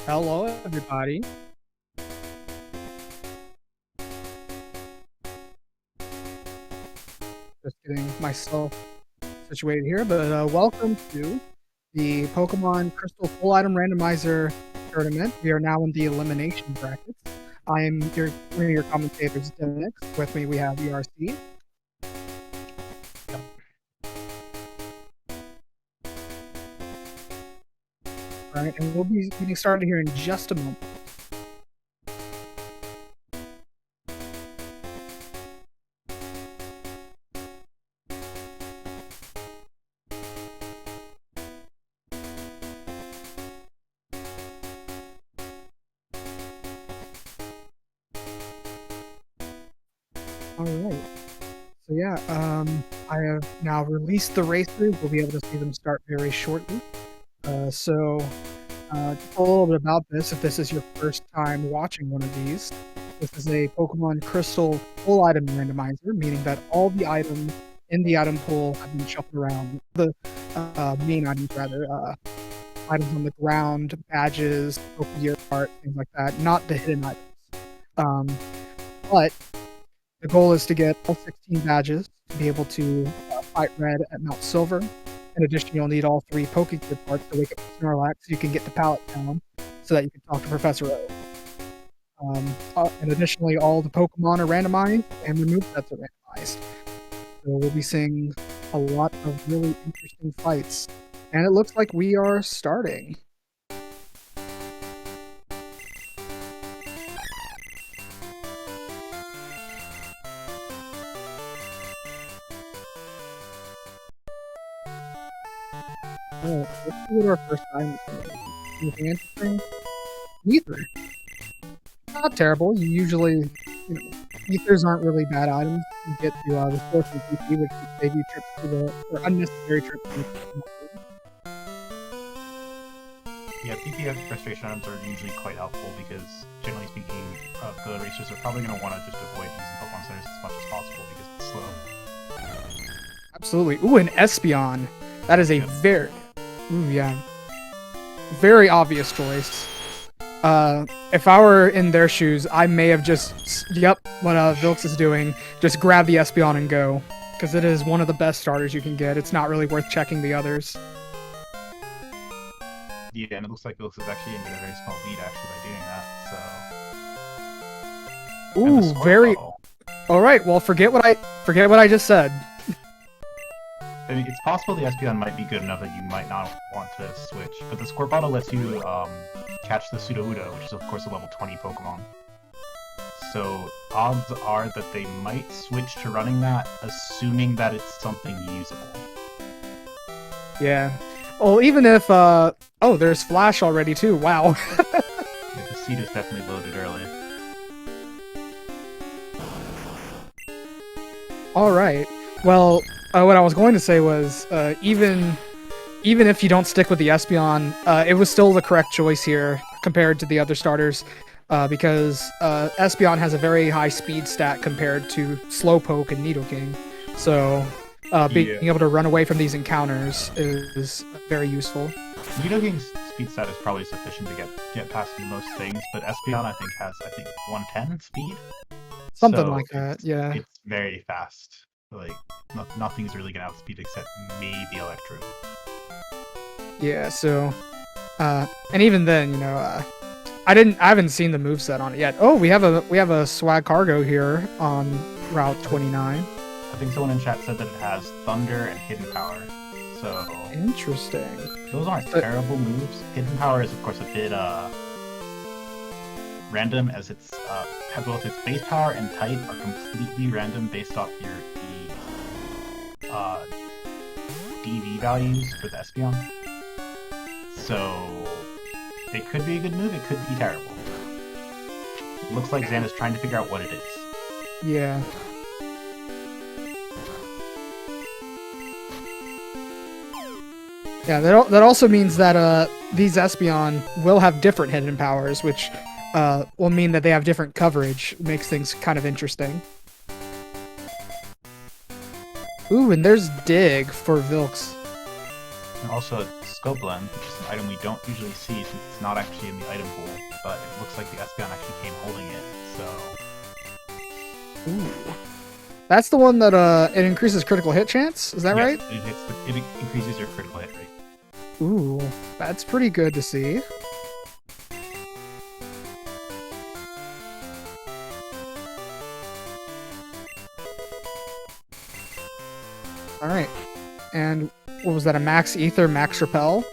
Hello, everybody. Just getting myself situated here, but welcome to the Pokemon Crystal Full Item Randomizer tournament. We are now in the elimination brackets. I am one of your commentators, Denix. With me, we have ERC. All right, and we'll be getting started here in just a moment. All right. So yeah, I have now released the racers. We'll be able to see them start very shortly. Just a little bit about this, if this is your first time watching one of these, this is a Pokemon Crystal Full Item Randomizer, meaning that all the items in the item pool have been shuffled around. The main items, rather, items on the ground, badges, Pokegear art, things like that, not the hidden items. But the goal is to get all 16 badges to be able to fight red at Mount Silver. In addition, you'll need all 3 Pokegear parts to wake up Snorlax so you can get the pallet down so that you can talk to Professor O. And additionally, all the Pokemon are randomized and the movesets are randomized. So we'll be seeing a lot of really interesting fights. And it looks like we are starting. Oh, let's see what our first time is going to be. Anything interesting? Ether. Not terrible. You usually, ethers aren't really bad items. You get to the fourth and PP, which would save you trips to or unnecessary trips to the Yeah, PP frustration items are usually quite helpful because, generally speaking, the racers are probably going to want to just avoid using Pokemon Centers as much as possible because it's slow. Absolutely. Ooh, an Espeon. That is a very obvious choice. If I were in their shoes, I may have just, what Vilxs is doing, just grab the Espeon and go. Because it is one of the best starters you can get. It's not really worth checking the others. Yeah, and it looks like Vilxs is actually in a very small lead actually by doing that, so... Ooh, very... Alright, well, forget what I just said. I mean, it's possible the Espeon might be good enough that you might not want to switch, but the Squirt Bottle lets you catch the Sudowoodo, which is of course a level 20 Pokemon. So odds are that they might switch to running that, assuming that it's something usable. Yeah. Well, even if, oh, there's Flash already too, wow. Yeah, the seed is definitely loaded early. Alright, well... what I was going to say was, even if you don't stick with the Espeon, it was still the correct choice here compared to the other starters, because Espeon has a very high speed stat compared to Slowpoke and Nidoking, so being able to run away from these encounters is very useful. Nidoking's speed stat is probably sufficient to get past most things, but Espeon I think has 110 speed? Something like that, yeah. It's very fast. Like, nothing's really gonna outspeed except maybe Electro. Yeah, so, and even then, I haven't seen the moveset on it yet. Oh, we have a Swag Cargo here on Route 29. I think someone in chat said that it has Thunder and Hidden Power, so... Interesting. Those aren't terrible moves. Hidden Power is, of course, a bit, random, as it's, both its base power and type are completely random based off your DV values for the Espeon. So, it could be a good move, it could be terrible. It looks like Xan is trying to figure out what it is. Yeah. Yeah, that also means that these Espeon will have different hidden powers, which will mean that they have different coverage. Makes things kind of interesting. Ooh, and there's Dig for Vilxs. And also a scope lens, which is an item we don't usually see since it's not actually in the item pool, but it looks like the Espeon actually came holding it, so... Ooh. That's the one that it increases critical hit chance, is that right? It increases your critical hit rate. Ooh, that's pretty good to see. Alright. And what was that, a Max Ether, Max Repel?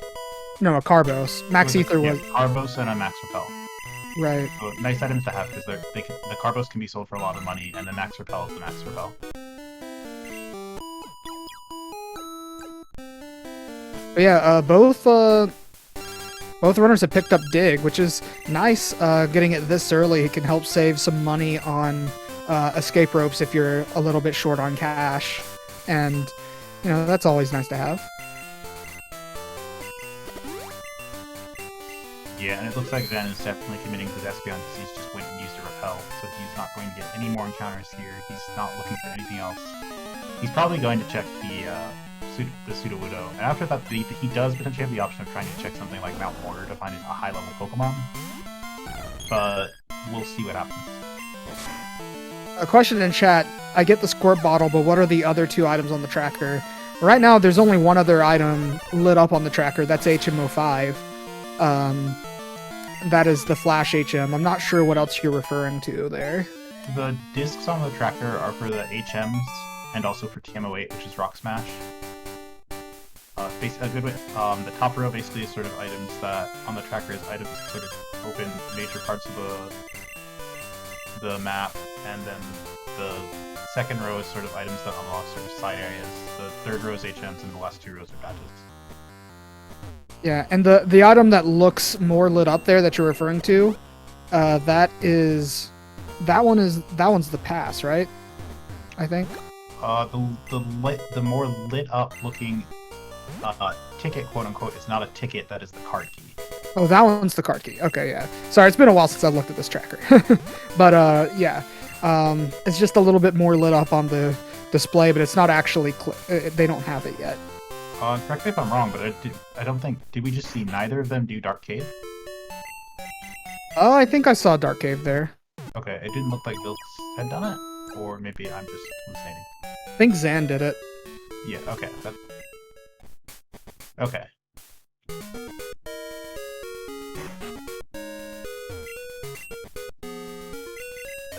No, a Carbos. Max Ether was... Carbos and a Max Repel. Right. So nice items to have, because the Carbos can be sold for a lot of money, and the Max Repel is the Max Repel. But yeah, both runners have picked up Dig, which is nice. Getting it this early can help save some money on escape ropes if you're a little bit short on cash. And, you know, that's always nice to have. Yeah, and it looks like Xan is definitely committing to the Espeon because he's just went and used a Repel, so he's not going to get any more encounters here. He's not looking for anything else. He's probably going to check the Sudowoodo, and after that, he does potentially have the option of trying to check something like Mount Mortar to find a high-level Pokemon, but we'll see what happens. A question in chat, I get the Squirt Bottle, but what are the other two items on the tracker? Right now, there's only one other item lit up on the tracker, that's HM05. That is the Flash HM. I'm not sure what else you're referring to there. The discs on the tracker are for the HMs, and also for TM08, which is Rock Smash. The top row basically is sort of items that on the tracker is items that sort of open major parts of the map, and then the second row is sort of items that unlock sort of side areas. The third row is HMs, and the last two rows are badges. Yeah, and the item that looks more lit up there that you're referring to, that one's the pass, right? I think. The more lit up looking ticket, quote unquote, is not a ticket. That is the card key. Oh, that one's the card key. Okay, yeah. Sorry, it's been a while since I've looked at this tracker. But yeah, it's just a little bit more lit up on the display, but it's not actually. They don't have it yet. Correct me if I'm wrong, but I don't think... Did we just see neither of them do Dark Cave? Oh, I think I saw Dark Cave there. Okay, it didn't look like Vilxs had done it, or maybe I'm just hallucinating. I think Xan did it. Yeah, okay. Okay.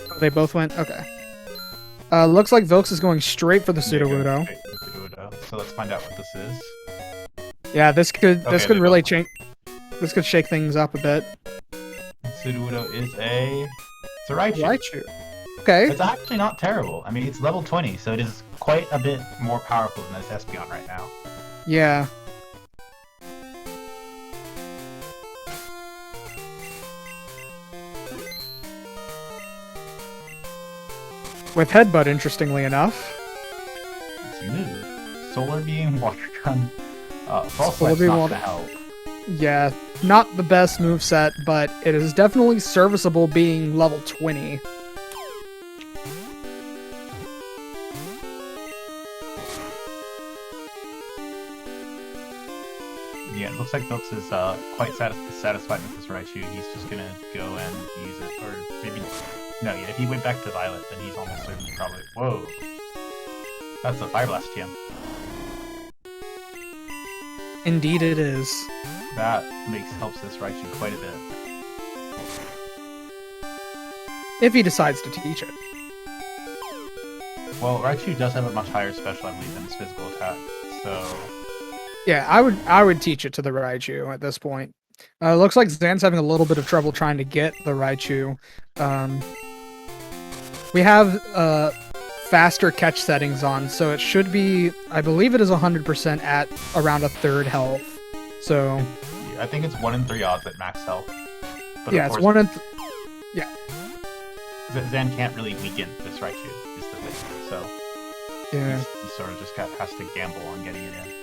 Oh, they both went? Okay. Looks like Vilxs is going straight for the Sudowoodo. So let's find out what this is. Yeah, this could really change. This could shake things up a bit. Sudowoodo is it's a Raichu. Raichu. Okay. It's actually not terrible. I mean, it's level 20, so it is quite a bit more powerful than this Espeon right now. Yeah. With Headbutt, interestingly enough. Smooth. Solar Beam, Water Gun, False Solar Swipe's Beam, not gonna help. Yeah, not the best moveset, but it is definitely serviceable being level 20. Yeah, it looks like Vilxs is quite satisfied with this Raichu. He's just gonna go and use it, or maybe... No, yeah, if he went back to Violet, then he's almost certainly probably... Whoa! That's a Fire Blast TM. Indeed it is. That helps this Raichu quite a bit. If he decides to teach it. Well, Raichu does have a much higher special, I believe, than his physical attack, so... Yeah, I would teach it to the Raichu at this point. Looks like Xan's having a little bit of trouble trying to get the Raichu. We have faster catch settings on, so it should be, I believe it is 100% at around a third health. So yeah, I think it's 1 in 3 odds at max health. But yeah, it's 1 in yeah. Xan can't really weaken this Raichu, is the thing. So yeah, he sort of just has to gamble on getting it in.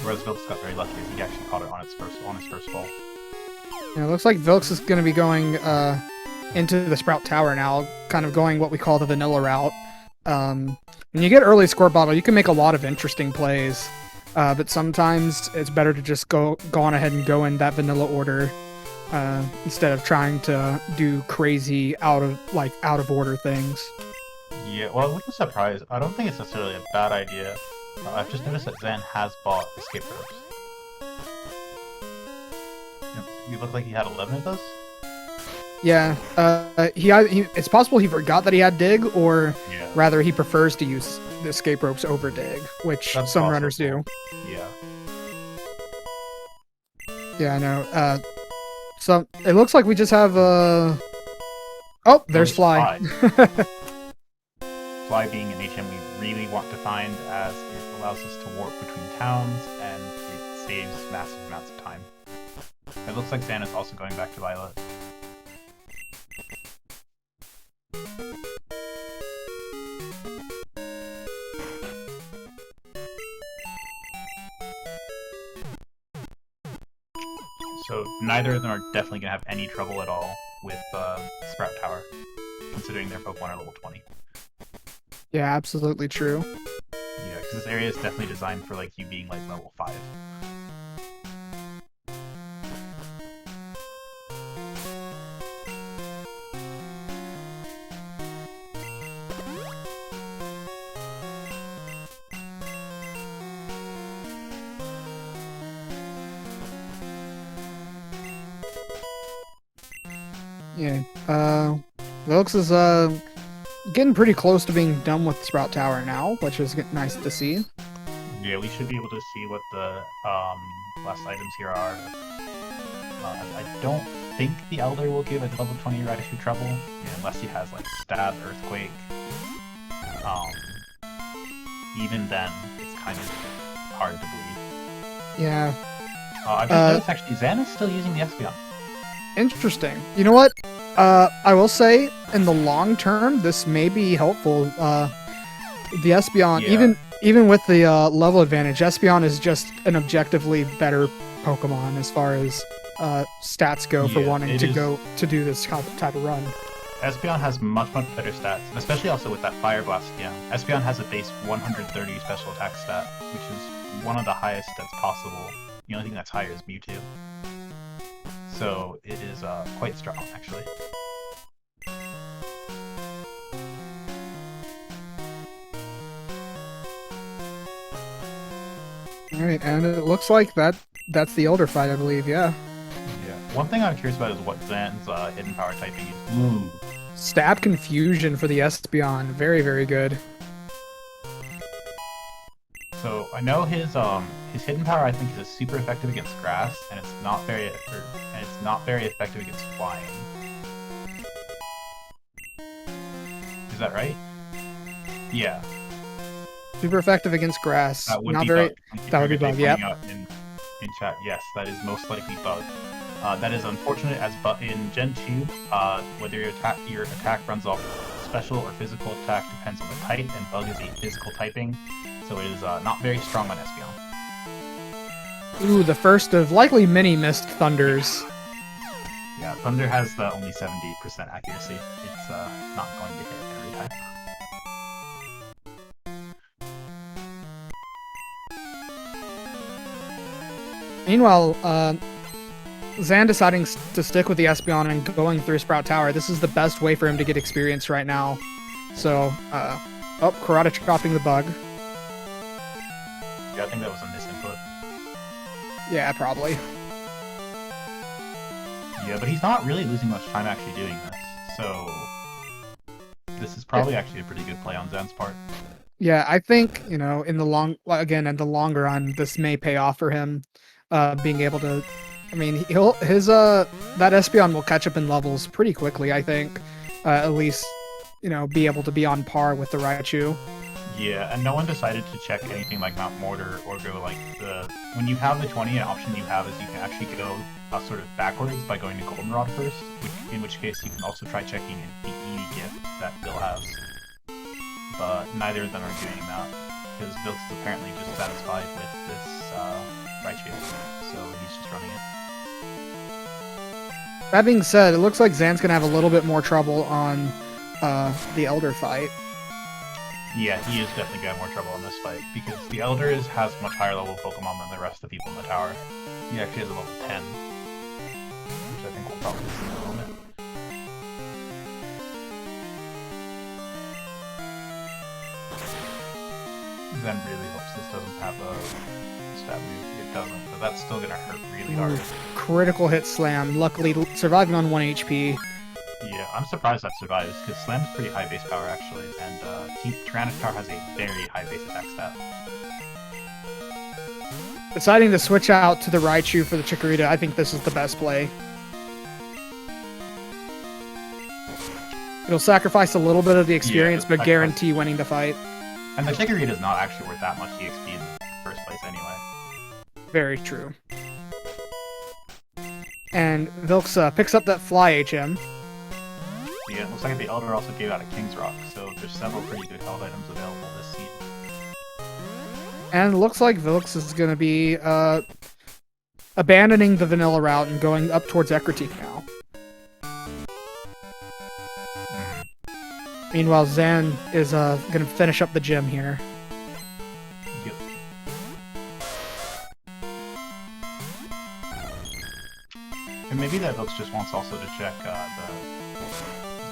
Whereas Vilxs got very lucky as he actually caught it on his first fall. Yeah, it looks like Vilxs is going to be going into the Sprout Tower now, kind of going what we call the vanilla route. When you get early Squirt Bottle, you can make a lot of interesting plays, but sometimes it's better to just go on ahead and go in that vanilla order instead of trying to do crazy out of order things. Yeah, well, with the surprise, I don't think it's necessarily a bad idea. I've just noticed that Xan has bought escape ropes. You look like he had 11 of those? Yeah, it's possible he forgot that he had dig, or rather he prefers to use the escape ropes over dig, which That's some possible. runners do. Yeah. Yeah, I know. So it looks like we just have oh, there's Fly. Fly being an HM we really want to find, as it allows us to warp between towns and it saves massive amounts of time. It looks like Xan is also going back to Violet. So neither of them are definitely going to have any trouble at all with Sprout Tower, considering their Pokemon are level 20. Yeah, absolutely true. Yeah, because this area is definitely designed for like you being like level 5. Yeah. Vilxs is getting pretty close to being done with Sprout Tower now, which is nice to see. Yeah, we should be able to see what the last items here are. I don't think the Elder will give a level 20 Raichu trouble, unless he has like Stab, Earthquake. Even then, it's kind of hard to believe. Yeah. I've just noticed actually Xan is still using the Espeon. Interesting. You know what? I will say, in the long term, this may be helpful. The Espeon, even with the level advantage, Espeon is just an objectively better Pokemon as far as stats go for wanting to do this type of run. Espeon has much better stats, especially also with that Fire Blast. Yeah, Espeon has a base 130 special attack stat, which is one of the highest that's possible. The only thing that's higher is Mewtwo. So it is quite strong, actually. Alright, and it looks like that's the Elder fight, I believe, yeah. Yeah. One thing I'm curious about is what Xan's hidden power typing is. Stab Confusion for the Espeon. Very, very good. So I know his hidden power I think is super effective against grass, and it's not very effective against flying. Is that right? Yeah. Super effective against grass. That would not be very. bug. That would be bug. Yep. In chat, yes, that is most likely bug. That is unfortunate, as in Gen 2, whether your attack runs off special or physical attack depends on the type, and bug is a physical typing, so it is not very strong on Espeon. Ooh, the first of likely many missed Thunders. Yeah, Thunder has the only 70% accuracy. It's not going to hit every time. Meanwhile, Xan deciding to stick with the Espeon and going through Sprout Tower. This is the best way for him to get experience right now. So, Karate chopping the bug. Yeah, I think that was a misinput. Yeah, probably. Yeah, but he's not really losing much time actually doing this, so this is probably actually a pretty good play on Xan's part. Yeah, I think, in the longer run, this may pay off for him. Being able to, I mean, that Espeon will catch up in levels pretty quickly, I think. At least, be able to be on par with the Raichu. Yeah, and no one decided to check anything like Mount Mortar or go like when you have the 20, an option you have is you can actually go sort of backwards by going to Goldenrod first, in which case you can also try checking the Eevee gift that Bill has. But neither of them are doing that, because Vilxs is apparently just satisfied with this Raichu, so he's just running it. That being said, it looks like Xan's gonna have a little bit more trouble on the Elder fight. Yeah, he is definitely gonna have more trouble in this fight, because the Elder has much higher level Pokemon than the rest of the people in the tower. He actually has a level 10, which I think we'll probably see in a moment. Xan really hopes this doesn't have a stab move. It doesn't, but that's still gonna hurt really hard. Critical hit slam, luckily surviving on 1 HP. Yeah, I'm surprised that survives, because Slam is pretty high base power actually, and Tyranitar has a very high base attack stat. Deciding to switch out to the Raichu for the Chikorita, I think this is the best play. It'll sacrifice a little bit of the experience, but guarantee winning the fight. And the Chikorita is not actually worth that much EXP in the first place anyway. Very true. And Vilxs picks up that Fly HM. Yeah, it looks like the Elder also gave out a King's Rock, so there's several pretty good held items available this seed. And it looks like Vilxs is going to be abandoning the vanilla route and going up towards Ekritik now. Meanwhile, Xan is going to finish up the gym here. Yep. And maybe that Vilxs just wants also to check the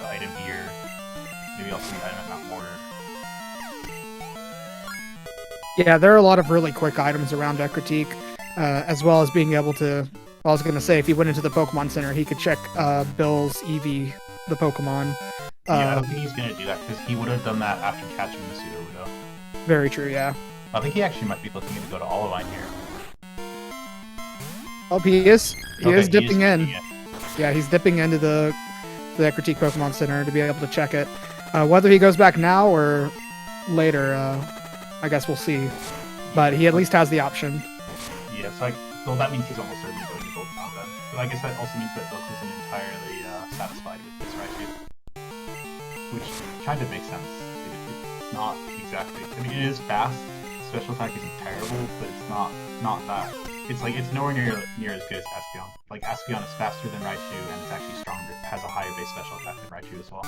item here. Maybe I'll see the item in that order. Yeah, there are a lot of really quick items around Ekritik, as well as being able to... I was going to say, if he went into the Pokemon Center, he could check Bill's Eevee, the Pokemon. Yeah, I don't think he's going to do that, because he would have done that after catching the Pseudo-Udo. Very true, yeah. I think he actually might be looking to go to Olivine here. Oh, he is. He is dipping in. Yeah, he's dipping into the Ekritik Pokemon Center to be able to check it. Whether he goes back now or later, I guess we'll see. But he at least has the option. Yeah, so well, that means he's almost certainly going to Gold Combat. But I guess that also means that Vilxs isn't entirely satisfied with this Raichu. Which kind of makes sense. It's not exactly... I mean, it is fast. Special attack isn't terrible, but it's not that... It's like, it's nowhere near as good as Espeon. Like, Espeon is faster than Raichu, and it's actually stronger. It has a higher base special attack than Raichu as well.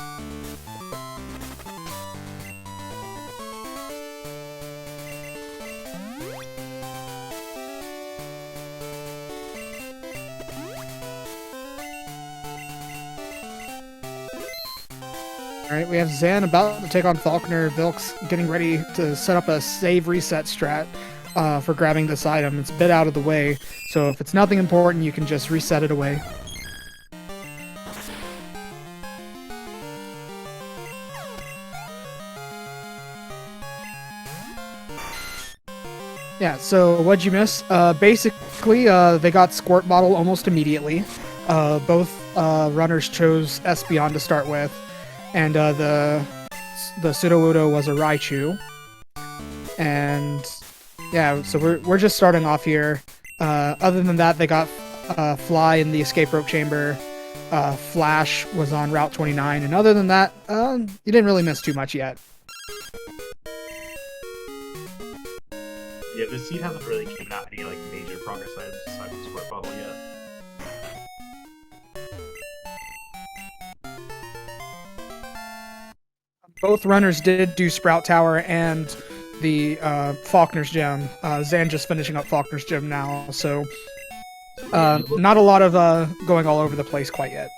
Alright, we have Xan about to take on Falconer. Vilxs getting ready to set up a save reset strat for grabbing this item. It's a bit out of the way, so if it's nothing important, you can just reset it away. Yeah, so what'd you miss? Basically, they got Squirt Bottle almost immediately. Both runners chose Espeon to start with, and the Sudowoodo was a Raichu. And yeah, so we're just starting off here. Other than that, they got Fly in the Escape Rope Chamber. Flash was on Route 29, and other than that, you didn't really miss too much yet. Yeah, this seed hasn't really given out any like major progress items aside from Squirt Bottle yet. Both runners did do Sprout Tower and the Falconer's Gem. Xan just finishing up Falconer's Gem now, so not a lot of going all over the place quite yet.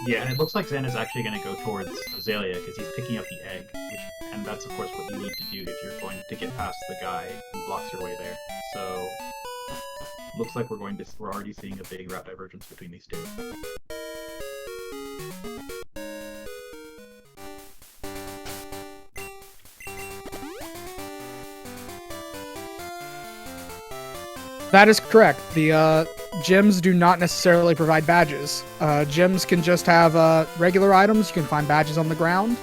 Yeah, and it looks like Xan is actually going to go towards Azalea because he's picking up the egg, and that's of course what you need to do if you're going to get past the guy who blocks your way there. So, looks like we're already seeing a big route divergence between these two. That is correct. The gyms do not necessarily provide badges. Gyms can just have regular items. You can find badges on the ground,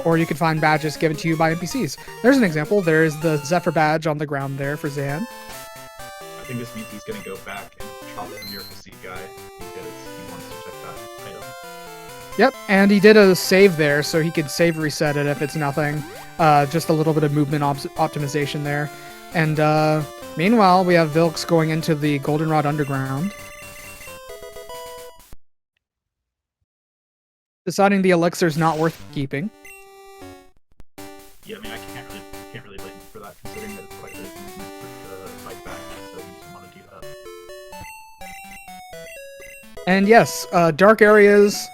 or you can find badges given to you by NPCs. There's an example. There's the Zephyr badge on the ground there for Xan. I think this means he's going to go back and chop the Miracle Seed guy because he wants to check that item. Yep, and he did a save there, so he could save reset it if it's nothing. Just a little bit of movement optimization there. And meanwhile, we have Vilxs going into the Goldenrod Underground. Deciding the elixir's not worth keeping. Yeah, I mean, I can't really blame him for that, considering that it's quite a bit of movement for the fight back, so you just want to do that. And yes, dark areas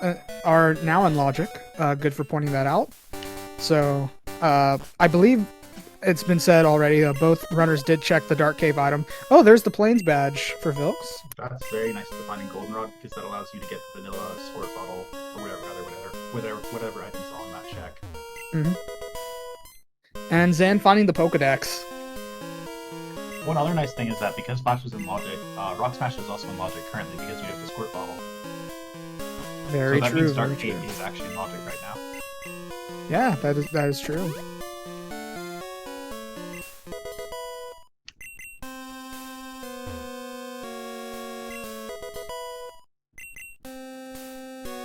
are now in logic. Good for pointing that out. So, I believe it's been said already, both runners did check the dark cave item. Oh, there's the plains badge for Vilxs. That's very nice to find in Goldenrod, because that allows you to get the vanilla sword bottle, or whatever items on that check. Mm-hmm. And Xan finding the Pokedex. One other nice thing is that because Flash is in logic, Rock Smash is also in logic currently because we have the squirt bottle. Very so that true. means Dark Cave is actually in logic right now. Yeah, that is true.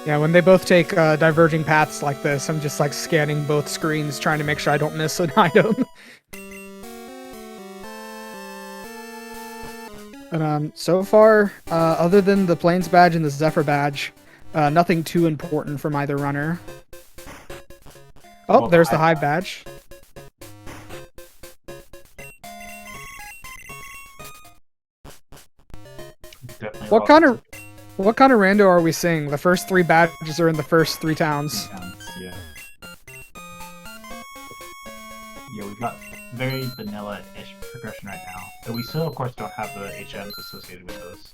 Yeah, when they both take diverging paths like this, I'm just like scanning both screens, trying to make sure I don't miss an item. But so far, other than the Plains badge and the Zephyr badge, nothing too important from either runner. Oh, Well, there's the Hive badge. Definitely What kind of rando are we seeing? The first 3 badges are in the first 3 towns. Yeah. Yeah, we've got very vanilla-ish progression right now. Though we still, of course, don't have the HMs associated with those.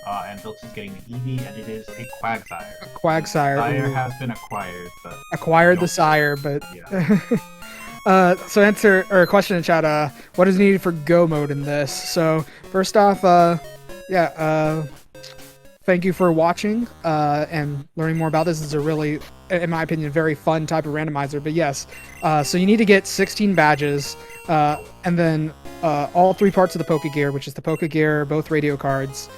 And Vilxs is getting the Eevee, and it is a Quagsire. A Quagsire. Sire has been acquired, but... Acquired the Sire, but... Yeah. So answer, or question in chat, what is needed for Go mode in this? So, first off, thank you for watching, and learning more about this. This is a really, in my opinion, very fun type of randomizer, but yes. So you need to get 16 badges, and then all 3 parts of the Pokegear, which is the Pokegear, both radio cards,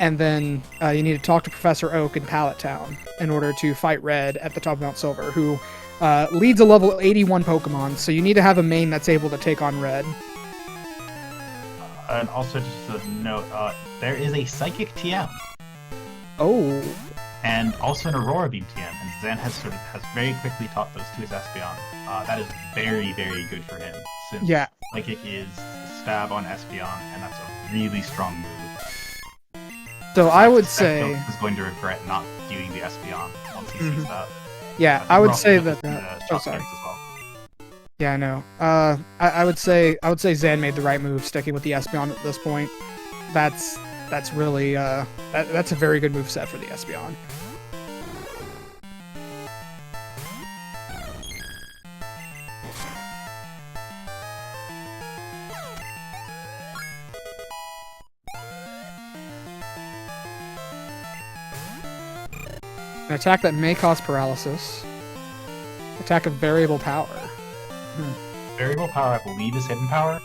and then you need to talk to Professor Oak in Pallet Town in order to fight Red at the top of Mount Silver, who leads a level 81 Pokemon, so you need to have a main that's able to take on Red. And also, just a note, there is a Psychic TM. Oh. And also an Aurora Beam TM, and Xan has very quickly taught those to his Espeon. That is very, very good for him, since Psychic is stab on Espeon, and that's a really strong move. So I would say is going to regret not doing the Espeon once he sees that. Yeah, I would say that. Oh, sorry. As well. Yeah, I know. I would say Xan made the right move, sticking with the Espeon at this point. That's really that's a very good move set for the Espeon. An attack that may cause paralysis. Attack of variable power. Variable power, I believe, is hidden power.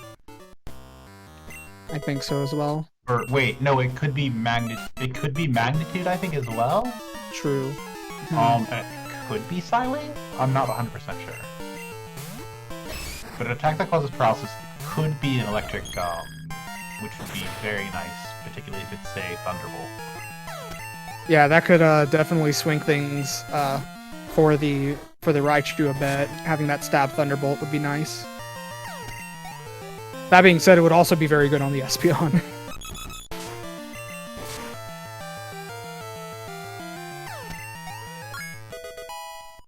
I think so as well. Or wait, no, it could be It could be magnitude, I think, as well. True. It could be silent. I'm not 100% sure. But an attack that causes paralysis could be an electric, which would be very nice, particularly if it's, say, Thunderbolt. Yeah, that could definitely swing things for the Raichu a bit. Having that stab Thunderbolt would be nice. That being said, it would also be very good on the Espeon.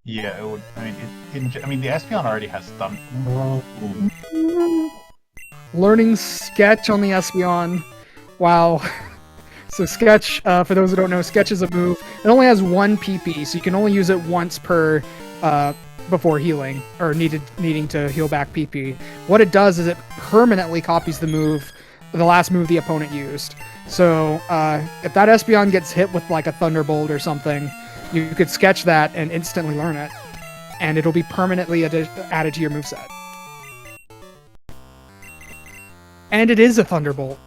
Yeah, it would. I mean, the Espeon already has Thunder. Learning Sketch on the Espeon. Wow. So Sketch, for those who don't know, Sketch is a move. It only has 1 PP, so you can only use it once per before healing, or needing to heal back PP. What it does is it permanently copies the last move the opponent used. So if that Espeon gets hit with like a Thunderbolt or something, you could Sketch that and instantly learn it, and it'll be permanently added to your moveset. And it is a Thunderbolt.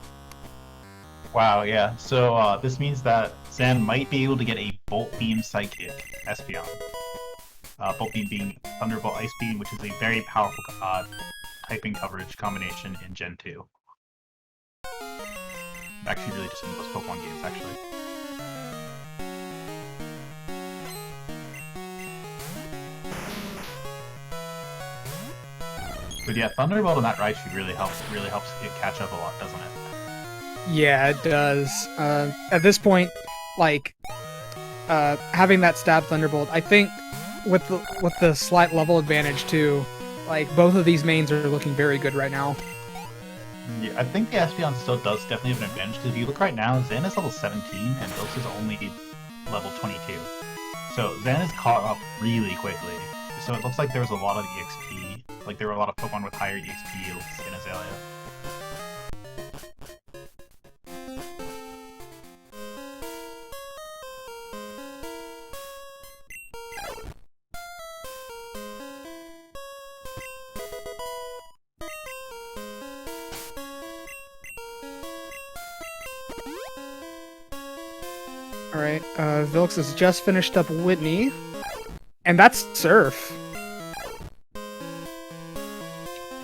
Wow, yeah. So this means that Xan might be able to get a Bolt Beam Psychic Espeon. Bolt Beam being Thunderbolt Ice Beam, which is a very powerful typing coverage combination in Gen 2. Actually, really just in most Pokemon games, actually. But yeah, Thunderbolt and that Raichu really helps it catch up a lot, doesn't it? Yeah, it does. At this point, like, having that stab Thunderbolt, I think with the slight level advantage too, like both of these mains are looking very good right now. Yeah, I think the Espeon still does definitely have an advantage, because if you look right now, Xan is level 17 and Vilxs is only level 22. So Xan is caught up really quickly. So it looks like there was a lot of EXP, like there were a lot of Pokemon with higher EXP yields in Azalea. Alright, Vilxs has just finished up Whitney. And that's Surf.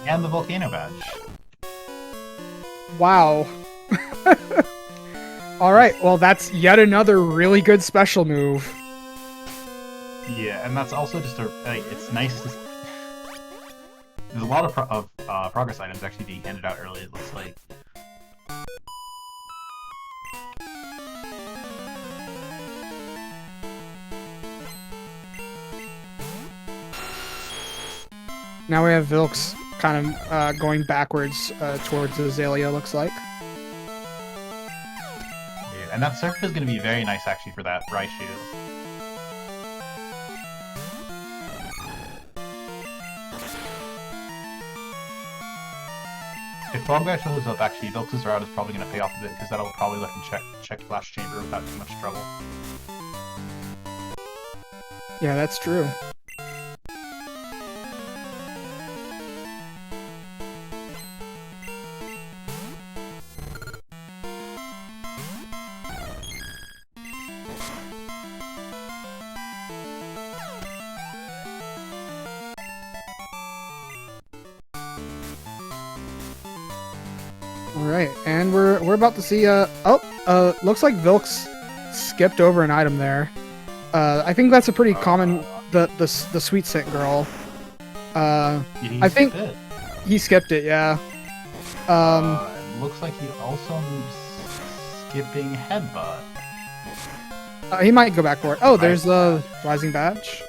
And the Volcano Badge. Wow. Alright, well that's yet another really good special move. Yeah, and that's also just it's nice to... There's a lot of progress items actually being handed out early, it looks like. Now we have Vilxs kind of going backwards towards Azalea, looks like. Yeah, and that Surf is going to be very nice actually for that Raichu. If Frogback shows up, actually, Vilxs' route is probably going to pay off a bit, because that'll probably let him check Flash Chamber without too much trouble. Yeah, that's true. Alright, and we're about to see looks like Vilxs skipped over an item there. I think that's a pretty common the sweet scent girl. I think he skipped it, yeah. It looks like he also skipping Headbutt. He might go back for it. Oh, there's the Rising Badge.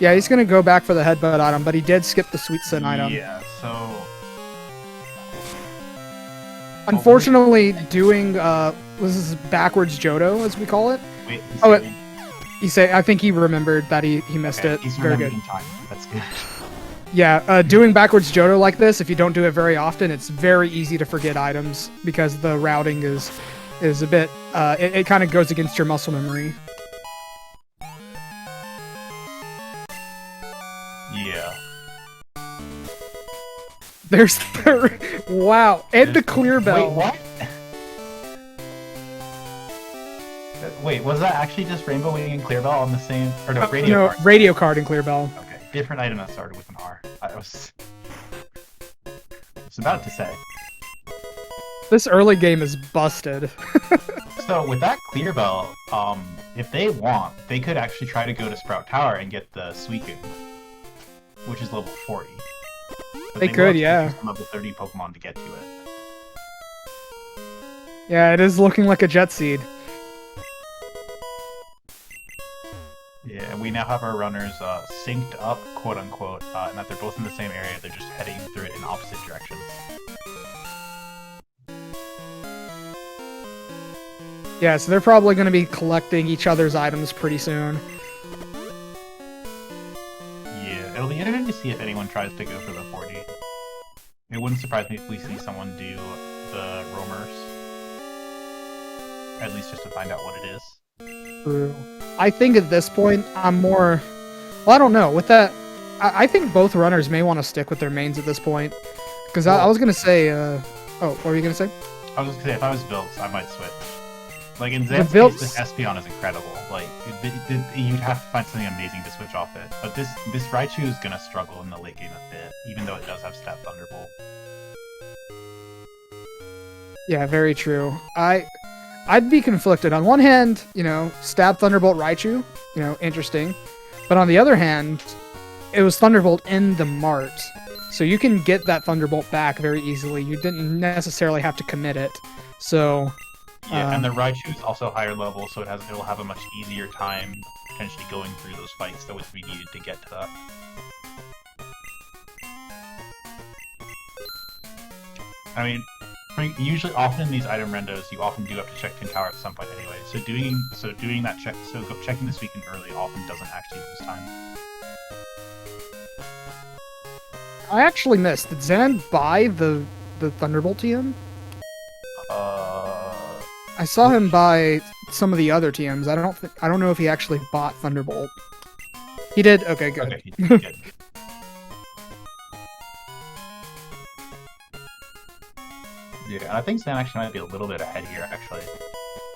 Yeah, he's gonna go back for the Headbutt item, but he did skip the Sweet Scent item. Yeah, so... Unfortunately, doing this is backwards Johto, as we call it. Wait, I think he remembered that he missed it. He's very good. Time. That's good. Yeah, doing backwards Johto like this, if you don't do it very often, it's very easy to forget items because the routing is a bit it kind of goes against your muscle memory. Yeah. There's the wow, and the Clear Bell. Wait, what? Wait, was that actually just Rainbow Wing and Clear Bell on the same, or no, Radio Card? Radio Card and Clear Bell. Okay, different item that started with an R. I was about to say. This early game is busted. So with that Clear Bell, if they want, they could actually try to go to Sprout Tower and get the Suicune, which is level 40. But they could, yeah. Some level 30 Pokemon to get to it. Yeah, it is looking like a Jet Seed. Yeah, we now have our runners synced up, quote unquote, and that they're both in the same area. They're just heading through it in opposite directions. Yeah, so they're probably going to be collecting each other's items pretty soon. Yeah, it'll be interesting to see if anyone tries to go for the 40. It wouldn't surprise me if we see someone do the roamers. At least just to find out what it is. True. I think at this point, I'm more... Well, I don't know. With that, I think both runners may want to stick with their mains at this point. Because I was going to say... oh, what were you going to say? I was going to say, if I was Vilxs, I might switch. Like, in Xan's Vilxs... case, this Espeon is incredible. Like, you'd have to find something amazing to switch off it. But this Raichu is going to struggle in the late game a bit, even though it does have Stab Thunderbolt. Yeah, very true. I'd be conflicted. On one hand, you know, Stab Thunderbolt Raichu, you know, interesting. But on the other hand, it was Thunderbolt in the mart, so you can get that Thunderbolt back very easily. You didn't necessarily have to commit it. So Yeah, and the Raichu is also higher level, so it'll have a much easier time potentially going through those fights that would be needed to get to that. I mean, usually, often in these item randos, you often do have to check Tin Tower at some point anyway. So doing that check, checking this weekend early often doesn't actually lose time. I actually missed. Did Xan buy the Thunderbolt TM? I saw him buy some of the other TMs. I don't know if he actually bought Thunderbolt. He did. Okay, good. Okay, he did. Yeah, and I think Xan actually might be a little bit ahead here, actually.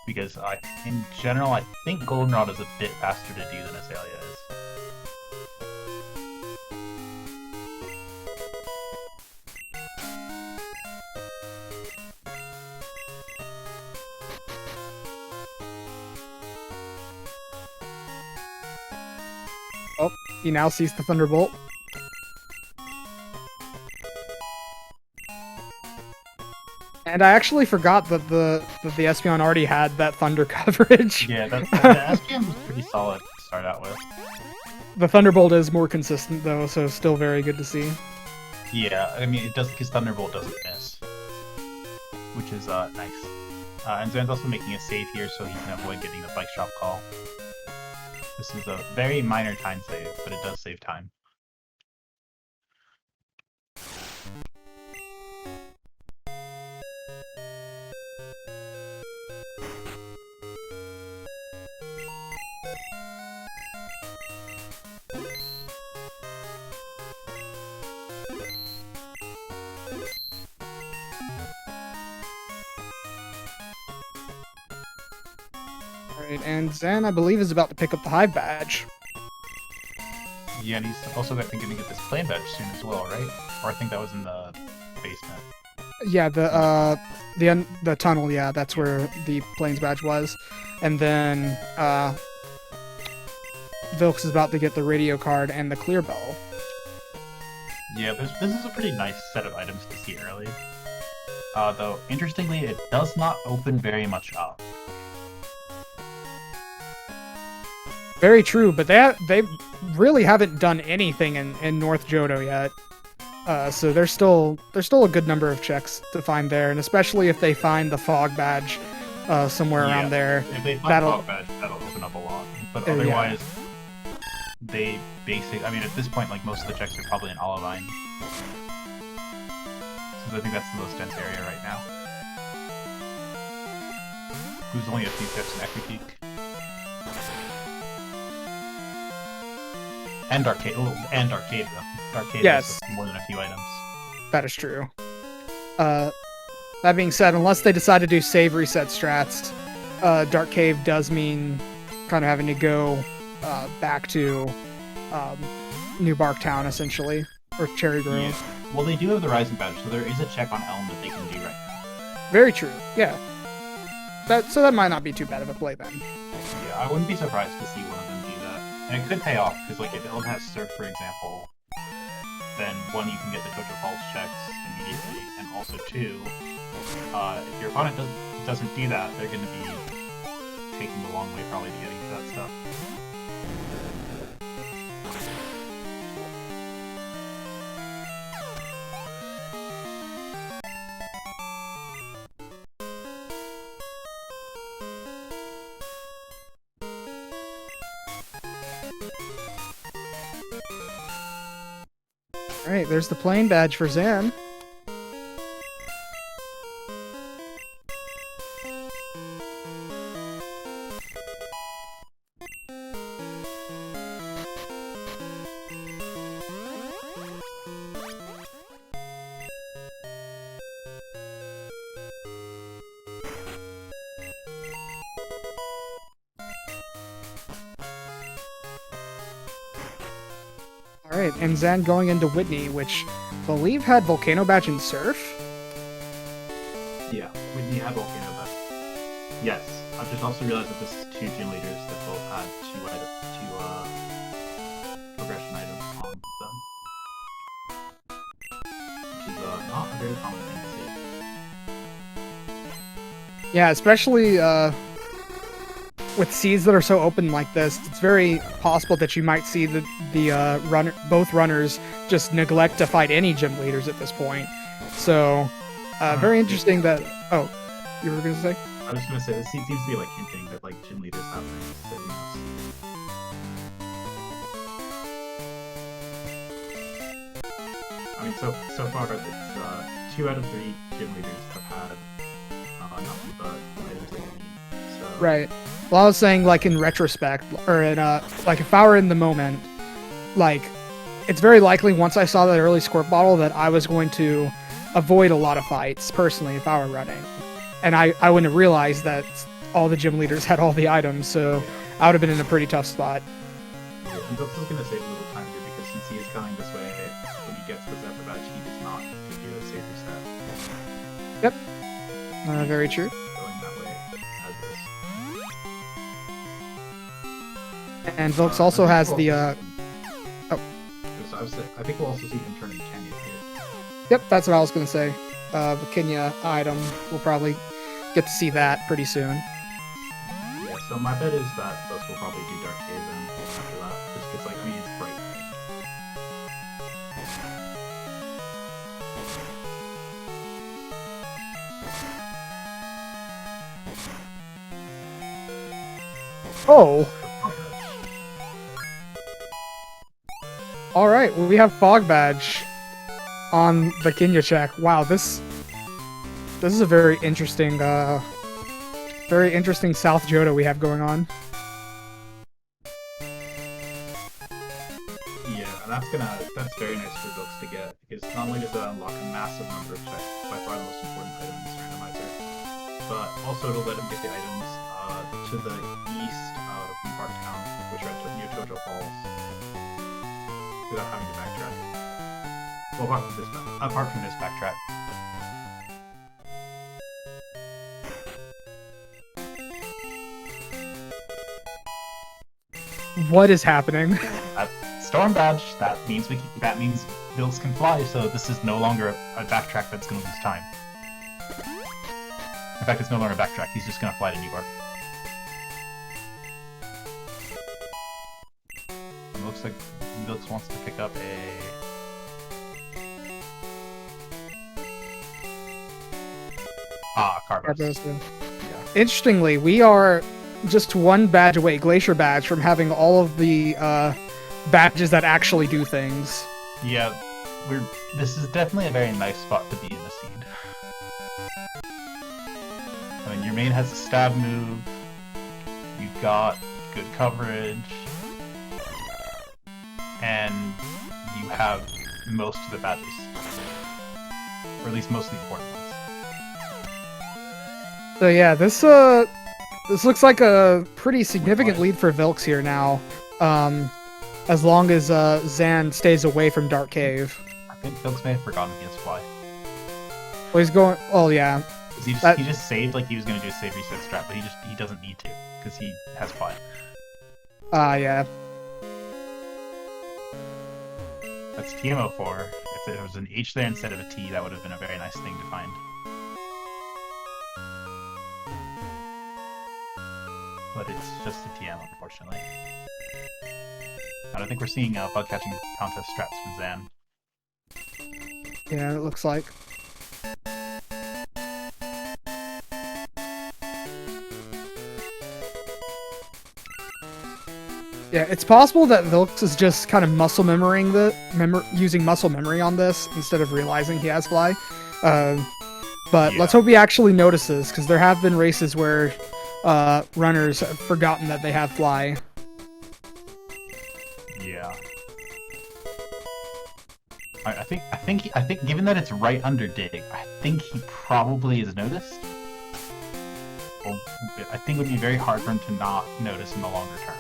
Because in general, I think Goldenrod is a bit faster to do than Azalea is. Oh, he now sees the Thunderbolt. And I actually forgot that the Espeon already had that Thunder coverage. Yeah, the Espeon was pretty solid to start out with. The Thunderbolt is more consistent though, so still very good to see. Yeah, I mean, it does, because Thunderbolt doesn't miss. Which is nice. And Xan's also making a save here so he can avoid getting the bike shop call. This is a very minor time save, but it does save time. Alright, and Xan, I believe, is about to pick up the Hive badge. Yeah, and he's also, I think, going to get this plane badge soon as well, right? Or I think that was in the basement. Yeah, the tunnel, yeah, that's where the Plains badge was. And then, Vilxs is about to get the radio card and the clear bell. Yeah, this is a pretty nice set of items to see early. Though, interestingly, it does not open very much up. Very true, but they really haven't done anything in North Johto yet. So there's still a good number of checks to find there, and especially if they find the fog badge somewhere around there. If they find the fog badge, that'll open up a lot. But otherwise, they basically, I mean, at this point, like, most of the checks are probably in Olivine. So I think that's the most dense area right now. Who's only a few steps in Equi Peak. And Arcade, though. Arcade yes. has more than a few items. That is true. That being said, unless they decide to do save reset strats, Dark Cave does mean kind of having to go back to New Bark Town, essentially, or Cherry Grove. Yeah. Well, they do have the Rising Badge, so there is a check on Elm that they can do right now. Very true, yeah. So that might not be too bad of a play then. Yeah, I wouldn't be surprised to see one of them do that. And it could pay off, because like if Elm has Surf, for example, then one, you can get the Tocha Pulse checks immediately, and also two, if your opponent doesn't do that, they're going to be taking the long way probably to getting to that stuff. Alright, there's the plane badge for Xan. Alright, and Xan going into Whitney, which I believe had Volcano Badge and Surf? Yeah, Whitney had Volcano Badge. Yes, I've just also realized that this is two gym leaders that both had two progression items on very common thing to see. Yeah, especially with seeds that are so open like this, it's very possible that you might see both runners just neglect to fight any gym leaders at this point. So, very interesting that. Oh, you were gonna say? I was gonna say this seems to be like hinting that like gym leaders have things that we must. I mean, so far it's 2 out of 3 gym leaders have had nothing but items they need. So. Right. Well, I was saying, like, in retrospect, or in like if I were in the moment, like, it's very likely once I saw that early squirt bottle that I was going to avoid a lot of fights personally if I were running, and I wouldn't have realized that all the gym leaders had all the items, so I would have been in a pretty tough spot. Yeah, and Vilxs is gonna save a little time here because since he is coming this way, when he gets the Zephyr badge, he does not do a save reset. Yep. Very true. Going that way as is. And Vilxs also has the I think we'll also see him turn into Kenya here. Yep, that's what I was gonna say. The Kenya item, we'll probably get to see that pretty soon. Yeah, so my bet is that Vilxs will probably do Dark Cave then after that, just because, like, I mean, it's bright. Oh! Alright, well, we have Fog Badge on the Kenya check. Wow, this is a very interesting South Johto we have going on. Yeah, and that's very nice for Vilxs to get, because not only does it unlock a massive number of checks, by far the most important item in this randomizer, but also it'll let him get the items to the east of Park Town, which are near Tojo Falls, without having to backtrack. Well, apart from this backtrack. What is happening? Storm badge. That means Vilxs can fly. So this is no longer a backtrack that's going to lose time. In fact, it's no longer a backtrack. He's just going to fly to New York. It looks like Vilxs wants to pick up a. Carbos. Yeah. Interestingly, we are just one badge away, Glacier Badge, from having all of the badges that actually do things. Yeah, this is definitely a very nice spot to be in a seed. I mean, your main has a stab move, you've got good coverage, and you have most of the badges. Or at least most of the important ones. So yeah, this looks like a pretty significant lead for Vilxs here now. As long as Xan stays away from Dark Cave. I think Vilxs may have forgotten he has fly. Well, he's going. Oh yeah. He just saved like he was going to do a save reset strat, but he doesn't need to because he has fly. Yeah. That's TMO4. If there was an H there instead of a T, that would have been a very nice thing to find. But it's just a TM, unfortunately. I don't think we're seeing bug catching contest strats from Xan. Yeah, it looks like. Yeah, it's possible that Vilxs is just kind of muscle using muscle memory on this instead of realizing he has fly. But let's hope he actually notices, because there have been races where runners have forgotten that they have fly. Yeah. I think given that it's right under dig, I think he probably has noticed. Well, I think it would be very hard for him to not notice in the longer term.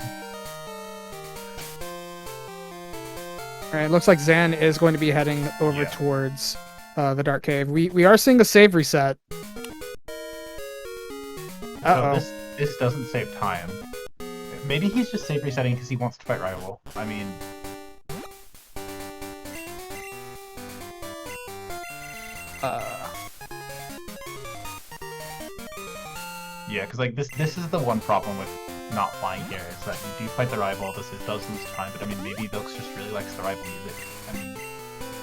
Alright, it looks like Xan is going to be heading over towards the Dark Cave. We are seeing a save reset. Uh-oh. So this doesn't save time. Maybe he's just save resetting because he wants to fight Rival. I mean... Yeah, because like this is the one problem with not flying here is that you do fight the rival. This does lose time, but I mean maybe Vilxs just really likes the rival music. I mean,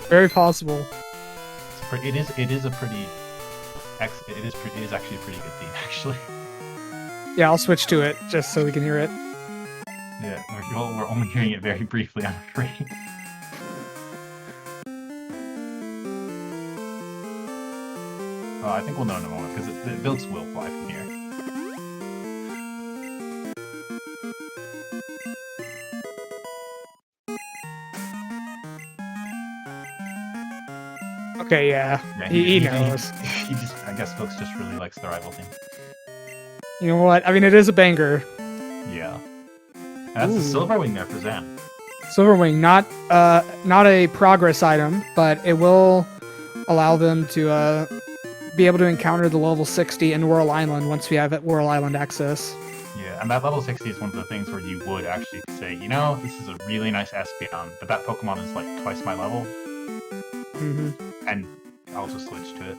very possible. it is a pretty it is actually a pretty good theme actually. Yeah, I'll switch to it just so we can hear it. Yeah, we're only hearing it very briefly, I'm afraid. I think we'll know in a moment because Vilxs will fly from here. Okay, yeah, he knows. I guess Vilxs just really likes the rival theme. You know what? I mean, it is a banger. Yeah. And that's a silver wing there for Xan. Silverwing, not a progress item, but it will allow them to be able to encounter the level 60 in Whirl Island once we have Whirl Island access. Yeah, and that level 60 is one of the things where you would actually say, you know, this is a really nice Espeon, but that Pokemon is like twice my level. And I'll just switch to it.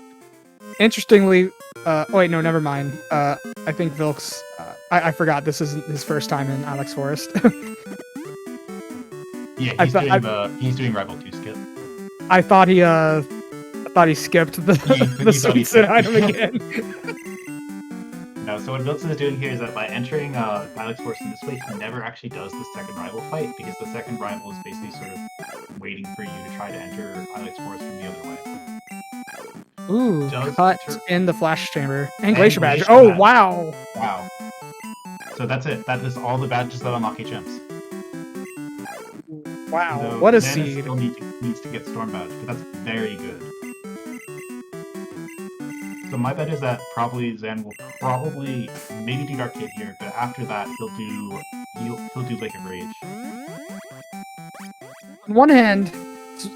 Interestingly, oh wait, no, never mind. I think Vilxs, I forgot this isn't his first time in Alex Forest. Yeah, he's doing Rival 2 skip. I thought he skipped the sunset item again. No, so what Vilxs is doing here is that by entering Alex Forest in this way, he never actually does the second rival fight, because the second rival is basically sort of waiting for you to try to enter Alex Forest from the other way. Ooh, cut in the flash chamber. And Glacier Badge. Oh, wow! Wow. So that's it. That is all the badges that unlock HMs. Wow, so what a Xan seed. Still needs to get Storm Badge, but that's very good. So my bet is that probably Xan will maybe do Dark Cave here, but after that he'll do Lake of Rage. On one hand,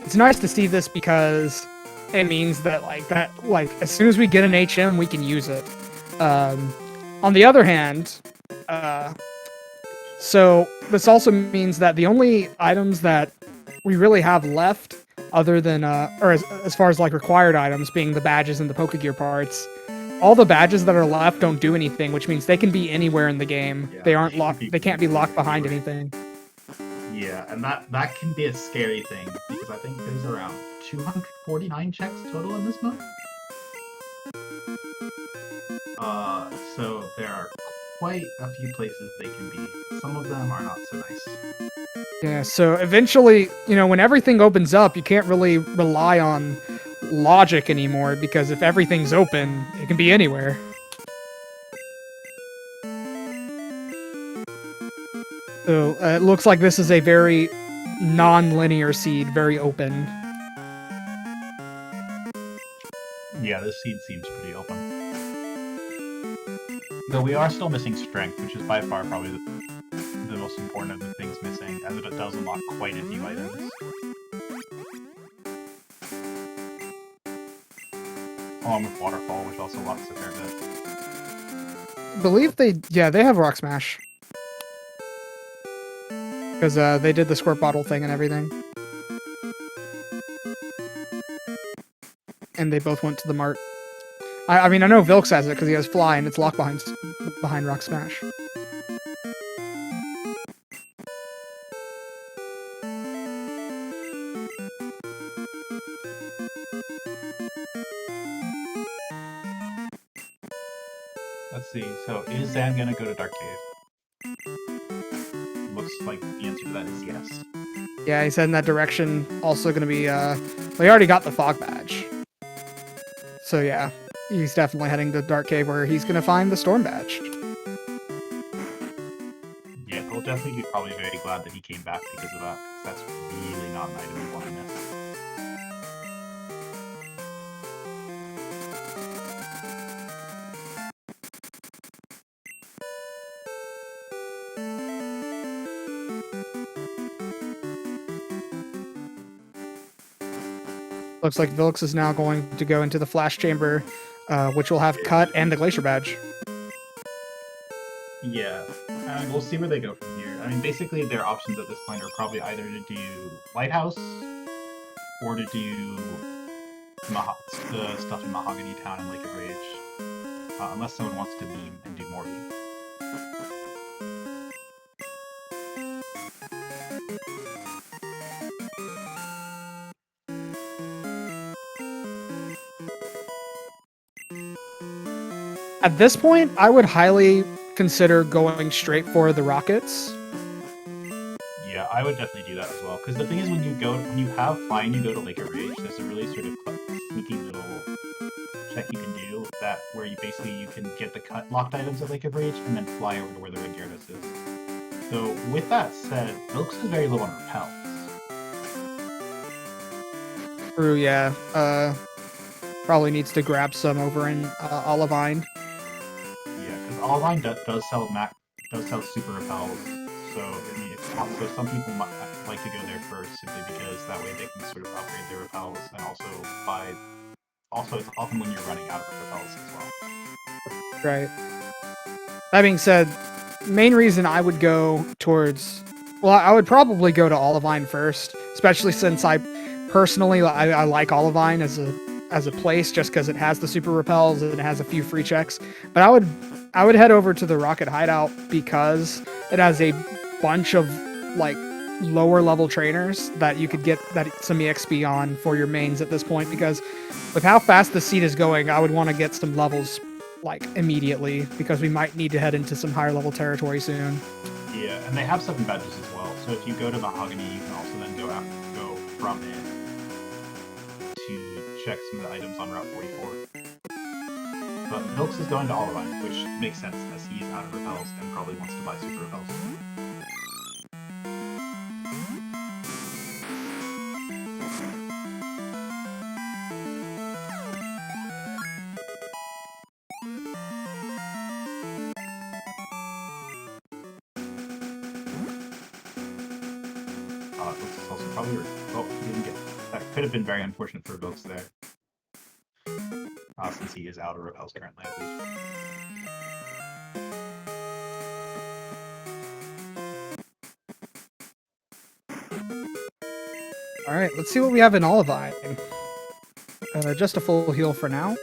it's nice to see this because it means that as soon as we get an HM, we can use it. On the other hand, so this also means that the only items that we really have left, other than as far as like required items, being the badges and the Pokegear parts, all the badges that are left don't do anything, which means they can be anywhere in the game. Yeah, they aren't locked. They can't be locked behind anything. Yeah, and that can be a scary thing because I think there's around 249 checks total in this mode. So there are quite a few places they can be. Some of them are not so nice. Yeah, so eventually, when everything opens up, you can't really rely on logic anymore, because if everything's open, it can be anywhere. So it looks like this is a very non-linear seed, very open. Yeah, this seed seems pretty open. Though we are still missing strength, which is by far probably the most important of the things missing, as it does unlock quite a few items. Along with Waterfall, which also locks a fair bit. I believe they have Rock Smash. Because they did the Squirt Bottle thing and everything. And they both went to the mart. I mean, I know Vilxs has it because he has Fly and it's locked behind Rock Smash. Let's see, so is Xan gonna go to Dark Cave? Looks like the answer to that is yes. Yeah, he's heading that direction. Also gonna be, well, he already got the Fog Badge. So yeah, he's definitely heading to Dark Cave where he's gonna find the Storm Badge. Yeah, he'll definitely be probably very glad that he came back because of that. That's really not an item you want to miss. Looks like Vilxs is now going to go into the Flash Chamber, which will have Cut and the Glacier Badge. Yeah, we'll see where they go from here. I mean, basically their options at this point are probably either to do Lighthouse, or to do the stuff in Mahogany Town and Lake of Rage. Unless someone wants to meme and do Morty. At this point, I would highly consider going straight for the rockets. Yeah, I would definitely do that as well. Because the thing is, when you have flying, you go to Lake of Rage. There's a really sort of sneaky little check you can do that where you can get the cut locked items at Lake of Rage and then fly over to where the ring Gyarados is. So with that said, Vilxs is very low on repels. True, yeah. Probably needs to grab some over in Olivine. Yeah, because Olivine does sell super repels. So I mean, it's also some people might like to go there first simply because that way they can sort of upgrade their repels and also buy. Also, it's often when you're running out of repels as well. Right. That being said, main reason I would go towards... Well, I would probably go to Olivine first, especially since I personally I like Olivine as a place just because it has the super repels and it has a few free checks. But I would head over to the Rocket Hideout because it has a bunch of like lower level trainers that you could get some EXP on for your mains at this point, because with how fast the seed is going, I would want to get some levels like immediately because we might need to head into some higher level territory soon. Yeah, and they have 7 badges as well. So if you go to Mahogany, you can also then go from it to check some of the items on Route 44. But Vilxs is going to Olivine, which makes sense as he is out of repels and probably wants to buy super repels. Vilxs is also probably... Oh, he didn't get... That could have been very unfortunate for Vilxs there. Since he is out of repels currently, at least. Alright, let's see what we have in Olivine. Just a full heal for now.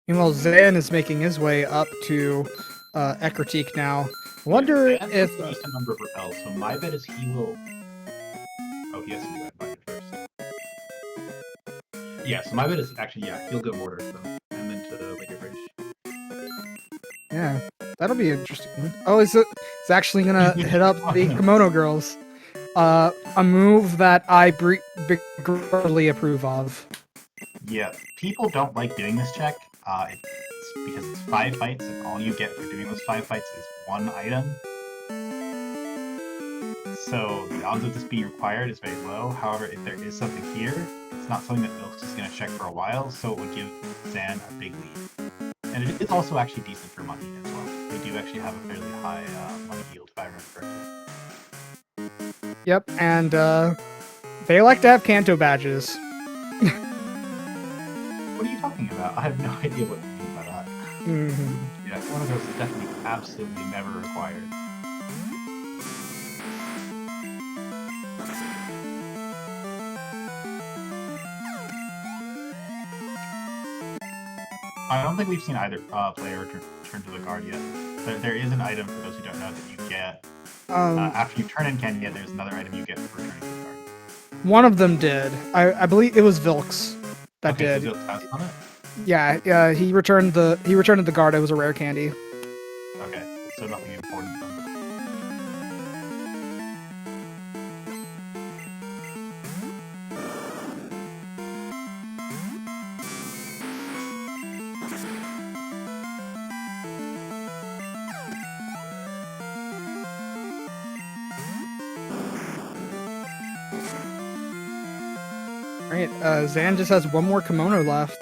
Meanwhile, Xan is making his way up to Ekritique now. I wonder if... if... a number of repels, so my bet is he will... Oh, he has to do that first. Yeah, so my bet is actually, yeah, he'll go Mortar and then to the Lake of Rage. Yeah, that'll be interesting. Oh, it's actually gonna hit up the Kimono Girls. A move that I begrudgingly approve of. Yeah, people don't like doing this check. It's because it's 5 fights, and all you get for doing those 5 fights is 1 item. So the odds of this being required is very low. However, if there is something here, it's not something that Vilxs is going to check for a while, so it would give Xan a big lead. And it is also actually decent for money as well. They do actually have a fairly high money yield, if I remember correctly. Yep, and they like to have Kanto badges. What are you talking about? I have no idea what you mean by that. Yeah, one of those is definitely absolutely never required. I don't think we've seen either player return to the guard yet. There is an item, for those who don't know, that you get after you turn in Kenya. There's another item you get for returning to the guard. One of them did. I believe it was Vilxs that did. So Vilxs has on it? Yeah, he returned the guard. It was a rare candy. Okay, so nothing important then. Alright, Xan just has one more kimono left,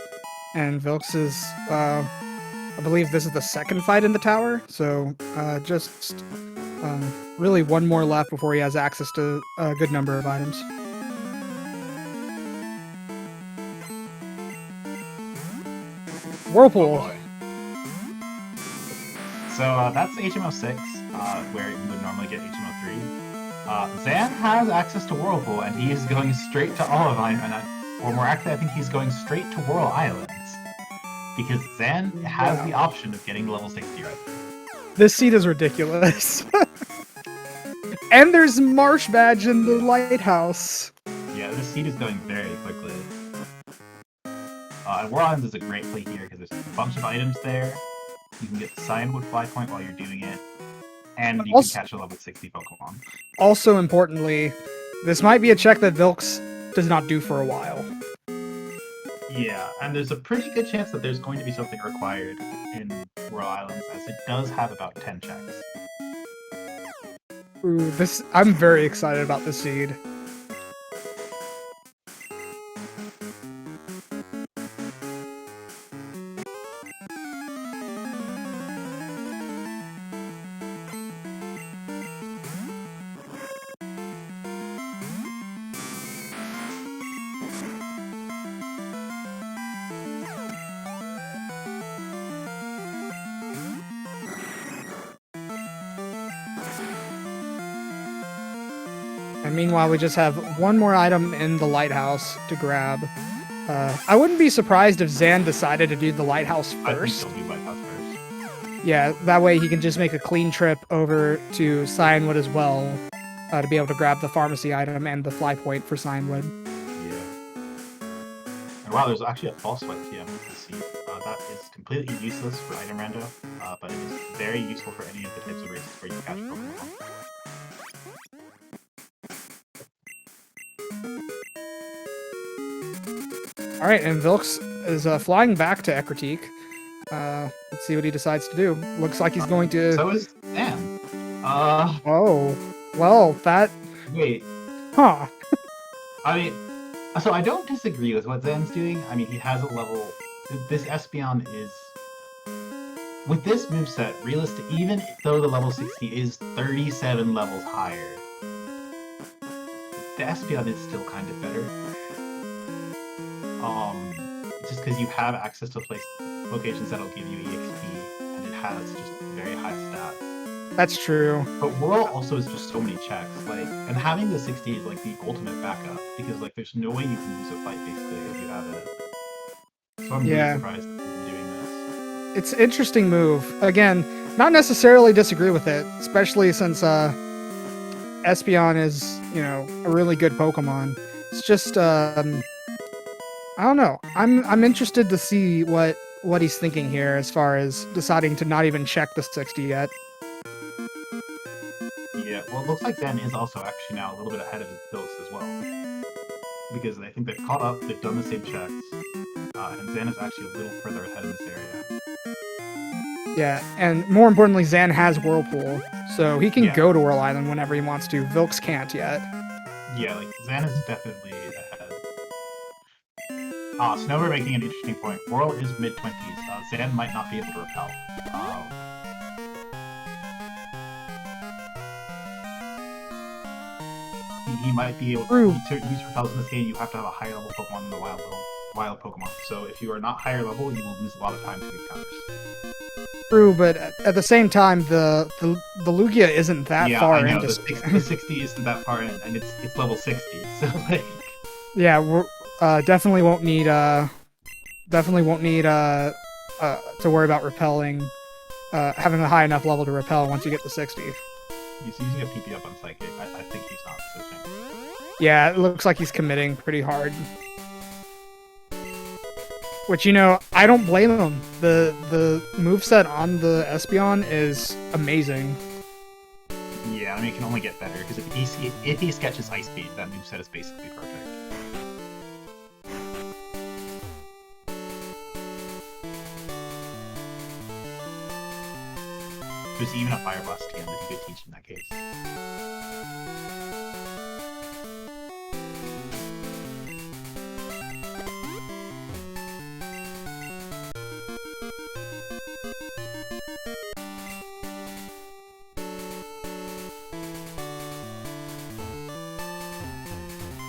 and Vilxs is, I believe this is the second fight in the tower, so just really one more left before he has access to a good number of items. Whirlpool! Oh, so that's HMO 6, where you would normally get HMO 3. Xan has access to Whirlpool, and he is going straight to Olive Island, or more accurately, I think he's going straight to Whirl Islands. Because Xan has the option of getting level 60 right there. This seed is ridiculous. And there's Marsh Badge in the lighthouse. Yeah, this seed is going very quickly. And Whirl Islands is a great play here because there's a bunch of items there. You can get the Cyanwood Fly Point while you're doing it. And you can catch a level 60 Pokemon. Also importantly, this might be a check that Vilxs does not do for a while. Yeah, and there's a pretty good chance that there's going to be something required in Whirl Islands, as it does have about 10 checks. Ooh, I'm very excited about this seed. And meanwhile, we just have one more item in the lighthouse to grab. I wouldn't be surprised if Xan decided to do the lighthouse first. I think he'll do lighthouse first. Yeah, that way he can just make a clean trip over to Cyanwood as well, to be able to grab the pharmacy item and the fly point for Cyanwood. Yeah. And wow, there's actually a false swipe TM with the seed. That is completely useless for item rando, but it is very useful for any of the types of races where you catch Pokemon. Alright, and Vilxs is flying back to Ekritique. Let's see what he decides to do. Looks like he's going to... So is Xan. Oh. Well, that... Wait. Huh. I mean, so I don't disagree with what Xan's doing. I mean, he has a level... This Espeon is... With this moveset, realistic, even though the level 60 is 37 levels higher, the Espeon is still kind of better. Just because you have access to locations that'll give you EXP, and it has just very high stats. That's true. But Whirl also is just so many checks, and having the 60 is like the ultimate backup, because there's no way you can lose a fight basically if you have it. So I'm really surprised that he's doing this. It's an interesting move. Again, not necessarily disagree with it, especially since Espeon is, a really good Pokemon. It's just I don't know. I'm interested to see what he's thinking here as far as deciding to not even check the 60 yet. Yeah, well, it looks like Xan is also actually now a little bit ahead of his Vilxs as well. Because I think they've caught up, they've done the same checks, and Xan is actually a little further ahead in this area. Yeah, and more importantly, Xan has Whirlpool, so he can go to Whirl Island whenever he wants to. Vilxs can't yet. Yeah, Xan is definitely ahead. Snowbird making an interesting point. Whirl is mid-20s. Xan might not be able to repel. He might be able to use repels in this game. You have to have a higher level Pokemon than the wild Pokemon. So if you are not higher level, you will lose a lot of time to get counters. True, but at the same time, the Lugia isn't that far I know. into... The 60 isn't that far in, and it's level 60. So yeah, we're definitely won't need to worry about repelling, having a high enough level to repel once you get to 60. He's using a PP up on Psychic. I think he's not switching. Yeah, it looks like he's committing pretty hard. Which, I don't blame him. The moveset on the Espeon is amazing. Yeah, I mean, it can only get better, because if he sketches Ice Beam, that moveset is basically perfect. There's even a Fire Blast TM that you could teach in that case.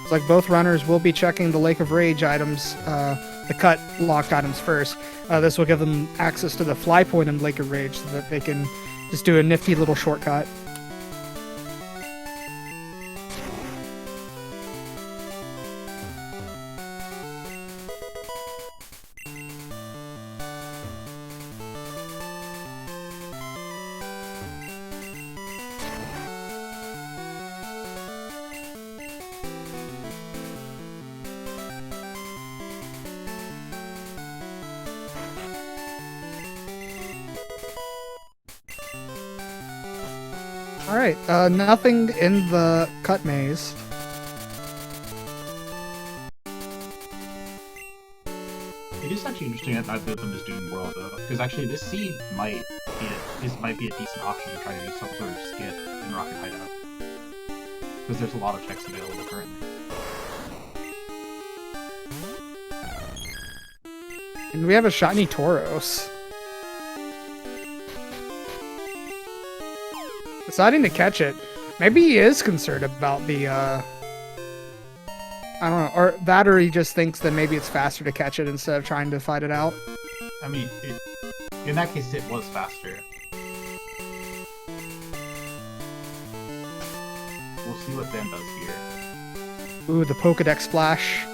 It's like both runners will be checking the Lake of Rage items, the cut locked items first. This will give them access to the fly point in Lake of Rage so that they can just do a nifty little shortcut. Alright, nothing in the cut maze. It is actually interesting that neither of them is doing world though, because actually this seed might be a decent option to try to do some sort of skip in Rocket Hideout, because there's a lot of checks available currently. And we have a shiny Tauros. Deciding to catch it. Maybe he is concerned about the, I don't know, or that, or he just thinks that maybe it's faster to catch it instead of trying to fight it out. I mean, in that case, it was faster. We'll see what Xan does here. Ooh, the Pokedex splash.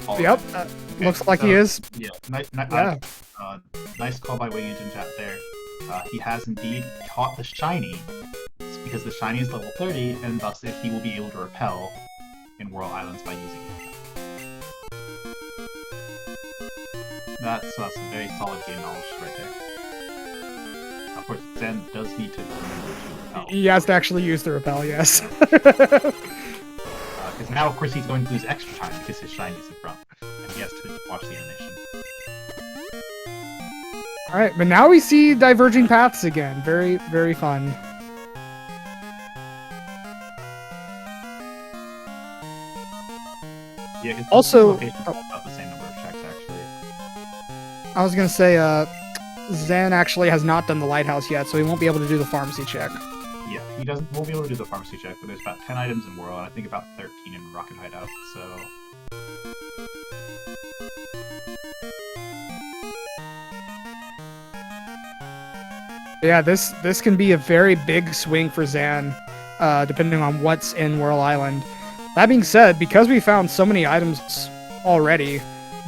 All Yep, right. looks like he is. Yeah, nice call by Wing Engine Chat there. He has indeed caught the shiny, because the shiny is level 30, and thus he will be able to repel in Whirl Islands by using it. That's some very solid game knowledge right there. Of course, Xan does need to remember to repel. He has to actually use the repel, yes. Because now, of course, he's going to lose extra time because his shiny is in front, and he has to watch the animation. Alright, but now we see diverging paths again. Very, very fun. Yeah, because also, about the same number of checks, actually. I was gonna say, Xan actually has not done the lighthouse yet, so he won't be able to do the pharmacy check. Yeah, won't be able to do the pharmacy check, but there's about 10 items in Whirl, and I think about 13 in Rocket Hideout, so... Yeah, this can be a very big swing for Xan, depending on what's in Whirl Island. That being said, because we found so many items already,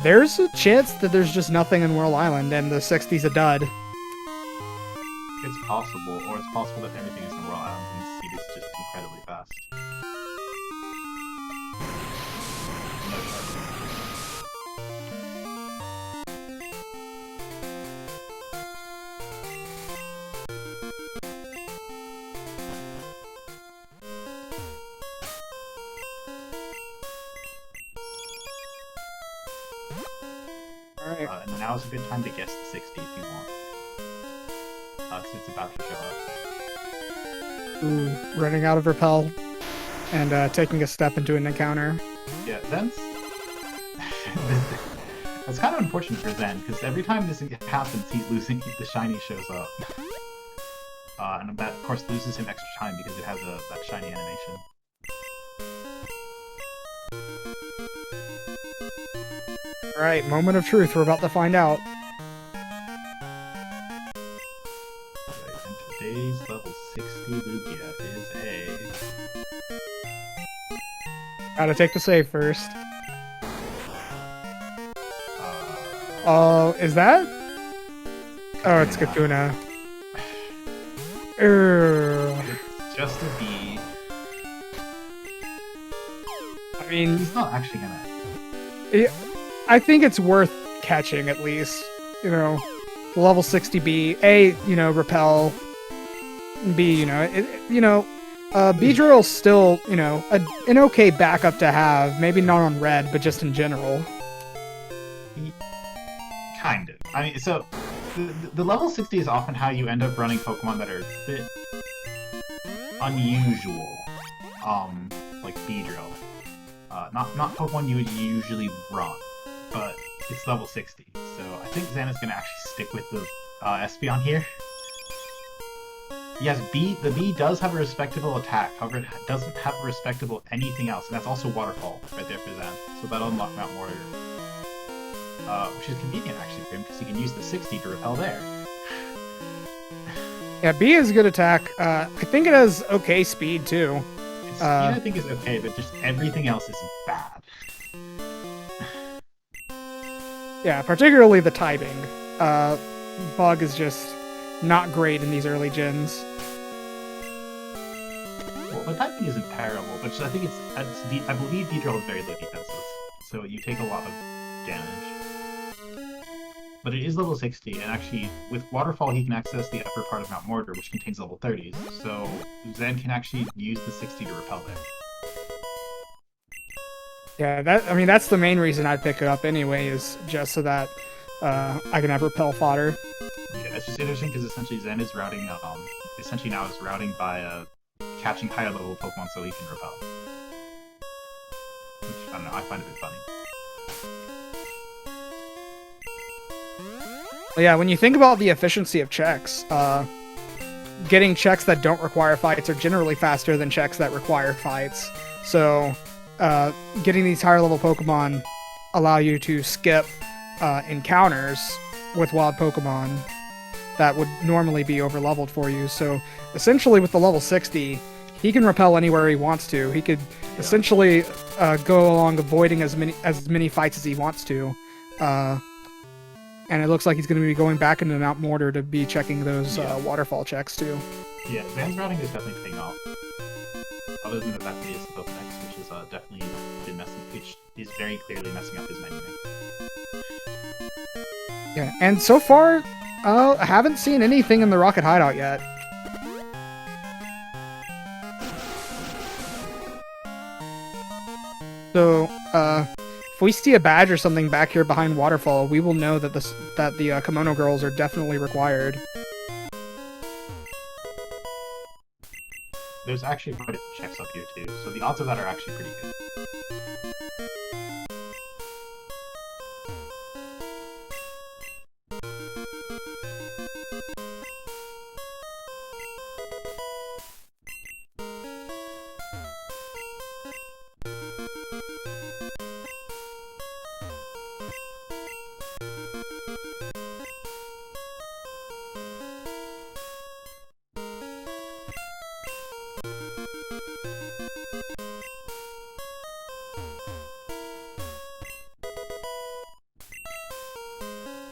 there's a chance that there's just nothing in Whirl Island and the 60's a dud. It's possible, or it's possible that everything is in Whirl Island and the seed is just incredibly fast. No shark. Alright. And now's a good time to guess the 60 if you want. Because it's about to show up. Ooh, running out of repel and taking a step into an encounter. Yeah, that's kind of unfortunate for Xan, because every time this happens, he's losing, the shiny shows up. And that, of course, loses him extra time because it has that shiny animation. Alright, moment of truth, we're about to find out. Okay, and today's level 60 Lugia is a... Gotta take the save first. Is that? Oh, it's Kakuna. It's just a B. I mean, He's not actually gonna... I think it's worth catching at least. You know, the level 60B. A, you know, repel. B, you know, Beedrill's still, you know, an okay backup to have. Maybe not on red, but just in general. Kind of. I mean, so the level 60 is often how you end up running Pokemon that are a bit unusual, like Beedrill. Not Pokemon you would usually run, but it's level 60. So I think Xan is gonna actually stick with the Espeon here. Yes, the bee does have a respectable attack, however it doesn't have a respectable anything else, and that's also Waterfall right there for Xan. So that'll unlock Mount Warrior. Which is convenient actually for him, because he can use the 60 to repel there. Yeah, B is good attack. I think it has okay speed too. Its speed I think is okay, but just everything else is bad. Yeah, particularly the typing. Bug is just not great in these early gens. Well, the typing isn't terrible, but just, I think I believe Beedrill is very low defenses, so you take a lot of damage. But it is level 60, and actually, with Waterfall, he can access the upper part of Mount Mortar, which contains level 30s. So Xan can actually use the 60 to repel there. Yeah, I mean, that's the main reason I'd pick it up anyway, is just so that I can have repel fodder. Yeah, it's just interesting because essentially Xan is routing, essentially now is routing by catching higher level Pokemon so he can repel. Which, I don't know, I find a bit funny. Well, yeah, when you think about the efficiency of checks, getting checks that don't require fights are generally faster than checks that require fights. So, getting these higher level Pokemon allow you to skip encounters with wild Pokemon that would normally be over-leveled for you. So, essentially with the level 60, he can repel anywhere he wants to. He could essentially go along avoiding as many fights as he wants to. And it looks like he's going to be going back into Mount Mortar to be checking those waterfall checks too. Yeah, Xan's routing is definitely paying off. Other than the fact that he has the Pokedex, which is definitely been which is very clearly messing up his menu. Yeah, and so far, I haven't seen anything in the Rocket Hideout yet. So, if we see a badge or something back here behind Waterfall, we will know that the Kimono Girls are definitely required. There's actually quite a few checks up here too, so the odds of that are actually pretty good.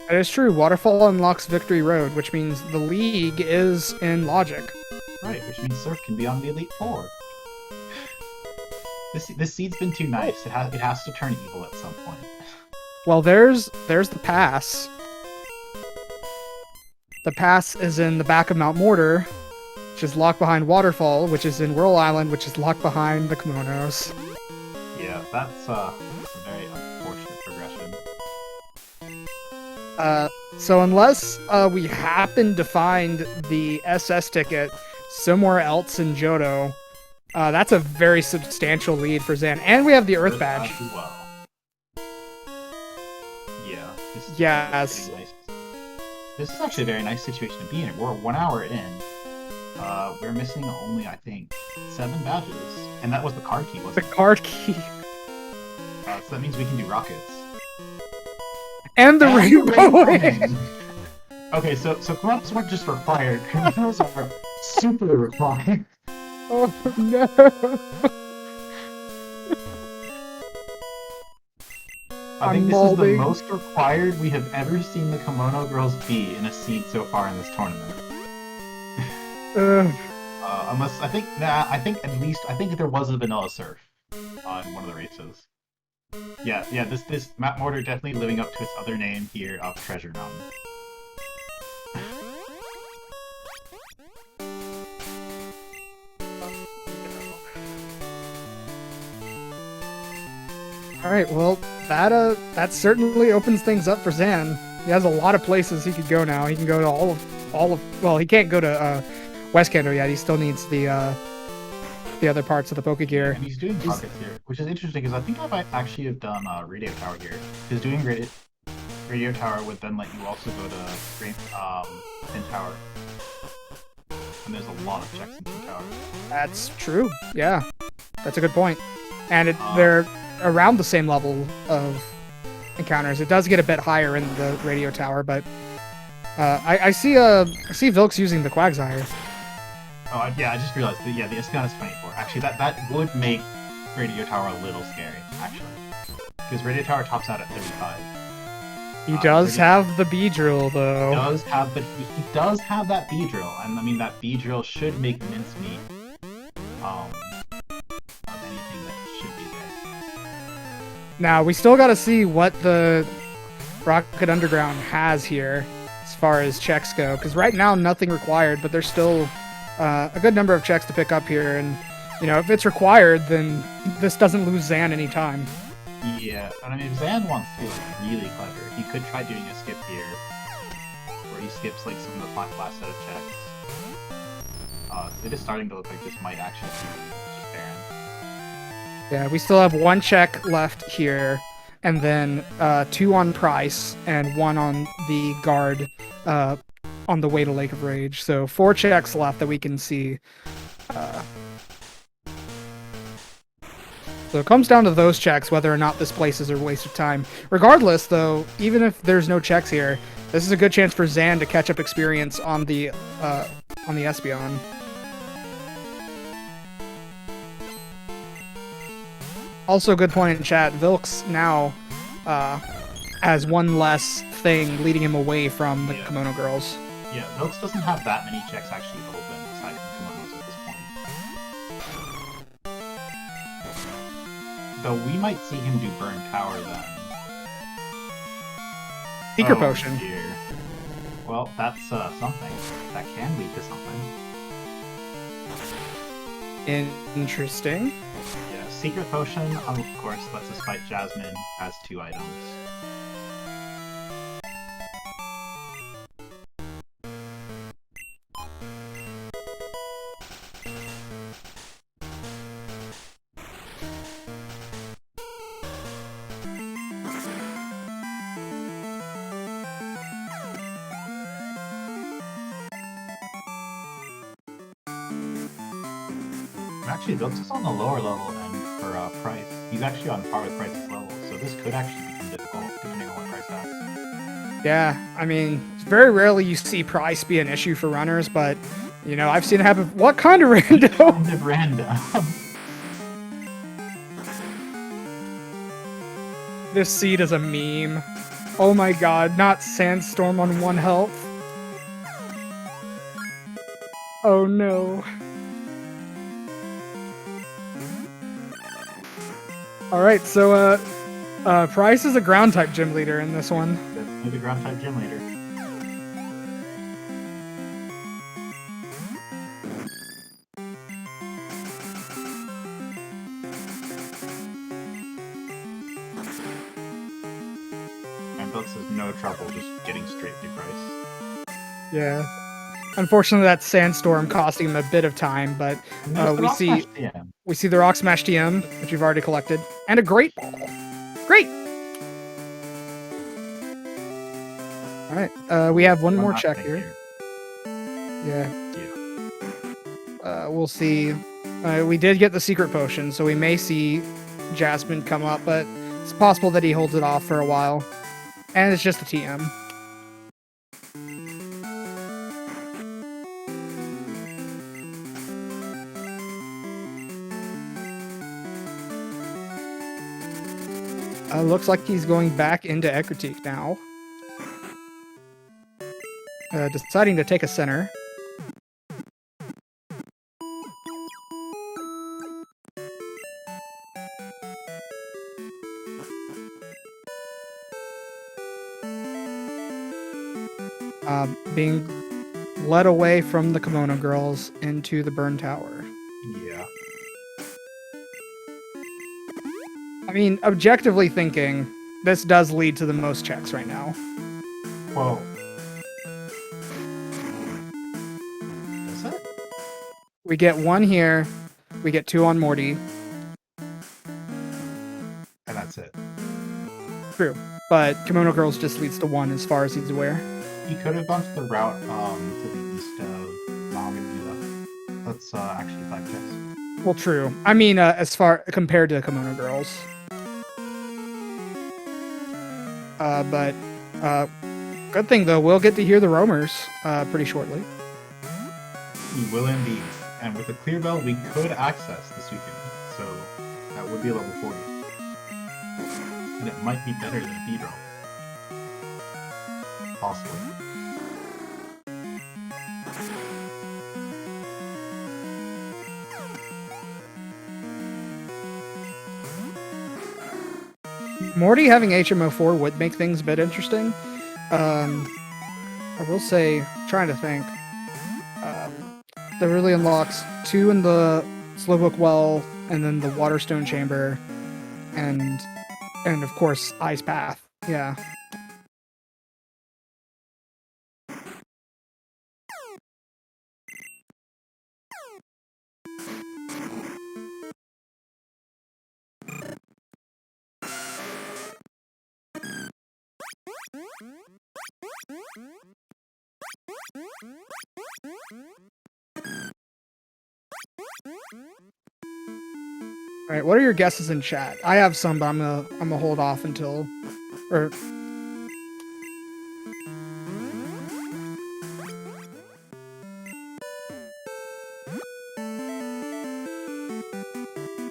It is true, Waterfall unlocks Victory Road, which means the League is in Logic. Right, which means Surf can be on the Elite Four. This seed's been too nice. It has to turn evil at some point. Well, there's the pass. The pass is in the back of Mount Mortar, which is locked behind Waterfall, which is in Whirl Island, which is locked behind the Kimonos. Yeah, that's a very unfortunate progression. So unless we happen to find the SS ticket somewhere else in Johto, that's a very substantial lead for Xan. And we have the Earth Badge. As well. Yeah. Yes. Nice. This is actually a very nice situation to be in. We're 1 hour in. We're missing only, I think, 7 badges. And that was the card key, wasn't it? The card key. So that means we can do rockets. And the rainbow wing! Okay, so Kimonos weren't just required. Kimonos are super required. Oh no! I think this is the most required we have ever seen the Kimono Girls be in a seed so far in this tournament. Unless I think there was a Vanilla Surf on one of the races. Yeah, this Mount Mortar definitely living up to its other name here of Treasure Mountain. Alright, well, that certainly opens things up for Xan. He has a lot of places he could go now. He can go to all of well, he can't go to West Kanto yet. He still needs the other parts of the Pokegear. And he's doing rockets here, which is interesting because I think I might actually have done Radio Tower here. Because doing Radio Tower would then let you also go to Pin Tower. And there's a lot of checks in Pin Tower. That's true. Yeah, that's a good point. And they're around the same level of encounters. It does get a bit higher in the Radio Tower, but I see Vilxs using the Quagsire. Oh, yeah, I just realized that, the Espeon is 24. Actually, that would make Radio Tower a little scary, actually. Because Radio Tower tops out at 35. He does have the Beedrill, though. He does have, but he does have that Beedrill, and I mean, that Beedrill should make mincemeat of anything that should be there. Now, we still gotta see what Rocket Underground has here as far as checks go. Because right now, nothing required, but there's still a good number of checks to pick up here. And, you know, if it's required, then this doesn't lose Xan any time. Yeah, and I mean, if Xan wants to be like, really clever, he could try doing a skip here, where he skips like some of the last set of checks. It is starting to look like this might actually be Baron. Yeah, we still have 1 check left here, and then 2 on Price, and 1 on the guard on the way to Lake of Rage. So 4 checks left that we can see. So it comes down to those checks, whether or not this place is a waste of time. Regardless, though, even if there's no checks here, this is a good chance for Xan to catch up experience on the Espeon. Also, good point in chat. Vilxs now has 1 less thing leading him away from the Kimono Girls. Yeah, Vilxs doesn't have that many checks actually open aside from Kimonos at this point. Though we might see him do Burn Tower then. Secret Potion. Dear. Well, that's something. That can lead to something. Interesting. Yeah, Secret Potion, of course, lets us fight Jasmine as 2 items. Actually, Vilxs is on the lower level end for Price. He's actually on par with Price's level, so this could actually become difficult, depending on what Price has. Yeah, I mean, very rarely you see Price be an issue for runners, but, you know, I've seen it happen. What kind of rando? Kind of random. This seed is a meme. Oh my god, not Sandstorm on 1 health. Oh no. Alright, so Price is a ground type gym leader in this one. Definitely the ground type gym leader. And Vilxs has no trouble just getting straight through Price. Yeah. Unfortunately, that Sandstorm costing him a bit of time, but we see the Rock Smash TM, which we've already collected, and a Great Ball. Great! Alright, we have one more check here. Yeah. We'll see. We did get the Secret Potion, so we may see Jasmine come up, but it's possible that he holds it off for a while. And it's just a TM. Looks like he's going back into Ekritik now. Deciding to take a center. Being led away from the Kimono Girls into the Burn Tower. Yeah. I mean, objectively thinking, this does lead to the most checks right now. Whoa. Does it? We get 1 here, we get 2 on Morty. And that's it. True, but Kimono Girls just leads to 1 as far as he's aware. He could have gone to the route to the east of Mahamudila. That's actually 5 checks. Well, true. I mean, as far compared to Kimono Girls. But good thing though, we'll get to hear the roamers pretty shortly. We will indeed. And with a clear bell, we could access this weekend. So that would be a level 40. And it might be better than a B-drop. Possibly. Morty having HMO4 would make things a bit interesting. I will say, trying to think, that really unlocks 2 in the Slowbook Well, and then the Waterstone Chamber, and of course Ice Path. Yeah. All right, what are your guesses in chat? I have some, but I'm gonna hold off until, or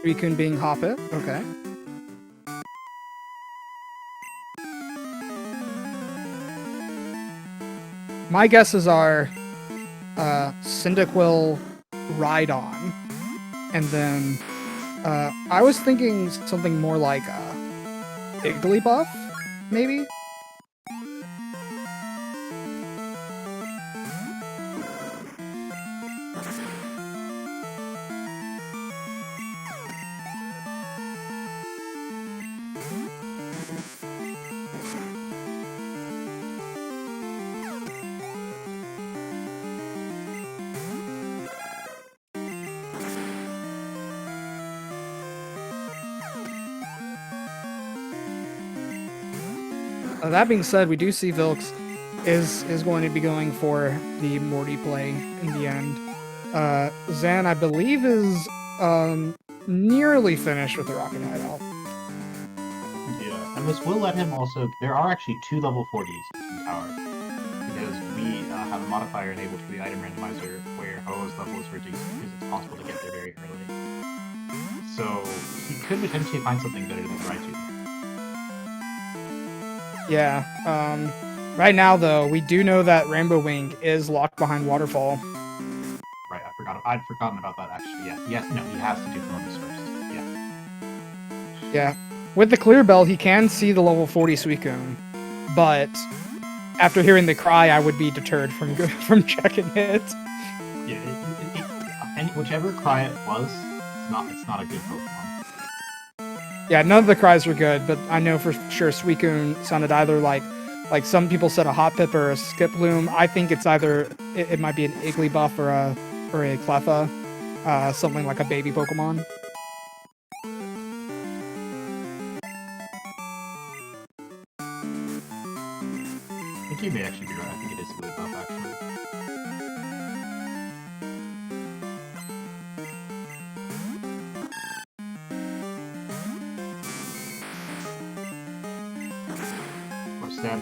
Rikun being Hoppet. Okay. My guesses are Cyndaquil, Rhydon, and then I was thinking something more like Igglybuff, maybe? That being said, we do see Vilxs is going to be going for the Morty play in the end. Xan, I believe, is nearly finished with the Rocket Hideout. Yeah, and this will let him also... There are actually 2 level 40s in Tower, because we have a modifier enabled for the item randomizer where Ho-Oh's level is reduced because it's possible to get there very early. So he could potentially find something better than the Raichu. Yeah. Right now, though, we do know that Rainbow Wing is locked behind Waterfall. Right, I'd forgotten about that, actually. Yeah, yes, no, he has to do Columbus first. Yeah. Yeah. With the Clear Bell, he can see the level 40 Suicune, but after hearing the cry, I would be deterred from checking it. Yeah, and whichever cry it was, it's not a good Pokemon. Yeah, none of the cries were good, but I know for sure Suicune sounded either like some people said a Hoppip or a Skiploom. I think it's either it might be an Igglybuff or a Cleffa, something like a baby Pokemon. I think you may actually be right. I think it is a Igglybuff, actually. Or Stab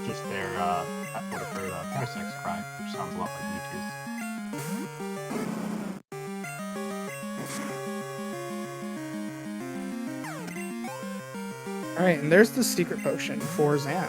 just their whatever Parasec's cry, which sounds a lot like Mewtwo's. All right, and there's the secret potion for Xan.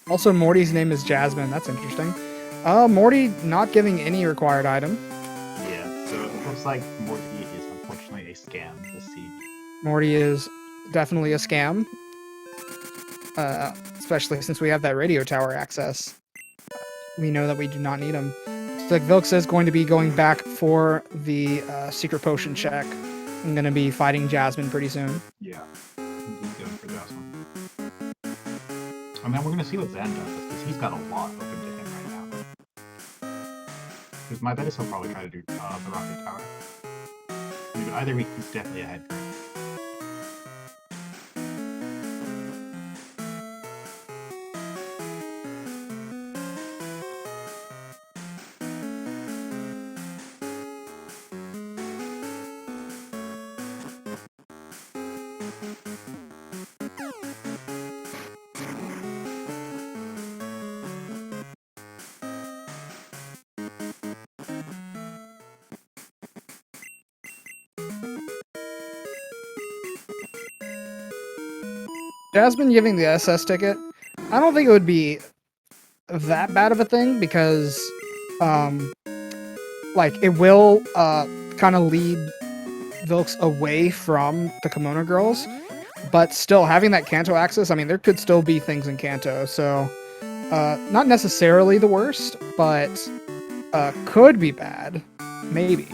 Also, Morty's name is Jasmine. That's interesting. Morty not giving any required item. Yeah, so it looks like Morty is unfortunately a scam this seed. Morty is definitely a scam. Especially since we have that radio tower access. We know that we do not need him. So like Vilxs is going to be going back for the secret potion check. I'm going to be fighting Jasmine pretty soon. Yeah, he's going for Jasmine. And then we're going to see what Xan does, because he's got a lot open to him right now. Because my bet is he'll probably try to do the Rocket Tower. I mean, but either way, he's definitely ahead. Jasmine giving the SS ticket, I don't think it would be that bad of a thing because, like, it will kind of lead Vilxs away from the Kimono Girls, but still having that Kanto access, I mean, there could still be things in Kanto, so not necessarily the worst, but could be bad, maybe.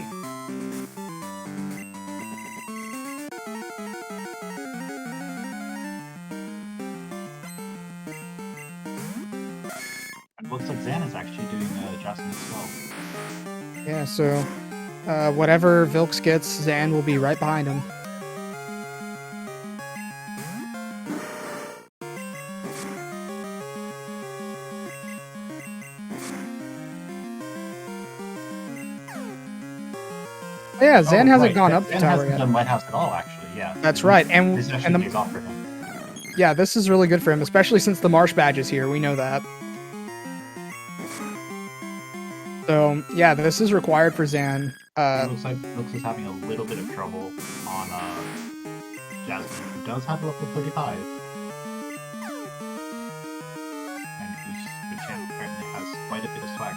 It looks like Xan is actually doing Jasmine as well. Yeah, so whatever Vilxs gets, Xan will be right behind him. Yeah, Xan hasn't gone up the Xan tower hasn't yet. done Lighthouse at all, actually. Yeah. That's right, This actually pays off for him. Yeah, this is really good for him, especially since the Marsh badge is here. We know that. So yeah, this is required for Xan. It looks like Vilxs is having a little bit of trouble on Jasmine, who does have level 35. And whose good champ apparently has quite a bit of swagger.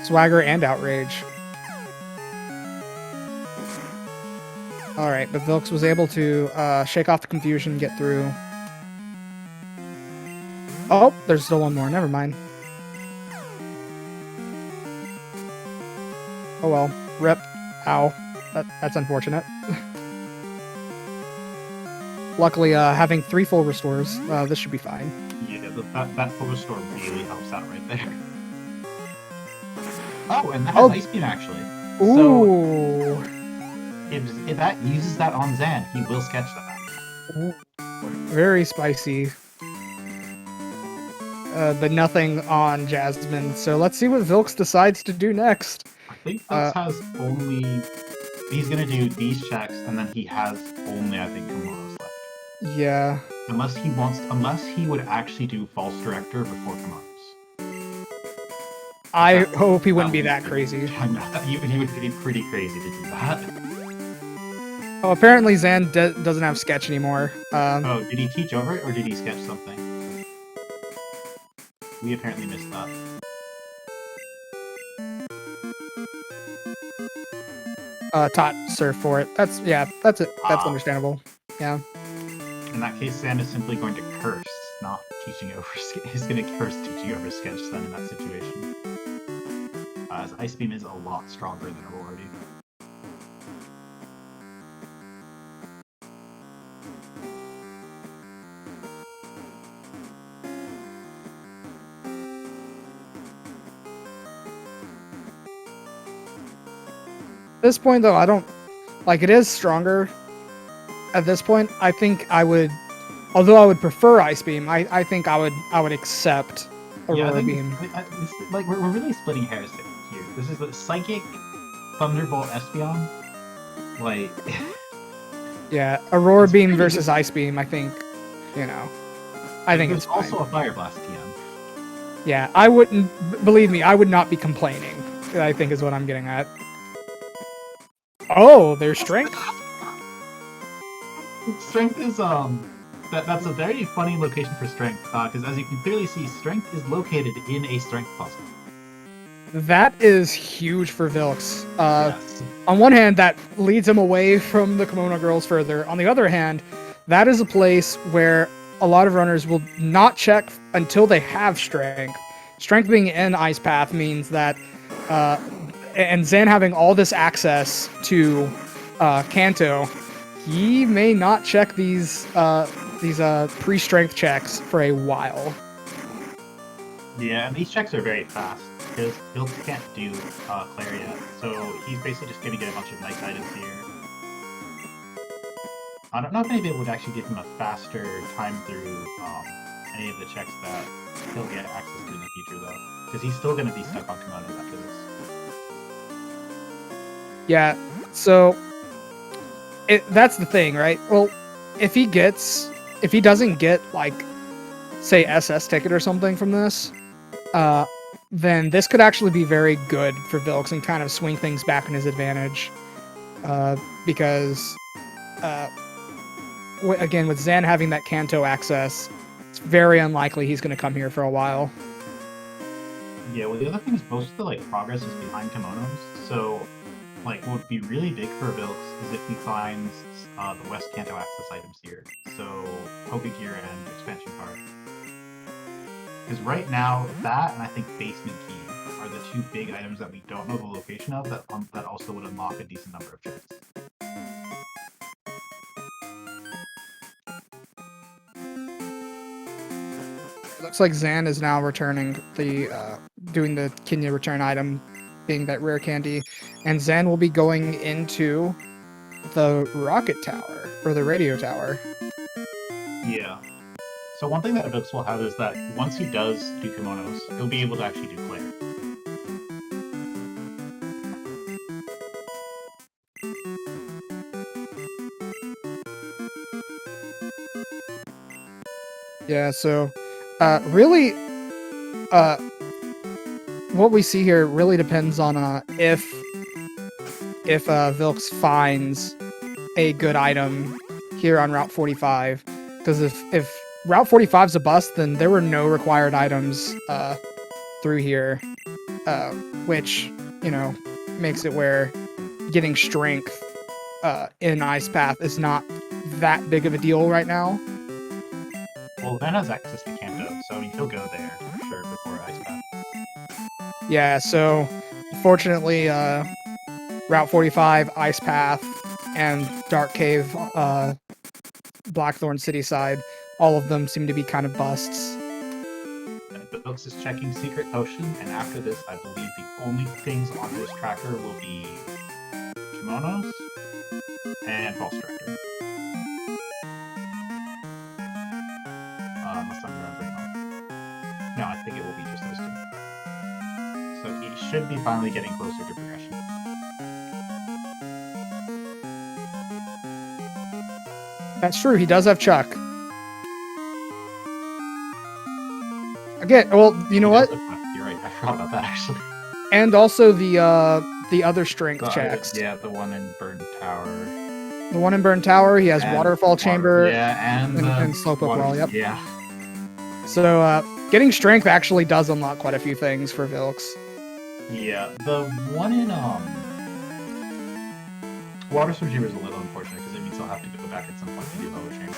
Swagger and outrage. Alright, but Vilxs was able to shake off the confusion and get through. Oh, there's still one more. Never mind. Oh well. Rip. Ow. That's unfortunate. Luckily, having 3 full restores, this should be fine. Yeah, that full restore really helps out right there. Oh, and that has Ice Beam, actually. Ooh. So, if that uses that on Xan, he will sketch that. Ooh. Very spicy. But nothing on Jasmine. So let's see what Vilxs decides to do next. I think Vilxs has only... He's gonna do these checks, and then he has only, I think, Kimonos left. Yeah. Unless he would actually do False Director before Kimonos. I hope he wouldn't be that crazy. He would be pretty crazy to do that. Oh, apparently Xan doesn't have sketch anymore. Oh, did he teach over it, or did he sketch something? We apparently missed that. Taught surf for it. That's it. That's understandable. Yeah. In that case, Xan is simply going to curse, not teaching over. He's going to curse teaching over sketch then in that situation. As Ice Beam is a lot stronger than Aurora. At this point, though, I don't like it is stronger. At this point, I think I would, although I would prefer Ice Beam, I think I would accept Aurora Beam. Like we're really splitting hairs here. This is the Psychic Thunderbolt Espeon. Like, yeah, Aurora Beam versus Ice Beam. I think, I think it's also fine. a Fire Blast TM. Yeah, I wouldn't believe me. I would not be complaining. I think is what I'm getting at. Oh, there's strength. Strength is that's a very funny location for strength, because as you can clearly see, strength is located in a strength puzzle. That is huge for Vilxs. Yes. On one hand, that leads him away from the Kimono Girls further. On the other hand, that is a place where a lot of runners will not check until they have strength. Strength being in Ice Path means that, and Xan having all this access to Kanto, he may not check these pre-strength checks for a while. Yeah, and these checks are very fast, because Vilxs can't do Claire yet, so he's basically just going to get a bunch of nice items here. I don't know if anybody would actually give him a faster time through any of the checks that he'll get access to in the future, though, because he's still going to be stuck on Kimonos after this. Yeah, so that's the thing, right? Well, if he doesn't get, like, say, SS ticket or something from this, then this could actually be very good for Vilxs and kind of swing things back in his advantage. Because again, with Xan having that Kanto access, it's very unlikely he's going to come here for a while. Yeah, well, the other thing is most of the like progress is behind kimonos, so like what would be really big for Vilxs is if he finds the West Kanto access items here. So Poke Gear and Expansion Card. Because right now, that and I think Basement Key are the two big items that we don't know the location of that also would unlock a decent number of chests. Looks like Xan is now returning doing the Kenya return item, being that rare candy, and Xan will be going into the rocket tower or the radio tower. Yeah. So one thing that Vilxs will have is that once he does do kimonos, he'll be able to actually do Claire. Yeah, so really what we see here really depends on if Vilxs finds a good item here on Route 45, because if Route 45 is a bust, then there were no required items through here, which, you know, makes it where getting strength in Ice Path is not that big of a deal right now. Well, Van has access to Kanto, so he'll go there for sure before Ice Path. Yeah, so fortunately, Route 45, Ice Path, and Dark Cave, Blackthorn City side, all of them seem to be kind of busts. Vilxs is checking Secret Potion, and after this, I believe the only things on his tracker will be kimonos and False Director. Unless I'm remembering wrong. No, I think it will be just those two. So he should be finally getting closer to progression. That's true, he does have Chuck. Again, well, you know what? You're right, I forgot about that actually. And also the other strength checks. Yeah, the one in Burn Tower. The one in Burn Tower, he has Waterfall Chamber. Yeah, and Slope Up Wall, yep. Yeah. So, getting strength actually does unlock quite a few things for Vilxs. Yeah, the one in Water Sword Chamber is a little unfortunate because it means I'll have to go back at some point to do Lower Chamber.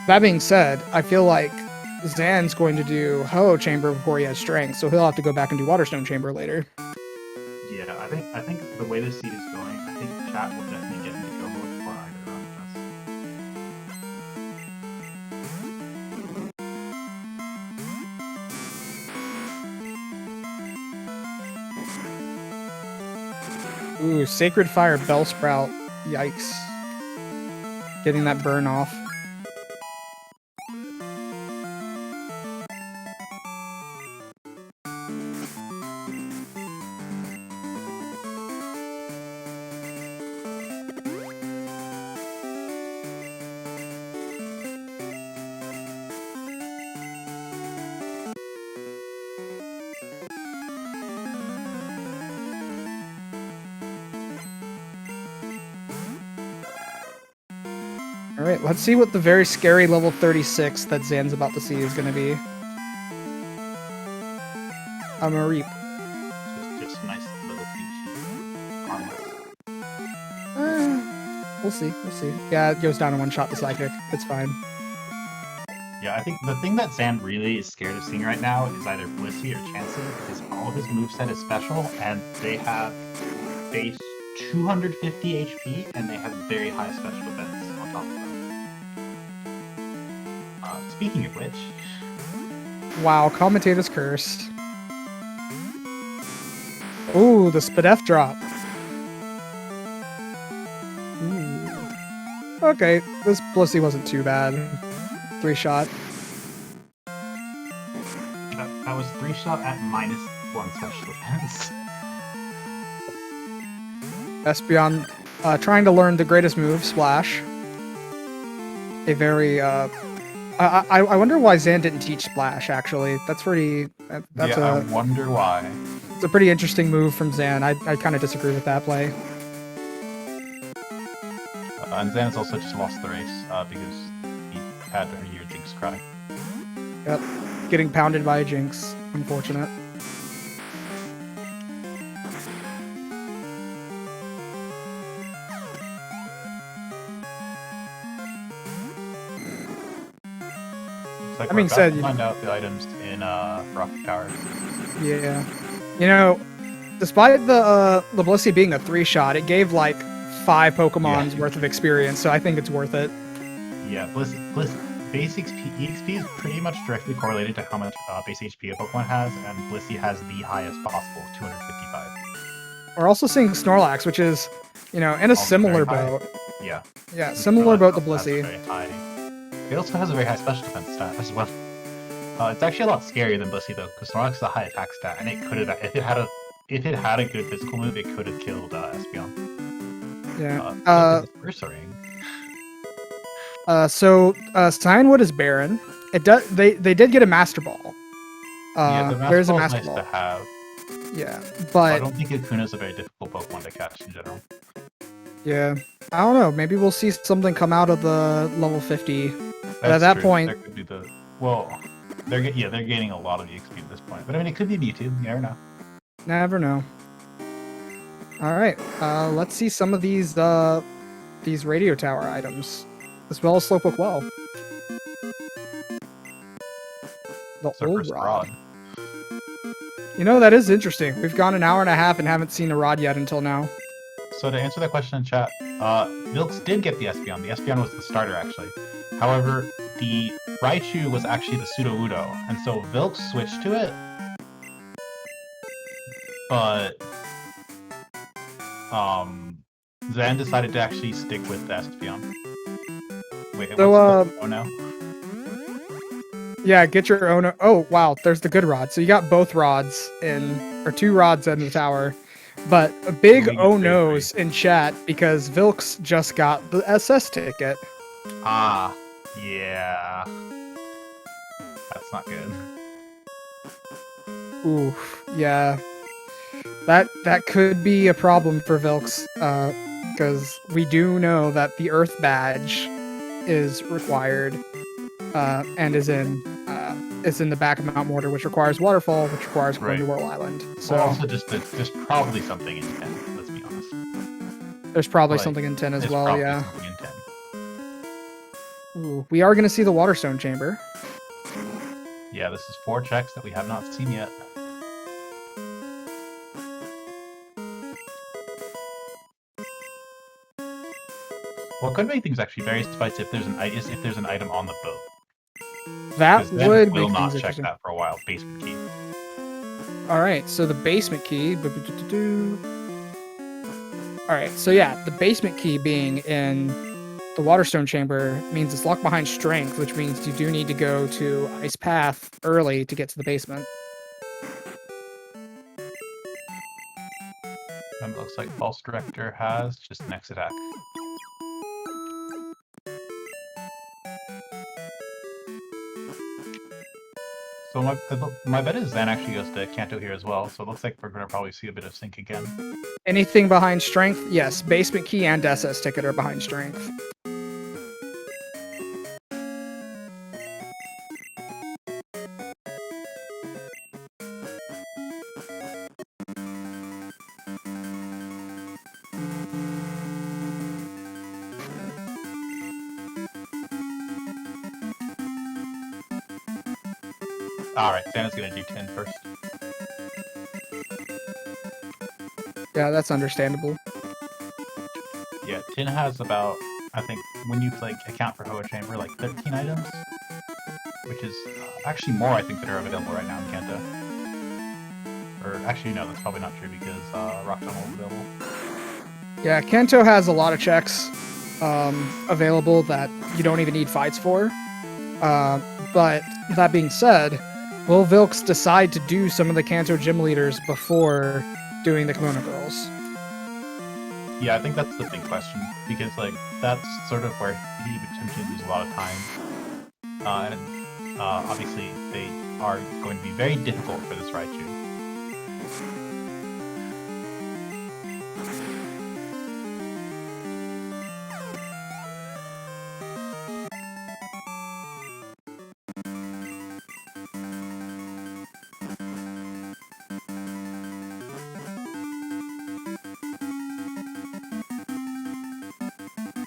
That being said, I feel like Xan's going to do Ho Chamber before he has strength, so he'll have to go back and do Waterstone Chamber later. Yeah, I think the way this seed is going, I think chat will definitely get into go mode before either of us. Ooh, Sacred Fire Bellsprout. Yikes. Getting that burn off. Alright, let's see what the very scary level 36 that Xan's about to see is going to be. I'm a Reap. Just a nice little peachy. We'll see, we'll see. Yeah, it goes down in one shot the Psychic. It's fine. Yeah, I think the thing that Xan really is scared of seeing right now is either Blissey or Chansey, because all of his moveset is special, and they have base 250 HP, and they have very high special defense on top of them. Speaking of which... Wow, Commentator's Cursed. Ooh, the Spadef drop. Ooh. Okay, this Blissey wasn't too bad. 3-shot. That was 3-shot at -1 special defense. Espeon trying to learn the greatest move, Splash. A very, I wonder why Xan didn't teach Splash, actually. That's pretty... That's I wonder why. It's a pretty interesting move from Xan. I kind of disagree with that play. And Xan has also just lost the race because he had to hear Jinx cry. Yep. Getting pounded by a Jinx. Unfortunate. Like I mean, said find out the items in Rocky Tower. Yeah, you know, despite the Blissey being a 3-shot, it gave like 5 Pokemon's worth of experience, so I think it's worth it. Yeah, Bliss base EXP is pretty much directly correlated to how much base HP a Pokemon has, and Blissey has the highest possible, 255. We're also seeing Snorlax, which is, in a also similar boat. Yeah. Yeah, similar boat to Blissey. It also has a very high special defense stat as well. It's actually a lot scarier than Blissey though, because Snorlax is a high attack stat, and it could have, if it had a good physical move, it could have killed Espeon. Yeah. So Cyanwood is barren. It does. They did get a Master Ball. There's a Master Ball. To have. Yeah, but I don't think Akuna is a very difficult Pokemon to catch in general. Yeah, I don't know. Maybe we'll see something come out of the level 50. But at that point, there could be they're gaining a lot of EXP at this point. But I mean, it could be Mewtwo. You never know. Never know. All right, let's see some of these radio tower items, as well as Slowpoke Well. The old rod. That is interesting. We've gone an hour and a half and haven't seen a rod yet until now. So to answer that question in chat, Vilxs did get the Espeon. The Espeon was the starter, actually. However, the Raichu was actually the Pseudo-Udo, and so Vilxs switched to it. But Xan decided to actually stick with the Espeon. Wait, so, oh no. Yeah, get your own. Oh wow, there's the good rod. So you got both rods or 2 rods in the tower. But a big oh no's in chat because Vilxs just got the SS ticket. Ah, yeah. That's not good. Oof, yeah. That could be a problem for Vilxs, because we do know that the Earth badge is required, and is in the back of Mount Mortar, which requires Waterfall, which requires going to Whirl Island. So well, also there's probably something in 10, let's be honest. There's probably something in 10 as well, yeah. Ooh, we are going to see the Waterstone Chamber. Yeah, this is 4 checks that we have not seen yet. What could make things actually very spicy if there's an item on the boat. That would will not check that for a while. Basement key. All right, so the basement key. All right, so yeah, the basement key being in the Waterstone Chamber means it's locked behind Strength, which means you do need to go to Ice Path early to get to the basement. And it looks like False Director has just next attack. So my bet is Xan actually goes to Kanto here as well, so it looks like we're going to probably see a bit of sync again. Anything behind Strength? Yes, Basement Key and SS Ticket are behind Strength. Alright, Santa's gonna do 10 first. Yeah, that's understandable. Yeah, Tin has about, I think, when you account for Hoa Chamber, like 13 items. Which is actually more, I think, that are available right now in Kanto. Or, actually, no, that's probably not true because Rock Tunnel is available. Yeah, Kanto has a lot of checks available that you don't even need fights for. But that being said, will Vilxs decide to do some of the Kanto gym leaders before doing the Kimono Girls? Yeah, I think that's the big question, because that's sort of where he would potentially lose a lot of time. And obviously they are going to be very difficult for this Raichu.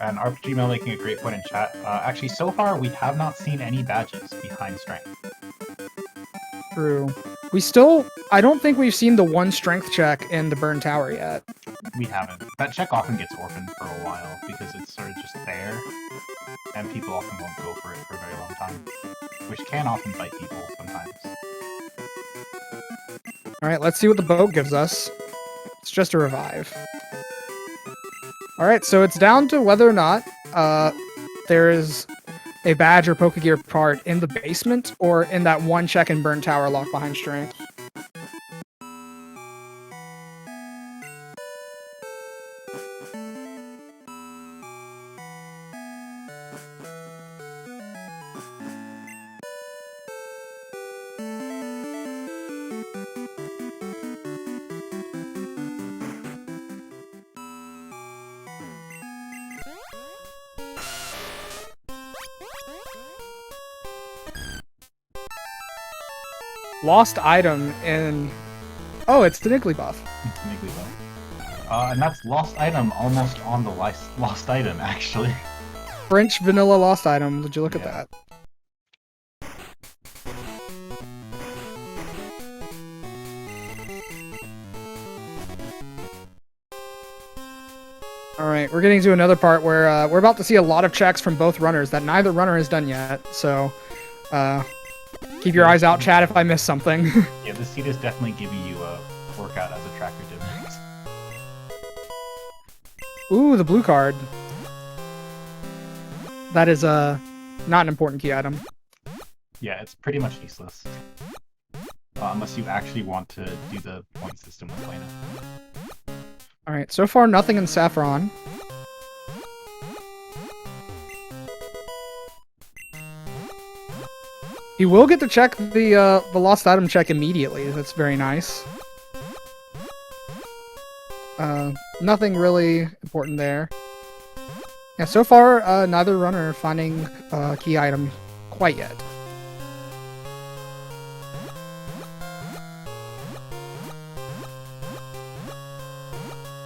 And RPG Mail making a great point in chat. Actually, so far we have not seen any badges behind strength. True. I don't think we've seen the one strength check in the Burn Tower yet. We haven't. That check often gets orphaned for a while because it's sort of just there, and people often won't go for it for a very long time, which can often bite people sometimes. Alright, let's see what the boat gives us. It's just a revive. Alright, so it's down to whether or not there is a badge or Pokegear part in the basement or in that one check in Burn Tower locked behind strength. Lost item in... Oh, it's the Nigglybuff. It's Nigglybuff. And that's lost item almost on the lost item, actually. French vanilla lost item. Would you look at that? Alright, we're getting to another part where we're about to see a lot of checks from both runners that neither runner has done yet, so keep your eyes out, chat, if I miss something. Yeah, the seed is definitely giving you a workout as a tracker did. Ooh, the blue card. That is not an important key item. Yeah, it's pretty much useless. Unless you actually want to do the point system with playing it. Alright, so far nothing in Saffron. He will get to check the lost item check immediately. That's very nice. Nothing really important there. Yeah, so far neither runner finding a key item quite yet.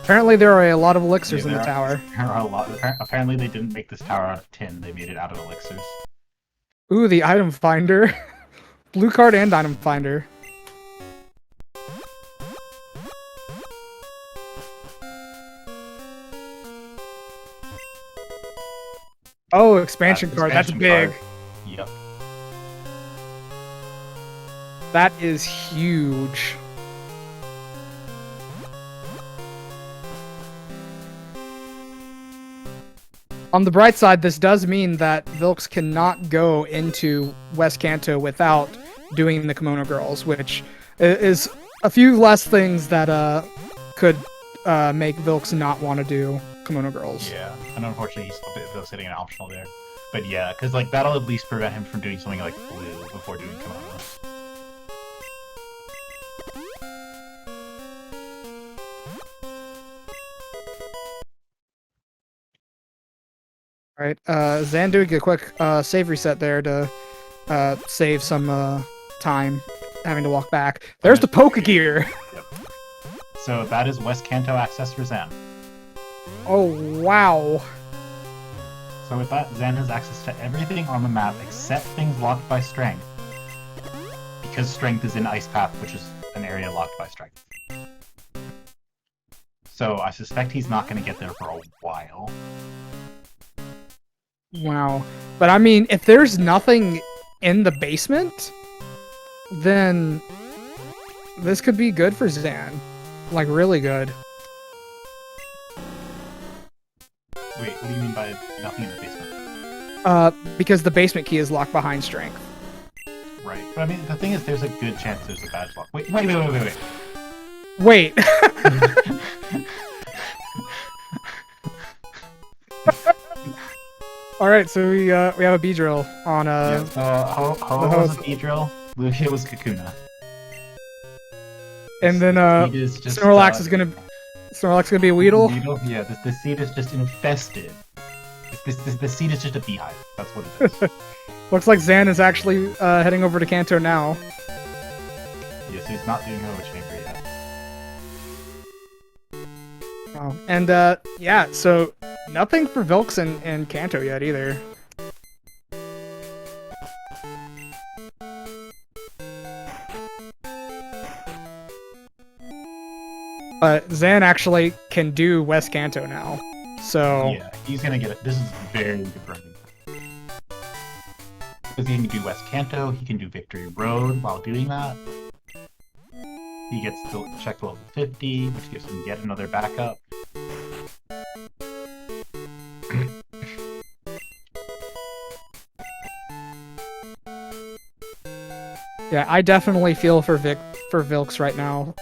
Apparently there are a lot of elixirs in the tower. There are a lot. Apparently they didn't make this tower out of tin, they made it out of elixirs. Ooh, the item finder. Blue card and item finder. Oh, expansion card. That's big. Card. Yep. That is huge. On the bright side, this does mean that Vilxs cannot go into West Kanto without doing the Kimono Girls, which is a few less things that could make Vilxs not want to do Kimono Girls. Yeah, and unfortunately he's still sitting an optional there. But yeah, because like that'll at least prevent him from doing something like blue before doing Kimono. Alright, Xan doing a quick save reset there to save some time having to walk back. There's the Pokegear! Yep. So that is West Kanto access for Xan. Oh, wow. So with that, Xan has access to everything on the map except things locked by Strength. Because Strength is in Ice Path, which is an area locked by Strength. So I suspect he's not going to get there for a while. Wow. But I mean, if there's nothing in the basement, then this could be good for Xan. Like, really good. Wait, what do you mean by nothing in the basement? Because the basement key is locked behind Strength. Right. But I mean, the thing is, there's a good chance there's a badge lock. Wait. Wait! Alright, so we have a B-drill on Yeah, Ho was a B-drill, Lugia was Kakuna. And then Snorlax is gonna be a Weedle? Yeah, the seed is just infested. The seed is just a beehive. That's what it is. Looks like Xan is actually heading over to Kanto now. Yeah, so he's not doing Hova Chamber yet. Oh, and yeah, so Nothing for Vilxs and Kanto yet either. But Xan actually can do West Kanto now, so Yeah, he's gonna get it. This is very good for him. Because he can do West Kanto, he can do Victory Road while doing that. He gets to check level 50, which gives him yet another backup. yeah, I definitely feel for Vilxs right now.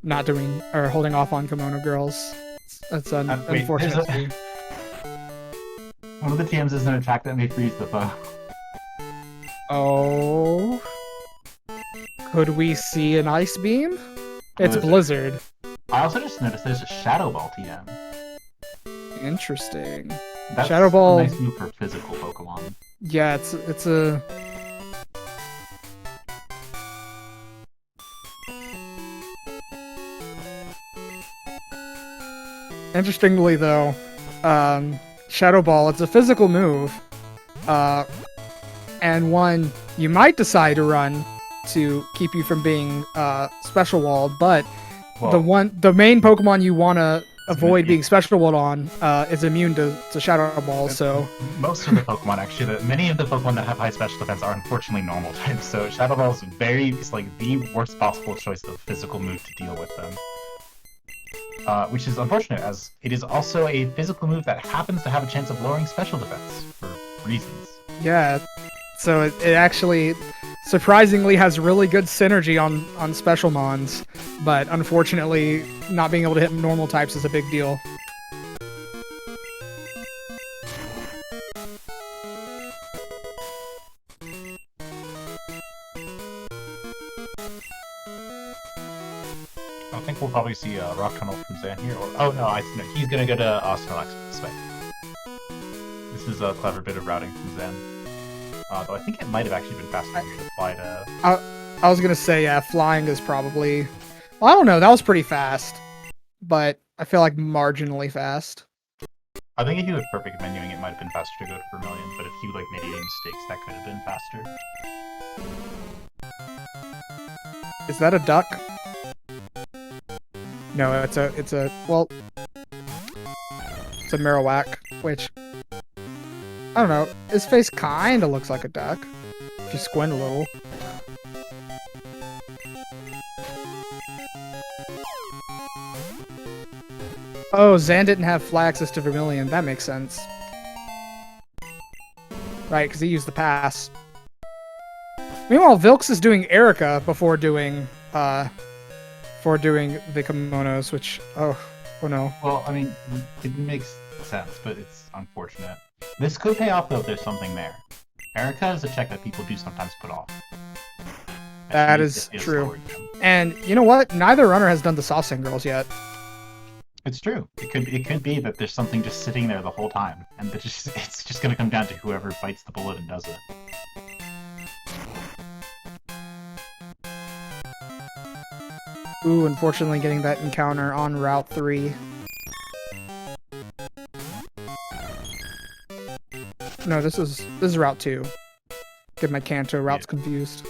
Not doing or holding off on Kimono Girls. That's unfortunate. One of the TMs is an attack that may freeze the foe. Oh, could we see an ice beam? It's Blizzard. I also just noticed there's a Shadow Ball TM. Interesting. That's Shadow Ball. A nice move for physical Pokemon. Yeah, it's a. Interestingly, though, Shadow Ball, it's a physical move, and one you might decide to run to keep you from being special walled, but the main Pokemon you want to avoid being special walled on is immune to Shadow Ball, so... Most of the Pokemon, actually, many of the Pokemon that have high special defense are unfortunately normal types, so Shadow Ball is it's like the worst possible choice of physical move to deal with them. Which is unfortunate, as it is also a physical move that happens to have a chance of lowering special defense, for reasons. Yeah, so it actually surprisingly has really good synergy on special mons, but unfortunately not being able to hit normal types is a big deal. I think we'll probably see a Rock Tunnel from Xan here, or... Oh, no, he's gonna go to Snorlax this way. This is a clever bit of routing from Xan. Though I think it might have actually been faster here to fly to... I was gonna say, yeah, flying is probably... Well, I don't know, that was pretty fast. But I feel like marginally fast. I think if you had perfect menuing, it might have been faster to go to Vermilion, but if you made any mistakes, that could have been faster. Is that a duck? No, it's a well, it's a Marowak, which, I don't know, his face kinda looks like a duck, if you squint a little. Oh, Xan didn't have fly access to Vermilion, that makes sense. Right, because he used the pass. Meanwhile, Vilxs is doing Erica before doing the kimonos, which, oh no. Well, I mean, it makes sense, but it's unfortunate. This could pay off, though, if there's something there. Erica is a check that people do sometimes put off. That is true. And you know what? Neither runner has done the Saucing Girls yet. It's true. It could be that there's something just sitting there the whole time, and it's just going to come down to whoever bites the bullet and does it. Ooh, unfortunately getting that encounter on Route 3. No, this is Route 2. Get my Kanto routes confused.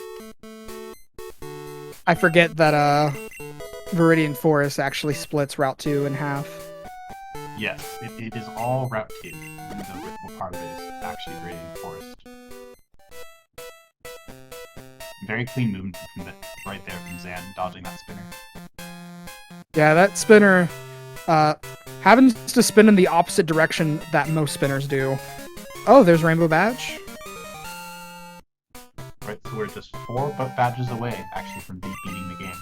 I forget that Viridian Forest actually splits Route 2 in half. Yes, it is all Route 2. Even though what part of it is actually Viridian Forest. Very clean movement from right there from Xan, dodging that spinner. Yeah, that spinner happens to spin in the opposite direction that most spinners do. Oh, there's Rainbow Badge. Right, so we're just 4 badges away, actually, from beating the game.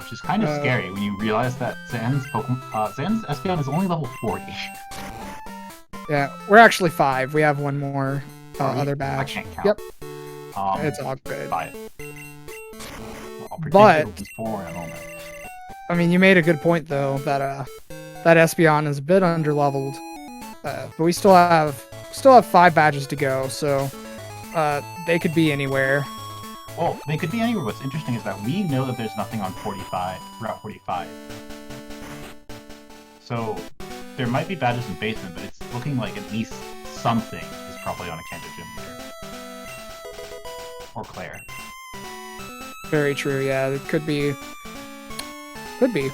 Which is kind of scary when you realize that Xan's Espeon is only level 40. Yeah, we're actually 5. We have one more other badge. I can't count. Yep. It's all good. Well, I'll but it'll be 4 in a moment. I mean, you made a good point though that that Espeon is a bit underleveled, but we still have 5 badges to go, so they could be anywhere. Well, they could be anywhere. What's interesting is that we know that there's nothing on Route 45. So there might be badges in basement, but it's looking like at least something is probably on a Kanto gym leader. Or Claire. Very true, yeah. It could be. Could be.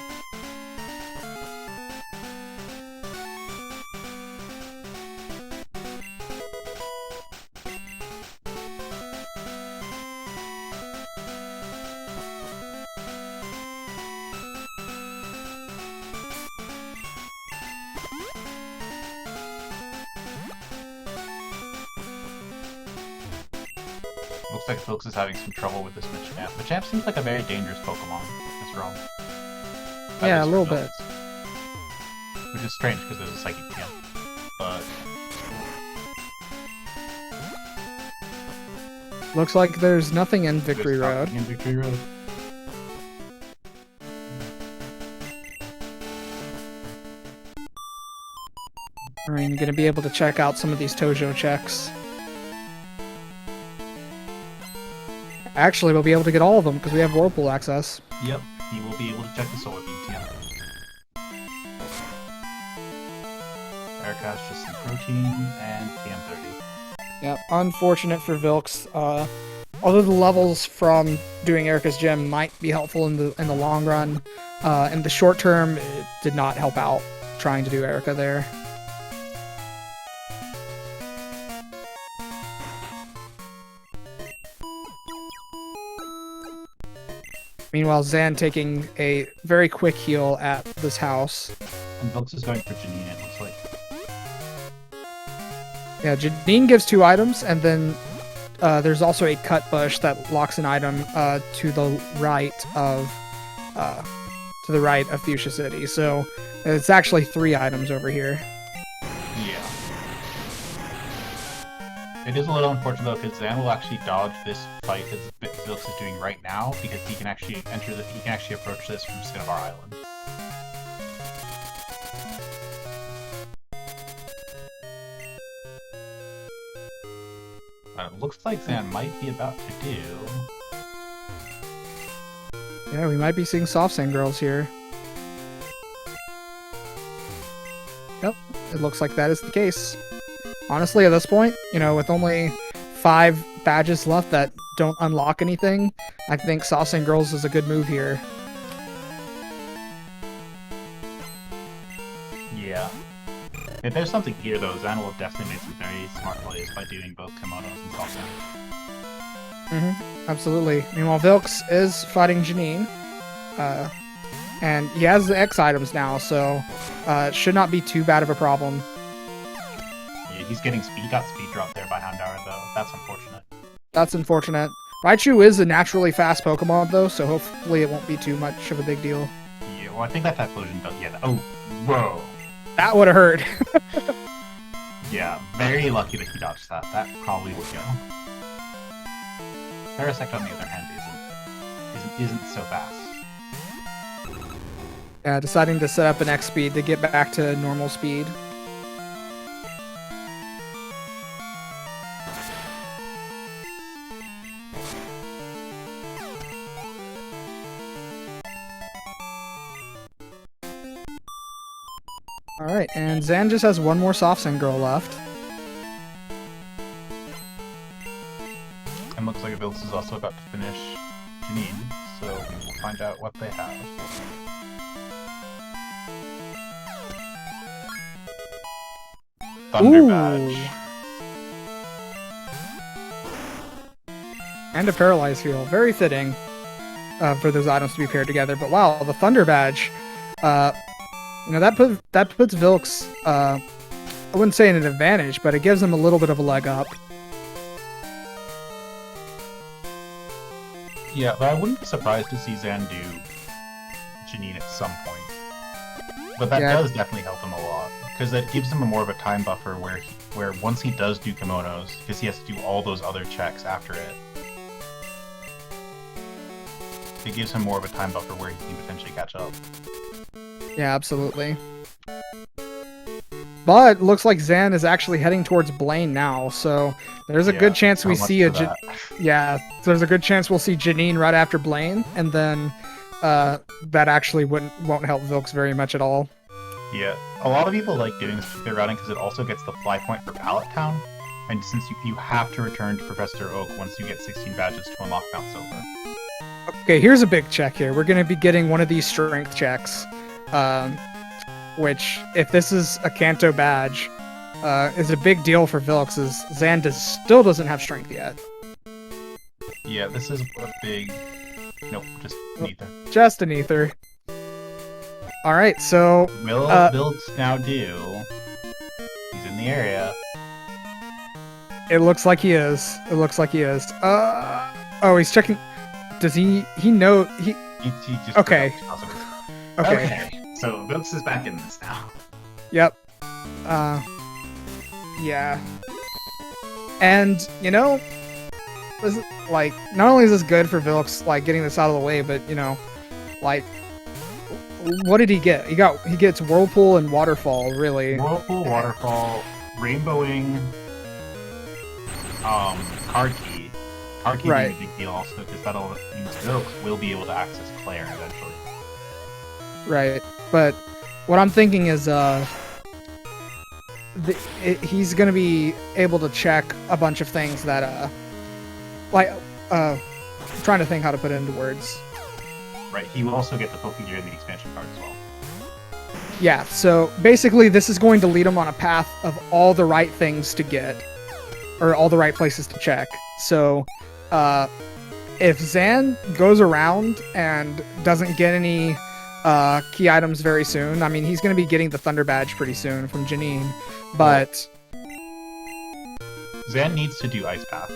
Looks like Vilxs is having some trouble with this Machamp. Machamp seems like a very dangerous Pokemon. That's wrong. Yeah, a little bit. Which is strange because there's a Psychic TM. But Looks like there's nothing in Victory there's Road. nothing in Victory Road. I mean, you're gonna be able to check out some of these Tojo checks. Actually, we'll be able to get all of them because we have Whirlpool access. Yep, he will be able to check the Solar Beam TM. Erica has just some protein and TM30. Yep, unfortunate for Vilxs. Although the levels from doing Erica's gym might be helpful in the long run, in the short term, it did not help out trying to do Erica there. Meanwhile, Xan taking a very quick heal at this house. And Vilxs is going for Janine, it looks like. Yeah, Janine gives 2 items, and then there's also a cut bush that locks an item to the right of Fuchsia City. So it's actually 3 items over here. Yeah. It is a little unfortunate though, because Xan will actually dodge this fight that Vilxs is doing right now, because he can actually approach this from Xan9br Island. It looks like Xan might be about to do. Yeah, we might be seeing soft sand girls here. Yep, it looks like that is the case. Honestly, at this point, you know, with only 5 badges left that don't unlock anything, I think soft sand girls is a good move here. Yeah. If there's something here though, Xan will have definitely made some very smart plays by doing both kimonos and soft sand. Absolutely. Meanwhile, Vilxs is fighting Janine. And he has the X items now, so it should not be too bad of a problem. Yeah, he's getting got speed drop there by Xan9br though. That's unfortunate. That's unfortunate. Raichu is a naturally fast Pokemon though, so hopefully it won't be too much of a big deal. Yeah, well I think that Typhlosion does, yeah, oh, whoa. That would have hurt. Yeah, very lucky that he dodged that. That probably would go. Parasect on the other hand isn't so fast. Yeah, deciding to set up an X speed to get back to normal speed. Alright, and Xan just has 1 more soft sand girl left. And looks like Vilxs is also about to finish Janine, so we will find out what they have. Thunder Badge. And a Paralyze Heal. Very fitting for those items to be paired together. But wow, the Thunder Badge, you know, that puts Vilxs, I wouldn't say in an advantage, but it gives them a little bit of a leg up. Yeah, but I wouldn't be surprised to see Xan do Janine at some point. But that does definitely help him a lot, because it gives him more of a time buffer where once he does do kimonos, because he has to do all those other checks after it, it gives him more of a time buffer where he can potentially catch up. Yeah, absolutely. But looks like Xan is actually heading towards Blaine now, so there's a good chance we see there's a good chance we'll see Janine right after Blaine, and then that actually won't help Vilxs very much at all. Yeah, a lot of people like doing their routing because it also gets the fly point for Pallet Town, and since you have to return to Professor Oak once you get 16 badges to unlock Mount Silver. Okay, here's a big check here. We're going to be getting one of these strength checks, which, if this is a Kanto badge, is a big deal for Vilxs, as Xan still doesn't have strength yet. Yeah, this is a big... Nope, just an ether. Just an ether. Alright, so... Will Vilxs now do? He's in the area. It looks like he is. It looks like he is. Oh, he's checking... Does he know... He just... Okay. Okay. So, Vilxs is back in this now. Yep. Yeah. And, you know... This is, like, not only is this good for Vilxs, like, getting this out of the way, but, you know, like... What did he get? He gets Whirlpool and Waterfall, really. Whirlpool, Waterfall, Rainbowing, Card Key. Card Key Right. being a big deal also, because that'll mean Vilxs will be able to access Claire eventually. Right. But what I'm thinking is, he's gonna be able to check a bunch of things that, I'm trying to think how to put it into words. Right, he will also get the Pokegear in the expansion card as well. Yeah, so basically this is going to lead him on a path of all the right things to get, or all the right places to check. So, if Xan goes around and doesn't get any key items very soon, I mean, he's going to be getting the Thunder Badge pretty soon from Janine, but... Xan needs to do Ice Path.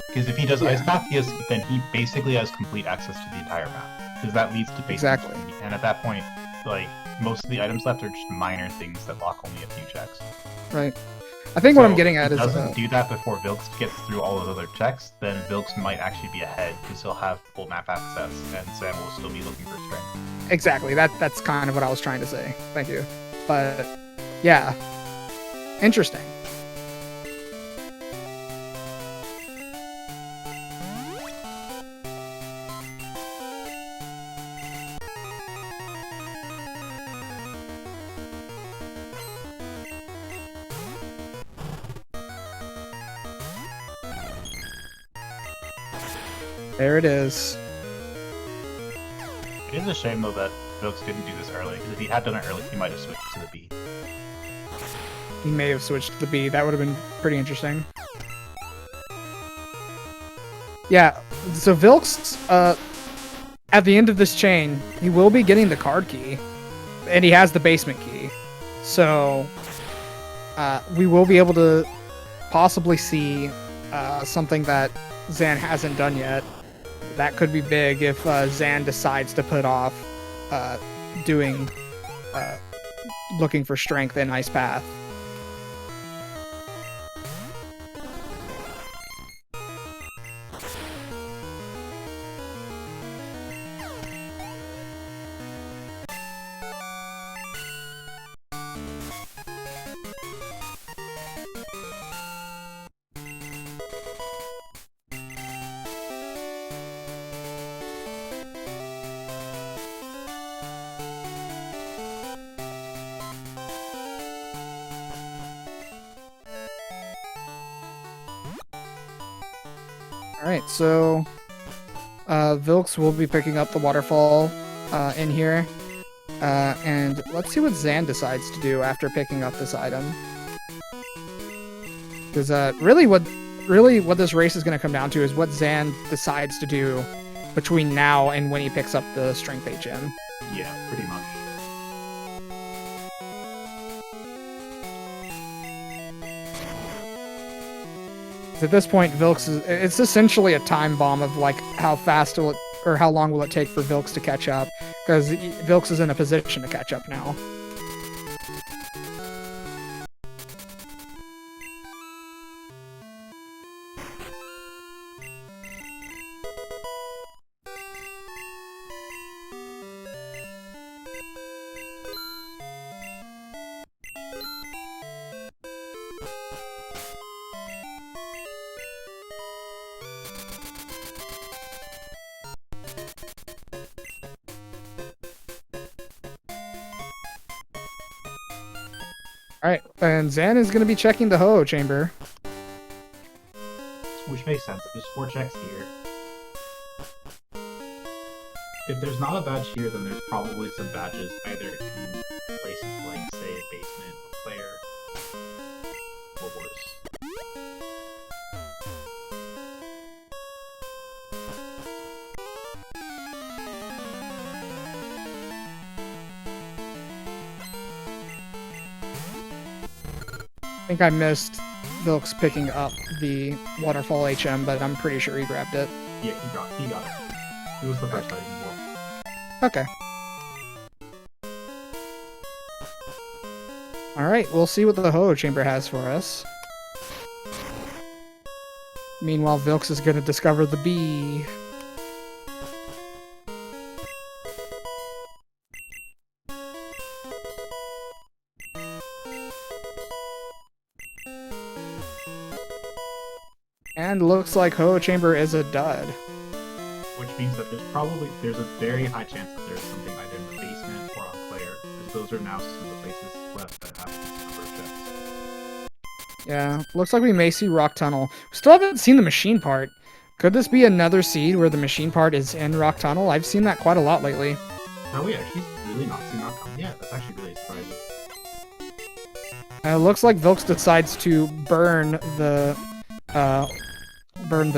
Because if he does Ice Path, then he basically has complete access to the entire map. Because that leads to basic. Exactly. And at that point, like, most of the items left are just minor things that lock only a few checks. Right. I think what I'm getting at is... If he doesn't do that before Vilxs gets through all those other checks, then Vilxs might actually be ahead, because he'll have full map access, and Sam will still be looking for strength. Exactly. That's kind of what I was trying to say. Thank you. But, yeah. Interesting. There it is. It is a shame, though, that Vilxs didn't do this early, because if he had done it early, he might have switched to the B. He may have switched to the B. That would have been pretty interesting. Yeah, so Vilxs, at the end of this chain, he will be getting the card key, and he has the basement key. So, we will be able to possibly see something that Xan hasn't done yet. That could be big if Xan decides to put off looking for strength in Ice Path. Alright, so Vilxs will be picking up the waterfall in here. And let's see what Xan decides to do after picking up this item. Because really what this race is going to come down to is what Xan decides to do between now and when he picks up the Strength HM. Yeah, pretty much. At this point, Vilxs it's essentially a time bomb of like how fast will it, or how long will it take for Vilxs to catch up, because Vilxs is in a position to catch up now. Alright, and Xan is going to be checking the Ho chamber. Which makes sense. There's 4 checks here. If there's not a badge here, then there's probably some badges either in places like, say, a basement, a player, or worse. I think I missed Vilxs picking up the Waterfall HM, but I'm pretty sure he grabbed it. Yeah, he got it. It was the first item as well. Okay. Alright, we'll see what the Ho chamber has for us. Meanwhile, Vilxs is going to discover the bee. And looks like Ho chamber is a dud. Which means that there's a very high chance that there's something either in the basement or on Claire, as those are now some of the places left that have this number of checks. Yeah, looks like we may see Rock Tunnel. We still haven't seen the machine part. Could this be another seed where the machine part is in Rock Tunnel? I've seen that quite a lot lately. Have we actually really not seen Rock Tunnel yet? That's actually really surprising. It looks like Vilxs decides to burn the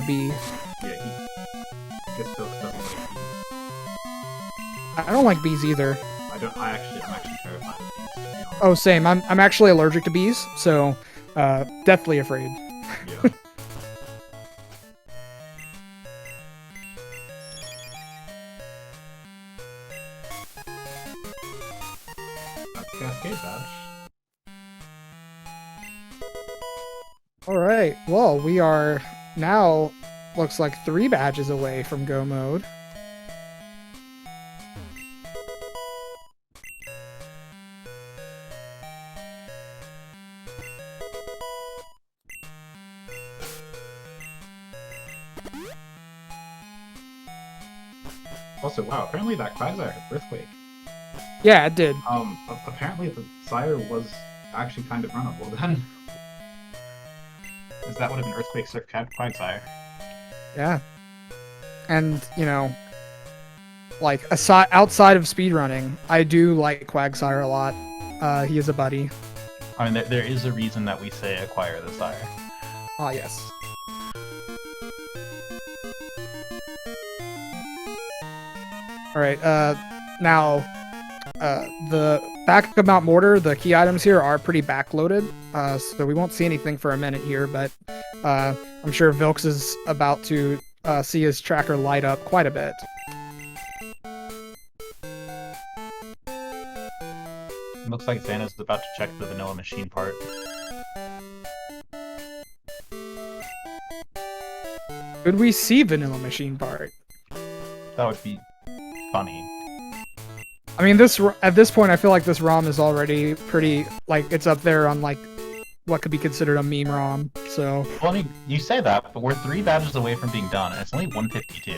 bee. Yeah, I guess Vilxs doesn't like bees. I don't like bees either. I'm actually terrified of bees, to be honest. Oh, same. I'm actually allergic to bees, so deathly afraid. Yeah. That's Cascade badge. Alright, well, we are now, looks like 3 badges away from go mode. Also, wow, apparently that Quagsire had Earthquake. Yeah, it did. Apparently the Sire was actually kind of runnable then. Because that would have been Earthquake Surf Quagsire. Yeah. And, you know, like, outside of speedrunning, I do like Quagsire a lot. He is a buddy. I mean, there is a reason that we say acquire the Sire. Ah, yes. Alright, now, the back of Mount Mortar, the key items here are pretty backloaded, so we won't see anything for a minute here, but I'm sure Vilxs is about to see his tracker light up quite a bit. It looks like Xana's about to check the vanilla machine part. Could we see vanilla machine part? That would be funny. I mean, at this point, I feel like this ROM is already pretty, like, it's up there on, like, what could be considered a meme ROM, so... Well, I mean, you say that, but we're 3 badges away from being done, and it's only 152.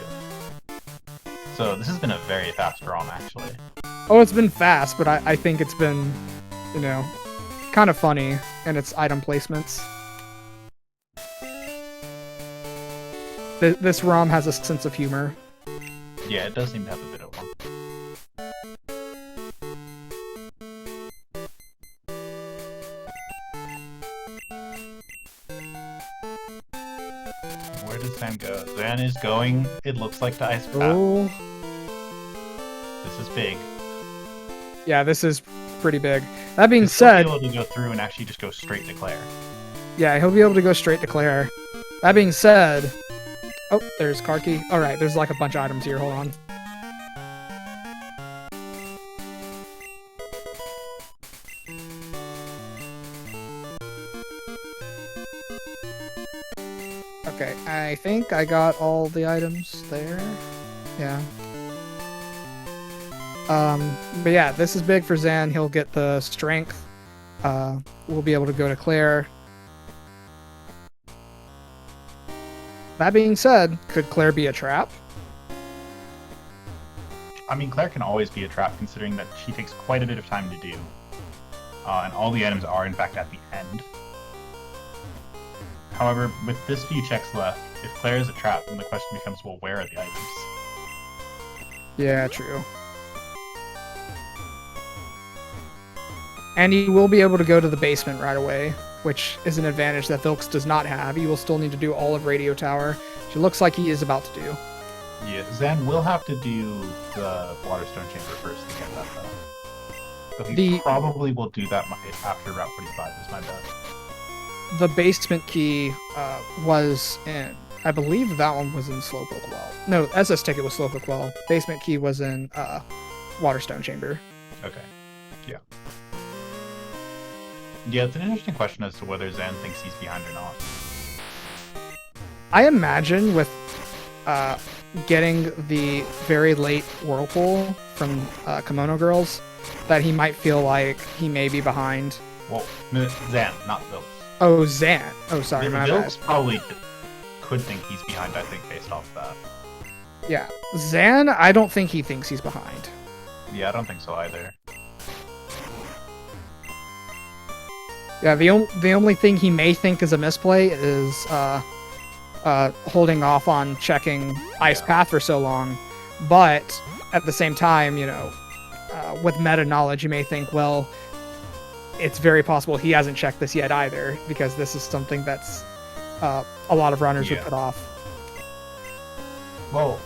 So this has been a very fast ROM, actually. Oh, it's been fast, but I think it's been, you know, kind of funny in its item placements. This ROM has a sense of humor. Yeah, it does seem to have a bit of one. Where does Xan go? Xan is going, it looks like, to Ice Path. Oh. This is big. Yeah, this is pretty big. That being He'll said... be able to go through and actually just go straight to Claire. Yeah, he'll be able to go straight to Claire. That being said... Oh, there's card key. Alright, there's like a bunch of items here. Hold on. Okay, I think I got all the items there. Yeah. But yeah, this is big for Xan. He'll get the strength. We'll be able to go to Claire. That being said, could Claire be a trap? I mean, Claire can always be a trap, considering that she takes quite a bit of time to do. and all the items are in fact at the end. However, with this few checks left, if Claire is a trap, then the question becomes, well, where are the items? Yeah, true. And you will be able to go to the basement right away, which is an advantage that Vilxs does not have. You will still need to do all of Radio Tower, which it looks like he is about to do. Yeah, Xan will have to do the Waterstone Chamber first to get that though. So he probably will do that after Route 45 is my bet. The basement key was in... I believe that one was in Slowpoke Well. No, SS Ticket was Slowpoke Well. Basement key was in Waterstone Chamber. Okay. Yeah. Yeah, it's an interesting question as to whether Xan thinks he's behind or not. I imagine with getting the very late Whirlpool from Kimono Girls, that he might feel like he may be behind. Well, Xan, not Vilxs. Oh, Xan. Oh, sorry, my bad. Vilxs probably could think he's behind, I think, based off that. Yeah. Xan, I don't think he thinks he's behind. Yeah, I don't think so either. Yeah, the only thing he may think is a misplay is holding off on checking Ice Path for so long. But at the same time, you know, with meta knowledge, you may think, well, it's very possible he hasn't checked this yet either, because this is something that's a lot of runners would put off. Well,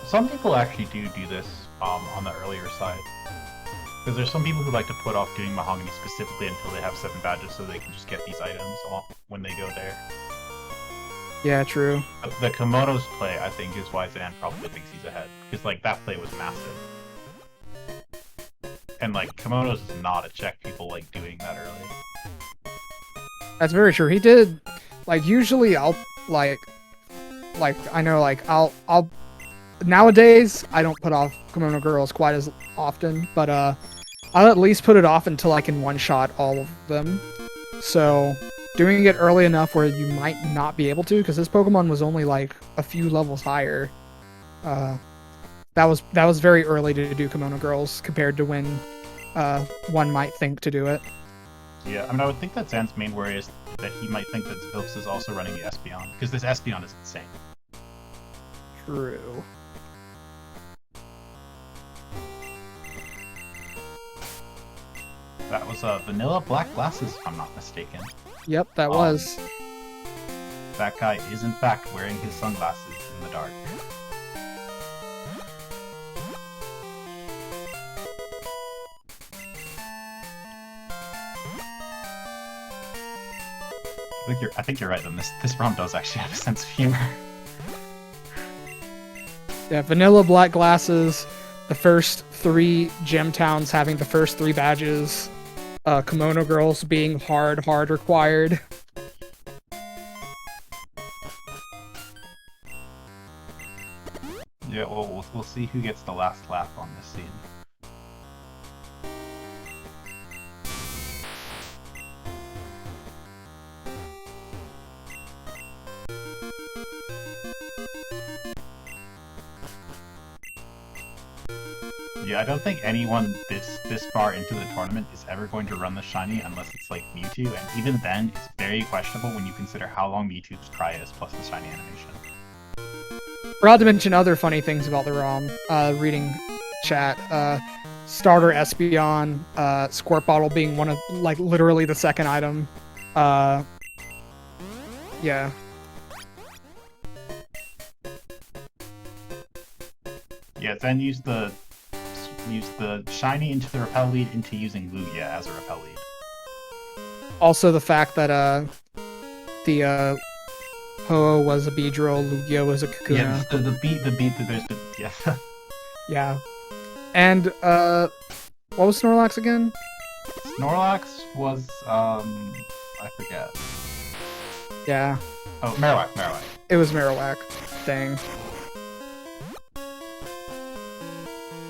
some people actually do this on the earlier side. Because there's some people who like to put off doing Mahogany specifically until they have 7 badges so they can just get these items when they go there. Yeah, true. But the Komodo's play, I think, is why Xan probably thinks he's ahead. Because, like, that play was massive. And, like, Komodo's is not a check people like doing that early. That's very true. He did, like, usually I'll, like, I know, like, I'll, nowadays, I don't put off Kimono Girls quite as often, but, I'll at least put it off until I can one-shot all of them. So, doing it early enough where you might not be able to, because this Pokemon was only, like, a few levels higher. That was very early to do Kimono Girls, compared to when, one might think to do it. Yeah, I mean, I would think that Xan's main worry is that he might think that Vilxs is also running the Espeon, because this Espeon is insane. True. That was vanilla black glasses, if I'm not mistaken. Yep, that was. That guy is in fact wearing his sunglasses in the dark. I think you're right. Then this ROM does actually have a sense of humor. Yeah, vanilla black glasses. The first 3 gem towns having the first 3 badges. Kimono Girls being hard required. Yeah, well, we'll see who gets the last laugh on this scene. Yeah, I don't think anyone this far into the tournament is ever going to run the shiny unless it's like Mewtwo, and even then, it's very questionable when you consider how long Mewtwo's cry is plus the shiny animation. Forgot to mention other funny things about the ROM. Reading chat, starter Espeon, Squirt Bottle being one of, like, literally the second item. Yeah. Yeah, then use the shiny into the repel lead into using Lugia as a repel lead. Also the fact that the Ho-Oh was a Beedrill, Lugia was a Kakuna. Yeah, the beat there's the yeah. Yeah. And what was Snorlax again? Snorlax was I forget. Yeah. Oh, Marowak. It was Marowak. Dang.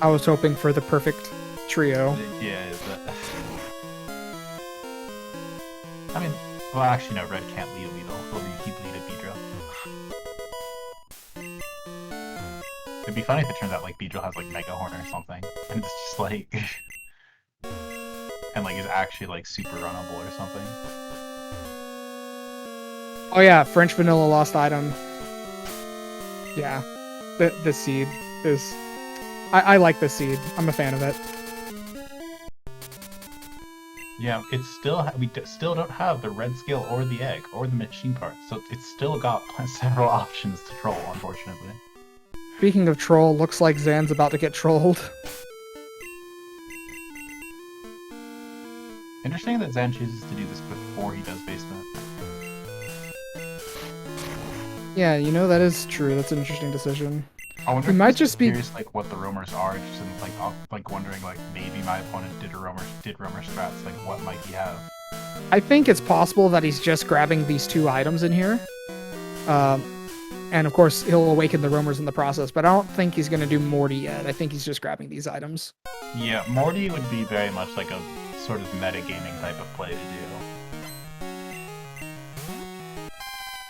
I was hoping for the perfect trio. Yeah, I mean, well, actually, no, Red can't lead a Weedle. He'd lead a Beedrill. It'd be funny if it turns out, like, Beedrill has, like, Mega Horn or something. And it's just, like... and, Zan like is actually like super runnable or something. Oh yeah, French vanilla lost item. Yeah, the seed is. I like the seed. I'm a fan of it. Yeah, it's still we still don't have the red skill or the egg or the machine parts, so it's still got several options to troll, unfortunately. Speaking of troll, looks like Zan's about to get trolled. Interesting that Zan chooses to do this before he does basement. Yeah, you know, that is true. That's an interesting decision. I wonder He if might he's just be curious, like what the roamers are, just in, like wondering like maybe my opponent did roamer strats, like what might he have? I think it's possible that he's just grabbing these 2 items in here. And of course, he'll awaken the roamers in the process, but I don't think he's going to do Morty yet. I think he's just grabbing these items. Yeah, Morty would be very much like a sort of metagaming type of play to do.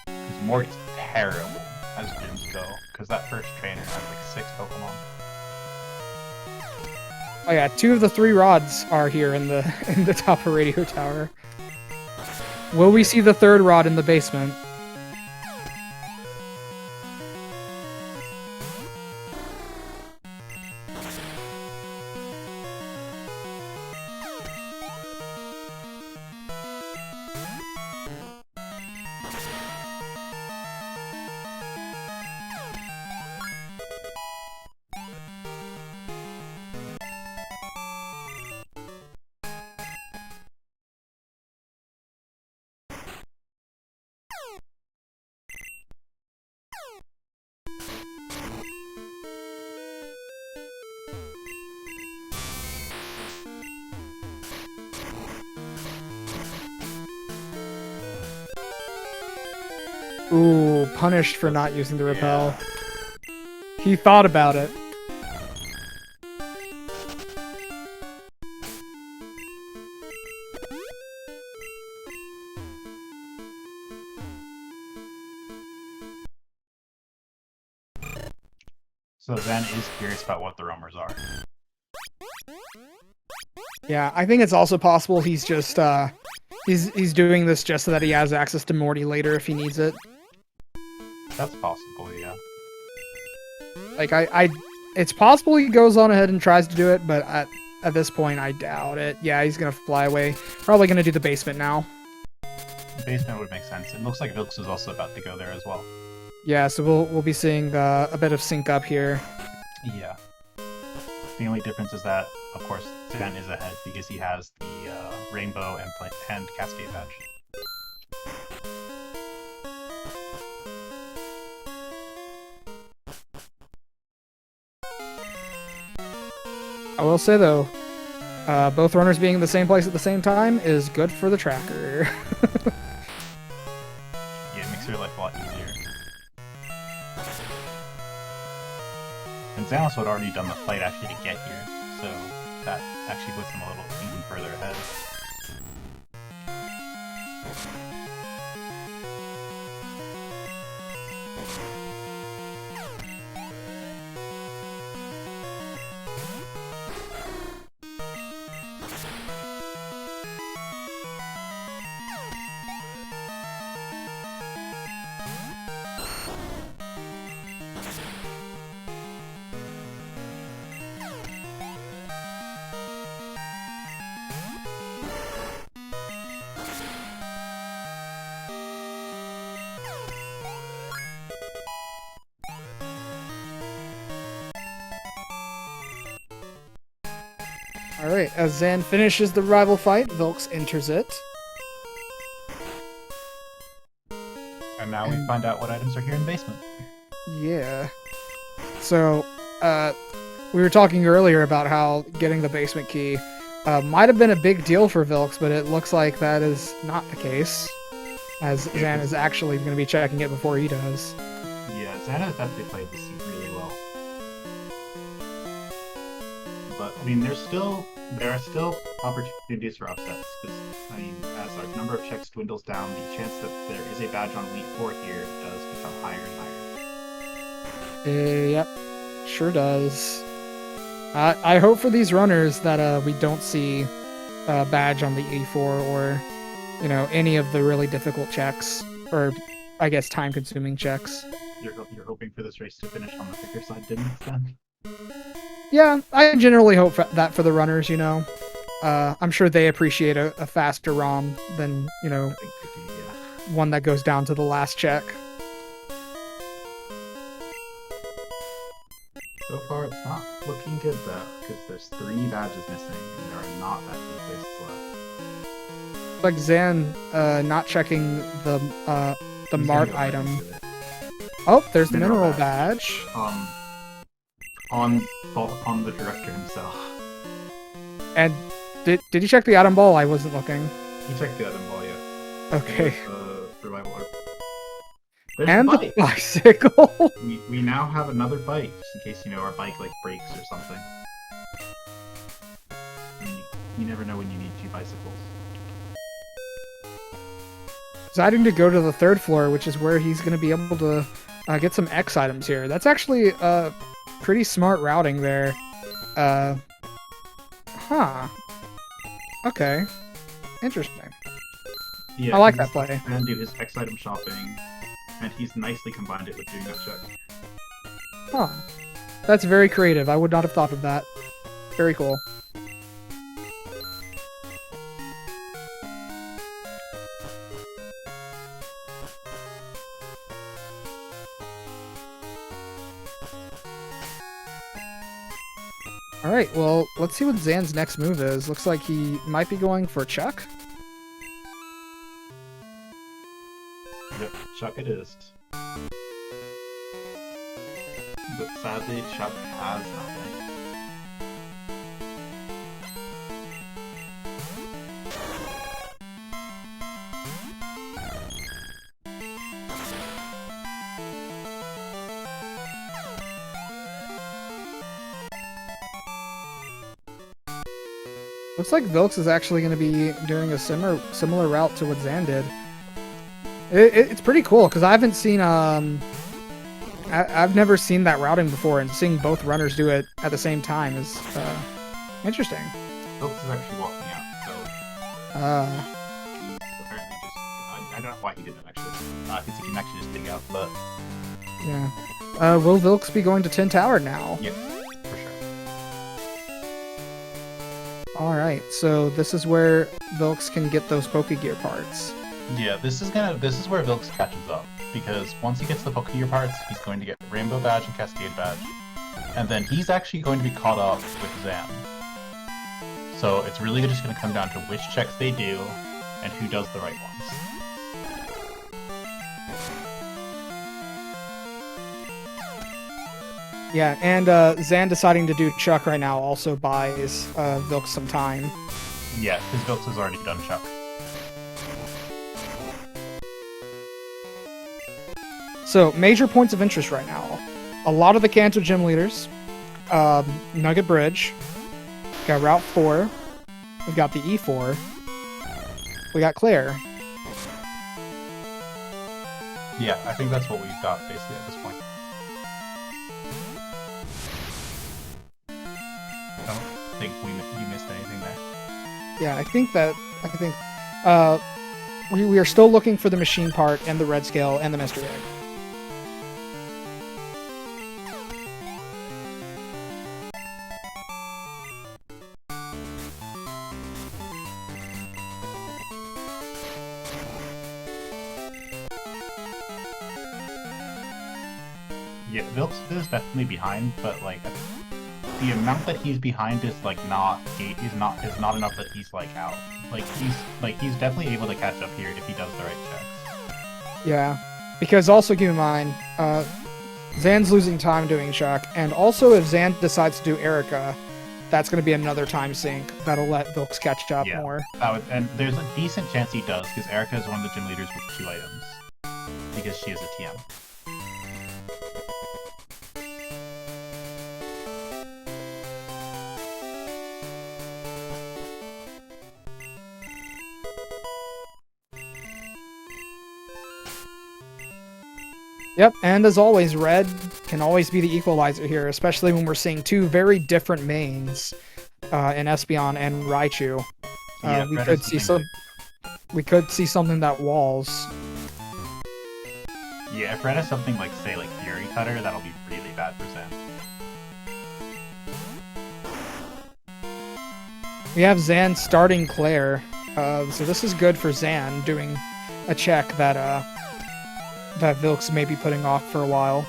Because Morty's terrible as gyms go, because that first trainer has like 6 Pokemon. Oh yeah, 2 of the 3 rods are here in the top of Radio Tower. Will we see the 3rd rod in the basement? Ooh, punished for not using the repel. Yeah. He thought about it. So Zen is curious about what the roamers are. Yeah, I think it's also possible he's just he's doing this just so that he has access to Morty later if he needs it. That's possible, yeah. Like it's possible he goes on ahead and tries to do it, but at this point I doubt it. Yeah, he's gonna fly away. Probably gonna do the basement now. The basement would make sense. It looks like Vilxs is also about to go there as well. Yeah, so we'll be seeing a bit of sync up here. Yeah. The only difference is that, of course, Zan is ahead because he has the Rainbow and Cascade badge. I will say though, both runners being in the same place at the same time is good for the tracker. Yeah, it makes your life a lot easier. And Xanos had already done the fight actually to get here, so that actually puts him a little even further ahead. Alright, as Zan finishes the rival fight, Vilxs enters it. And now we find out what items are here in the basement. Yeah. So, we were talking earlier about how getting the basement key might have been a big deal for Vilxs, but it looks like that is not the case, as Xan is actually going to be checking it before he does. Yeah, Xan has definitely played the seat really well. But, I mean, there are still opportunities for upsets, because, I mean, as our number of checks dwindles down, the chance that there is a badge on Elite 4 here does become higher and higher. Yep, sure does. I hope for these runners that we don't see badge on the E4 or, you know, any of the really difficult checks, or I guess time-consuming checks. You're hoping for this race to finish on the thicker side, didn't it, then? Yeah, I generally hope that for the runners, you know. I'm sure they appreciate a faster ROM than, you know, I think they do, yeah. one that goes down to the last check. So far, it's not looking good, though, because there's 3 badges missing, and there are not that many places left. Like Xan not checking the He's gonna mart go right item. into it. Oh, there's the Mineral mineral badge. On the director himself. And did you check the item ball? I wasn't looking. He checked the item ball, yeah. Okay. Survival orb. There's And a the bike! bicycle. We now have another bike, just in case, you know, our bike, like, breaks or something. I mean, you never know when you need 2 bicycles. Deciding to go to the 3rd floor, which is where he's going to be able to get some X items here. That's actually pretty smart routing there. Huh. Okay. Interesting. Yeah, I like that play. And do his X item shopping, and he's nicely combined it with doing that check. Huh. That's very creative. I would not have thought of that. Very cool. Alright, well, let's see what Xan's next move is. Looks like he might be going for Chuck. Yep, Chuck it is. But sadly, Chuck has nothing. Looks like Vilxs is actually going to be doing a similar route to what Xan did. It's pretty cool because I haven't seen I've never seen that routing before, and seeing both runners do it at the same time is interesting. Vilxs is actually walking out, so he's apparently just I don't know why he did that actually. Because he can actually just dig out, but Yeah. Will Vilxs be going to 10 Tower now? yeah, for sure. Alright, so this is where Vilxs can get those Pokegear parts. Yeah, this is where Vilxs catches up, because once he gets the Pokegear parts, he's going to get Rainbow Badge and Cascade Badge, and then he's actually going to be caught up with Xan. So it's really just going to come down to which checks they do, and who does the right ones. Yeah, and Xan deciding to do Chuck right now also buys Vilxs some time. Yeah, his Vilxs has already done Chuck. So, major points of interest right now. A lot of the Kanto gym leaders. Nugget Bridge. We got Route 4. We've got the E4. We got Claire. Yeah, I think that's what we've got basically at this point. I don't think you missed anything there. Yeah, I think we are still looking for the machine part and the red scale and the mystery egg. Yeah, Vilxs is definitely behind, but like the amount that he's behind is like not enough that he's like out. He's definitely able to catch up here if he does the right checks. Yeah, because also keep in mind, Xan's losing time doing Chuck, and also if Xan decides to do Erica, that's going to be another time sink that'll let Vilxs catch up more. And there's a decent chance he does, because Erica is one of the gym leaders with 2 items, because she is a TM. Yep, and as always, red can always be the equalizer here, especially when we're seeing 2 very different mains in Espeon and Raichu. Yeah, we Fred could has see something we could see something that walls. Yeah, if Red has something like, say, like Fury Cutter, that'll be really bad for Zen. We have Xan starting Claire, so this is good for Xan doing a check that that Vilxs may be putting off for a while.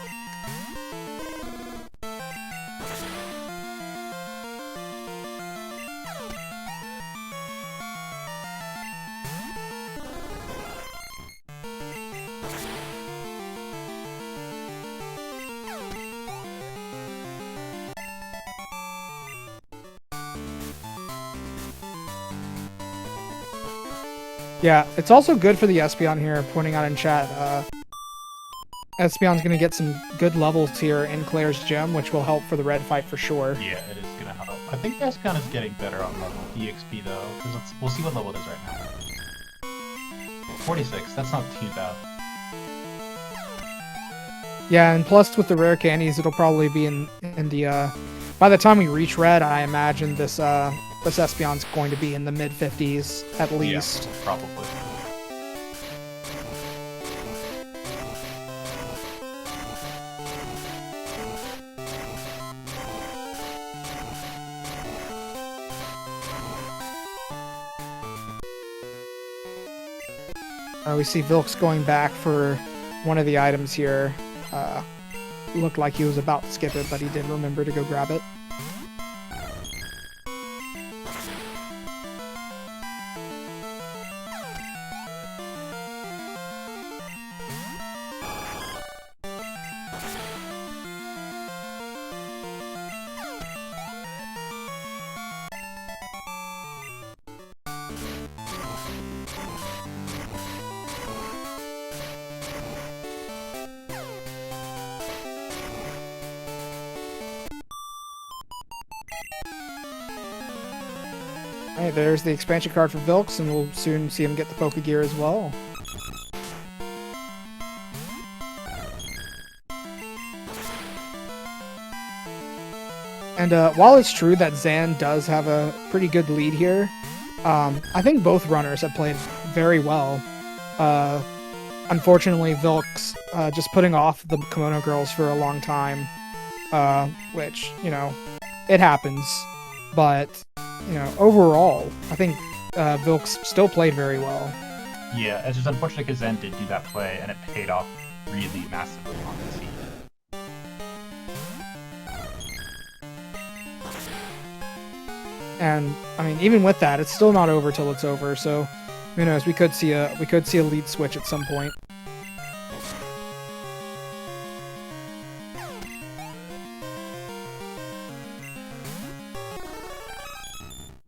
Yeah, it's also good for the Espeon here, pointing out in chat. Espeon's going to get some good levels here in Claire's gym, which will help for the red fight for sure. Yeah, it is going to help. I think Espeon is getting better on level EXP though, because we'll see what level it is right now. 46, that's not too bad. Yeah, and plus with the rare candies, it'll probably be in the by the time we reach red, I imagine this this Espeon's going to be in the mid-50s at least. Yeah, probably. We see Vilxs going back for one of the items here. Looked like he was about to skip it, but he did remember to go grab it. Alright, there's the expansion card for Vilxs, and we'll soon see him get the Pokegear as well. And while it's true that Xan does have a pretty good lead here, I think both runners have played very well. Unfortunately, Vilxs just putting off the Kimono Girls for a long time, which, you know, it happens. But, you know, overall, I think Vilxs still played very well. Yeah, it's just unfortunate because Zen did do that play, and it paid off really massively on the team. And I mean, even with that, it's still not over till it's over. So, who knows? We could see a lead switch at some point.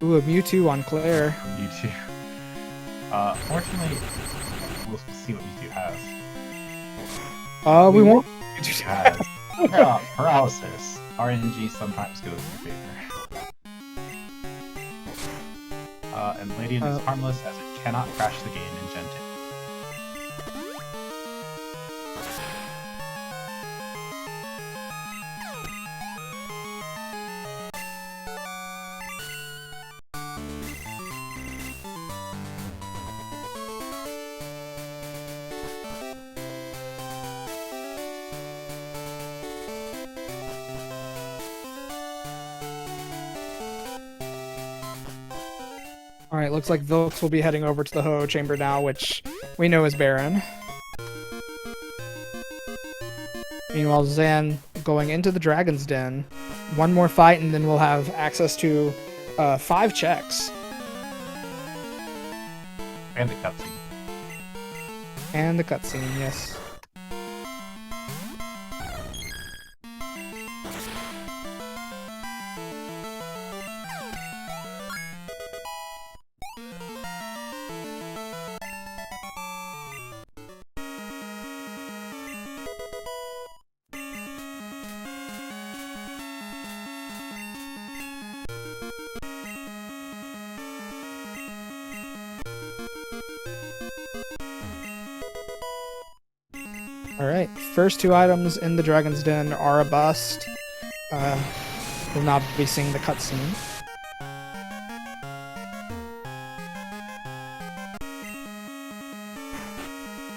Ooh, a Mewtwo on Claire. Mewtwo. Fortunately, we'll see what Mewtwo has. We won't. Mewtwo has paralysis. RNG sometimes goes in your favor. And Ladian is harmless as it cannot crash the game in Gen 2. Alright, looks like Vilxs will be heading over to the Ho-Oh Chamber now, which we know is Baron. Meanwhile, Xan going into the Dragon's Den. One more fight and then we'll have access to 5 checks. And the cutscene. And the cutscene, yes. Alright, first 2 items in the Dragon's Den are a bust. We'll now be seeing the cutscene.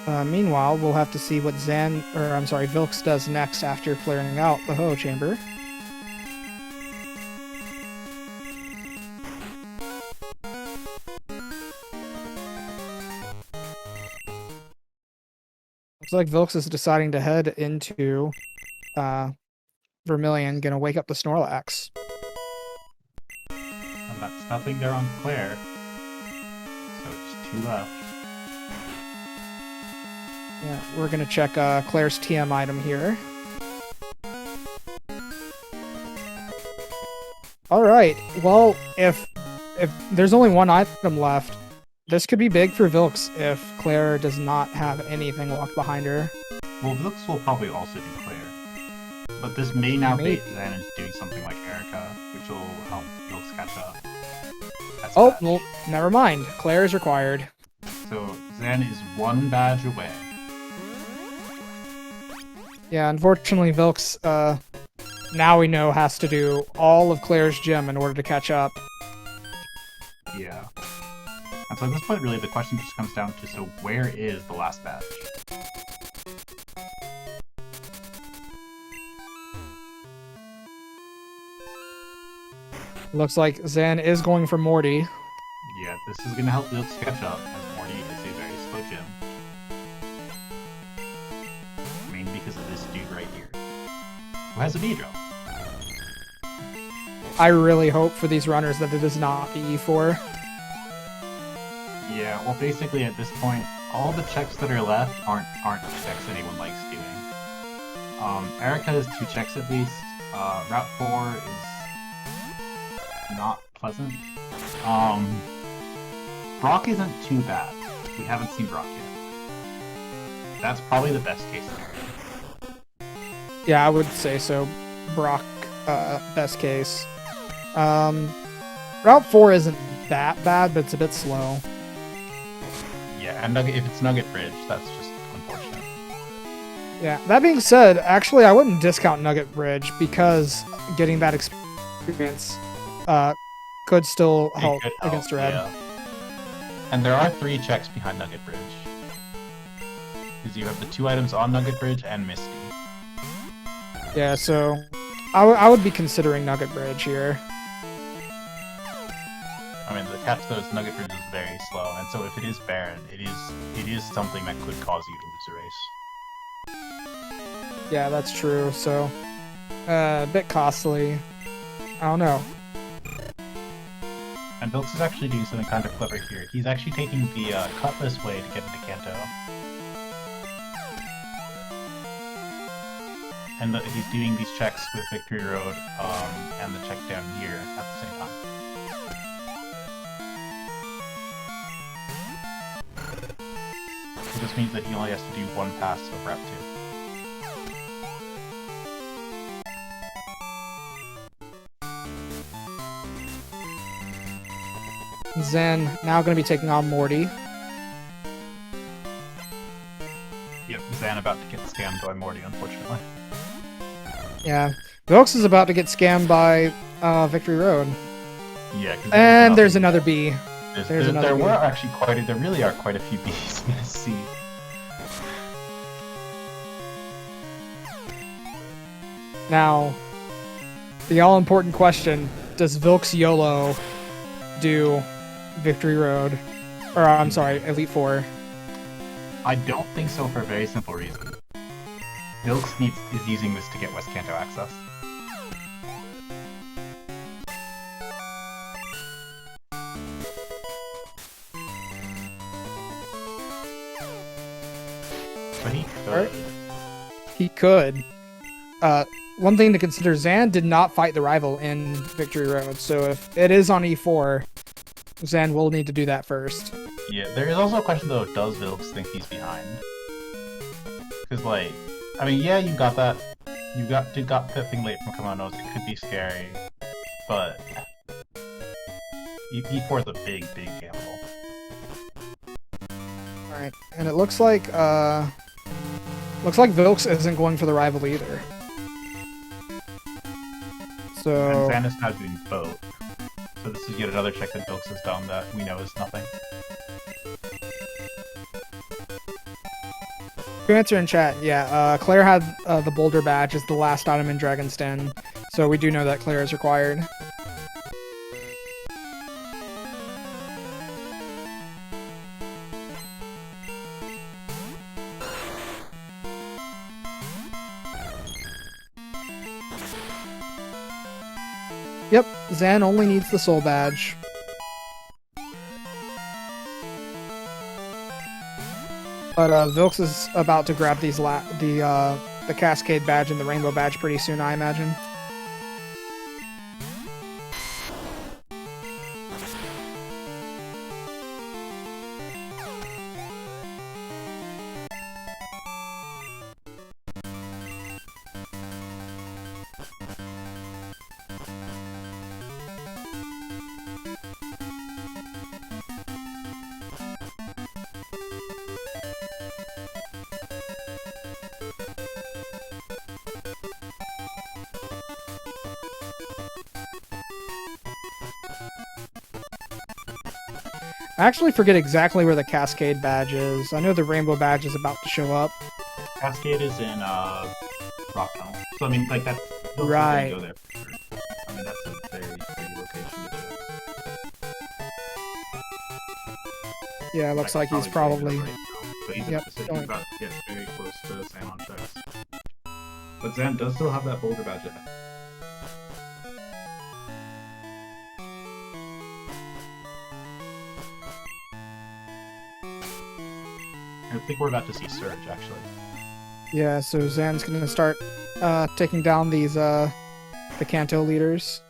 Meanwhile, we'll have to see what Vilxs does next after clearing out the Ho chamber. Looks like Vilxs is deciding to head into Vermilion, gonna wake up the Snorlax. And that's nothing there on Claire. So it's 2 left. Yeah, we're gonna check Claire's TM item here. Alright, well, if there's only one item left, this could be big for Vilxs if Claire does not have anything locked behind her. Well, Vilxs will probably also do Claire. But this may now bait Xan into doing something like Erica, which will help Vilxs catch up. That's oh, badge. well, never mind. Claire is required. So Xan is 1 badge away. Yeah, unfortunately, Vilxs, now we know, has to do all of Claire's gym in order to catch up. Yeah. And so at this point, really, the question just comes down to, so where is the last badge? Looks like Xan is going for Morty. Yeah, this is going to help Vilxs catch up, as Morty is a very slow gym. Mainly because of this dude right here, who has a Beedrill. I really hope for these runners that it is not the E4. Yeah, well, basically at this point, all the checks that are left aren't checks anyone likes doing. Erica has 2 checks at least. Route 4 is not pleasant. Brock isn't too bad. We haven't seen Brock yet. That's probably the best case scenario. Yeah, I would say so. Brock, best case. Route 4 isn't that bad, but it's a bit slow. Yeah, and if it's Nugget Bridge, that's just unfortunate. Yeah, that being said, actually, I wouldn't discount Nugget Bridge because getting that experience could still help against Red. Yeah. And there are 3 checks behind Nugget Bridge. Because you have the 2 items on Nugget Bridge and Misty. Yeah, so I would be considering Nugget Bridge here. I mean, the catch to those Nugget Bridge is very slow, and so if it is barren, it is something that could cause you to lose a race. Yeah, that's true. So, a bit costly. I don't know. And Vilxs is actually doing something kind of clever here. He's actually taking the Cutlass way to get into Kanto. And he's doing these checks with Victory Road and the check down here at the same time. So this means that he only has to do 1 pass of Route 2. Xan now going to be taking on Morty. Yep, Xan about to get scammed by Morty, unfortunately. Yeah, Vilxs is about to get scammed by Victory Road. Yeah, and there's another B. There really are quite a few Bs in this seed. Now, the all-important question, does Vilxs YOLO do Victory Road? Or, I'm sorry, Elite Four. I don't think so for a very simple reason. Vilxs is using this to get West Kanto access. But he could. He could. One thing to consider, Xan did not fight the rival in Victory Road, so if it is on E4, Xan will need to do that first. Yeah, there is also a question though, does Vilxs think he's behind? Because like, I mean, yeah, you got that that thing late from Kimonos, it could be scary, but E4 is a big gamble. Alright, and it looks like Vilxs isn't going for the rival either. So and Xan is now doing both. So this is yet another check that Vilxs has done that we know is nothing. To answer in chat, yeah, Claire had the boulder badge as the last item in Dragon's Den, so we do know that Claire is required. Yep, Xan only needs the soul badge. But Vilxs is about to grab these the Cascade badge and the Rainbow badge pretty soon, I imagine. I actually forget exactly where the Cascade badge is. I know the Rainbow badge is about to show up. Cascade is in Rock Tunnel. So I mean, like that's right. Go there for sure. I mean, that's a very pretty location to do it. Yeah, it looks like he's probably. Right, so he's about to get very close to Xan on checks. But Xan does still have that boulder badge ahead. I think we're about to see Surge, actually. Yeah, so Xan's gonna start taking down these the Kanto leaders.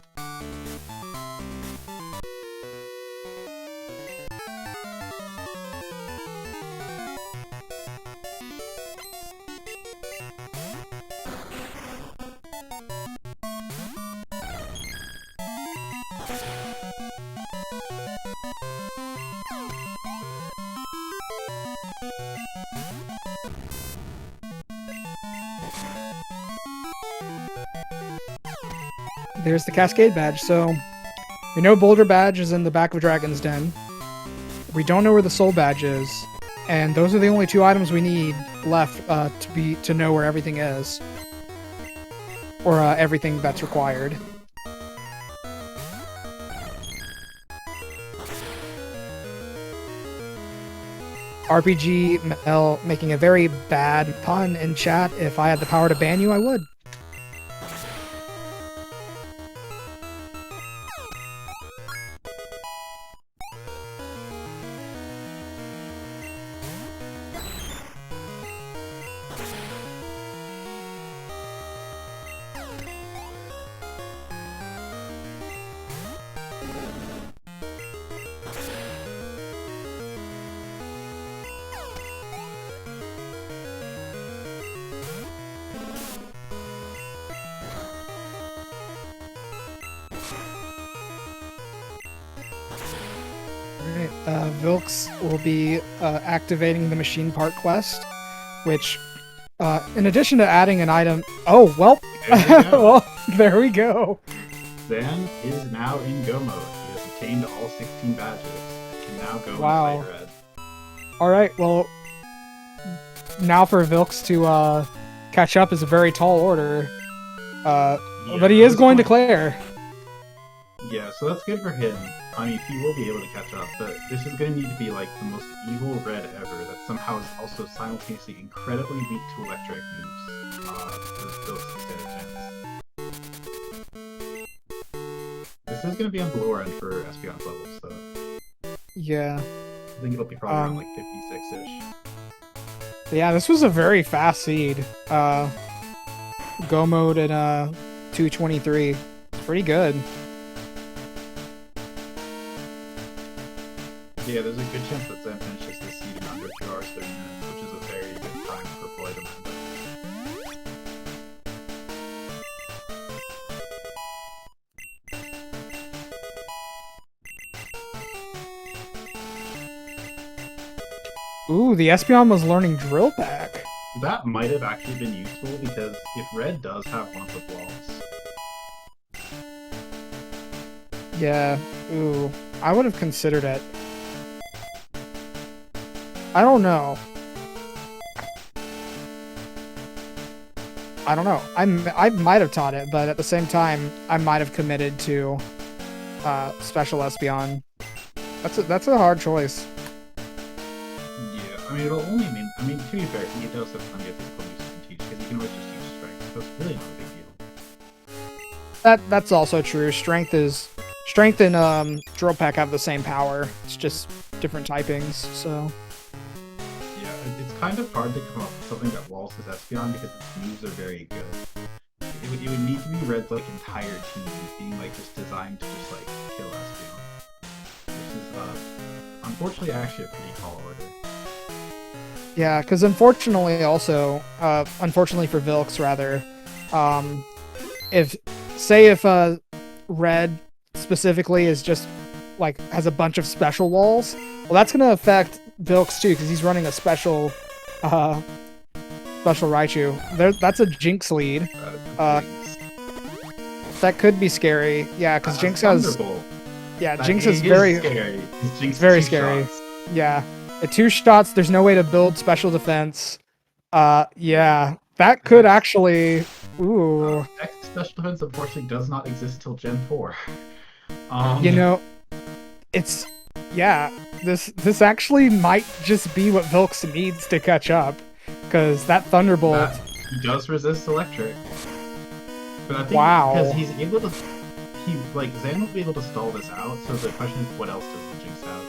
There's the Cascade badge. So we know Boulder badge is in the back of Dragon's Den. We don't know where the Soul badge is, and those are the only two items we need left to know where everything is, or everything that's required. RPG Mel making a very bad pun in chat. If I had the power to ban you, I would. Vilxs will be activating the machine part quest, which, in addition to adding an item... Oh, well, well, there we go. Xan is now in go mode. He has obtained all 16 badges. He can now go and play red. Alright, well, now for Vilxs to catch up is a very tall order. Yeah, but he is going to Claire. Yeah, so that's good for him. I mean, he will be able to catch up, but this is going to need to be like the most evil red ever that somehow is also simultaneously incredibly weak to electric moves. For Vilxs to stand a chance. This is going to be on the lower end for Espeon's level, so... Yeah. I think it'll be probably around like 56-ish. Yeah, this was a very fast seed. Go mode at 223. It's pretty good. Yeah, there's a good chance that Xan finishes this seed in under 2 hours 30 minutes, which is a very good time for Full Item Rando. Ooh, the Espeon was learning Drill Pack. That might have actually been useful, because if Red does have one of the blocks... Yeah, ooh, I would have considered it. I don't know. I don't know. I might have taught it, but at the same time, I might have committed to special Espeon. That's a hard choice. Yeah, I mean, it'll only mean. I mean, to be fair, he does have plenty of physical moves to teach because he can always just use strength. So it's really not a big deal. That's also true. Strength and Drill Peck have the same power. It's just different typings. So Yeah, it's kind of hard to come up with something that walls his Espeon because its moves are very good. It would need to be Red's like entire team being like just designed to just like kill Espeon, which is unfortunately actually a pretty tall order. yeah, because unfortunately for Vilxs rather, if Red specifically is just like has a bunch of special walls, well, that's gonna affect Vilxs too because he's running a special Raichu. That's a Jinx lead. That could be scary. Yeah, because Jinx has. Yeah, Jinx is very scary. It's very scary. Shots. Yeah, at 2 shots, there's no way to build special defense. Yeah, that could actually. Ooh. Next special defense unfortunately does not exist till Gen 4. You know, it's this actually might just be what Vilxs needs to catch up, because that Thunderbolt. He does resist electric. But I think because he's able to, Xan will be able to stall this out. So the question is, what else does the Jinx have?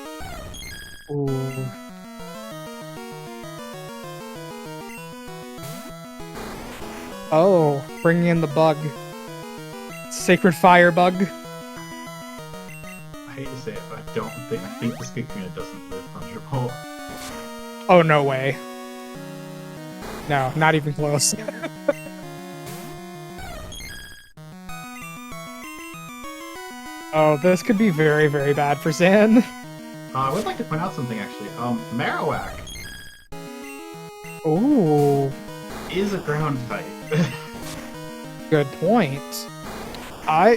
Ooh. Oh, bringing in the bug. Sacred Fire bug. I hate to say it, but I think this Kakuna doesn't live Thunderbolt. Oh, no way. No, not even close. Oh, this could be very, very bad for Xan. I would like to point out something actually. Marowak Ooh. is a ground type. Good point. I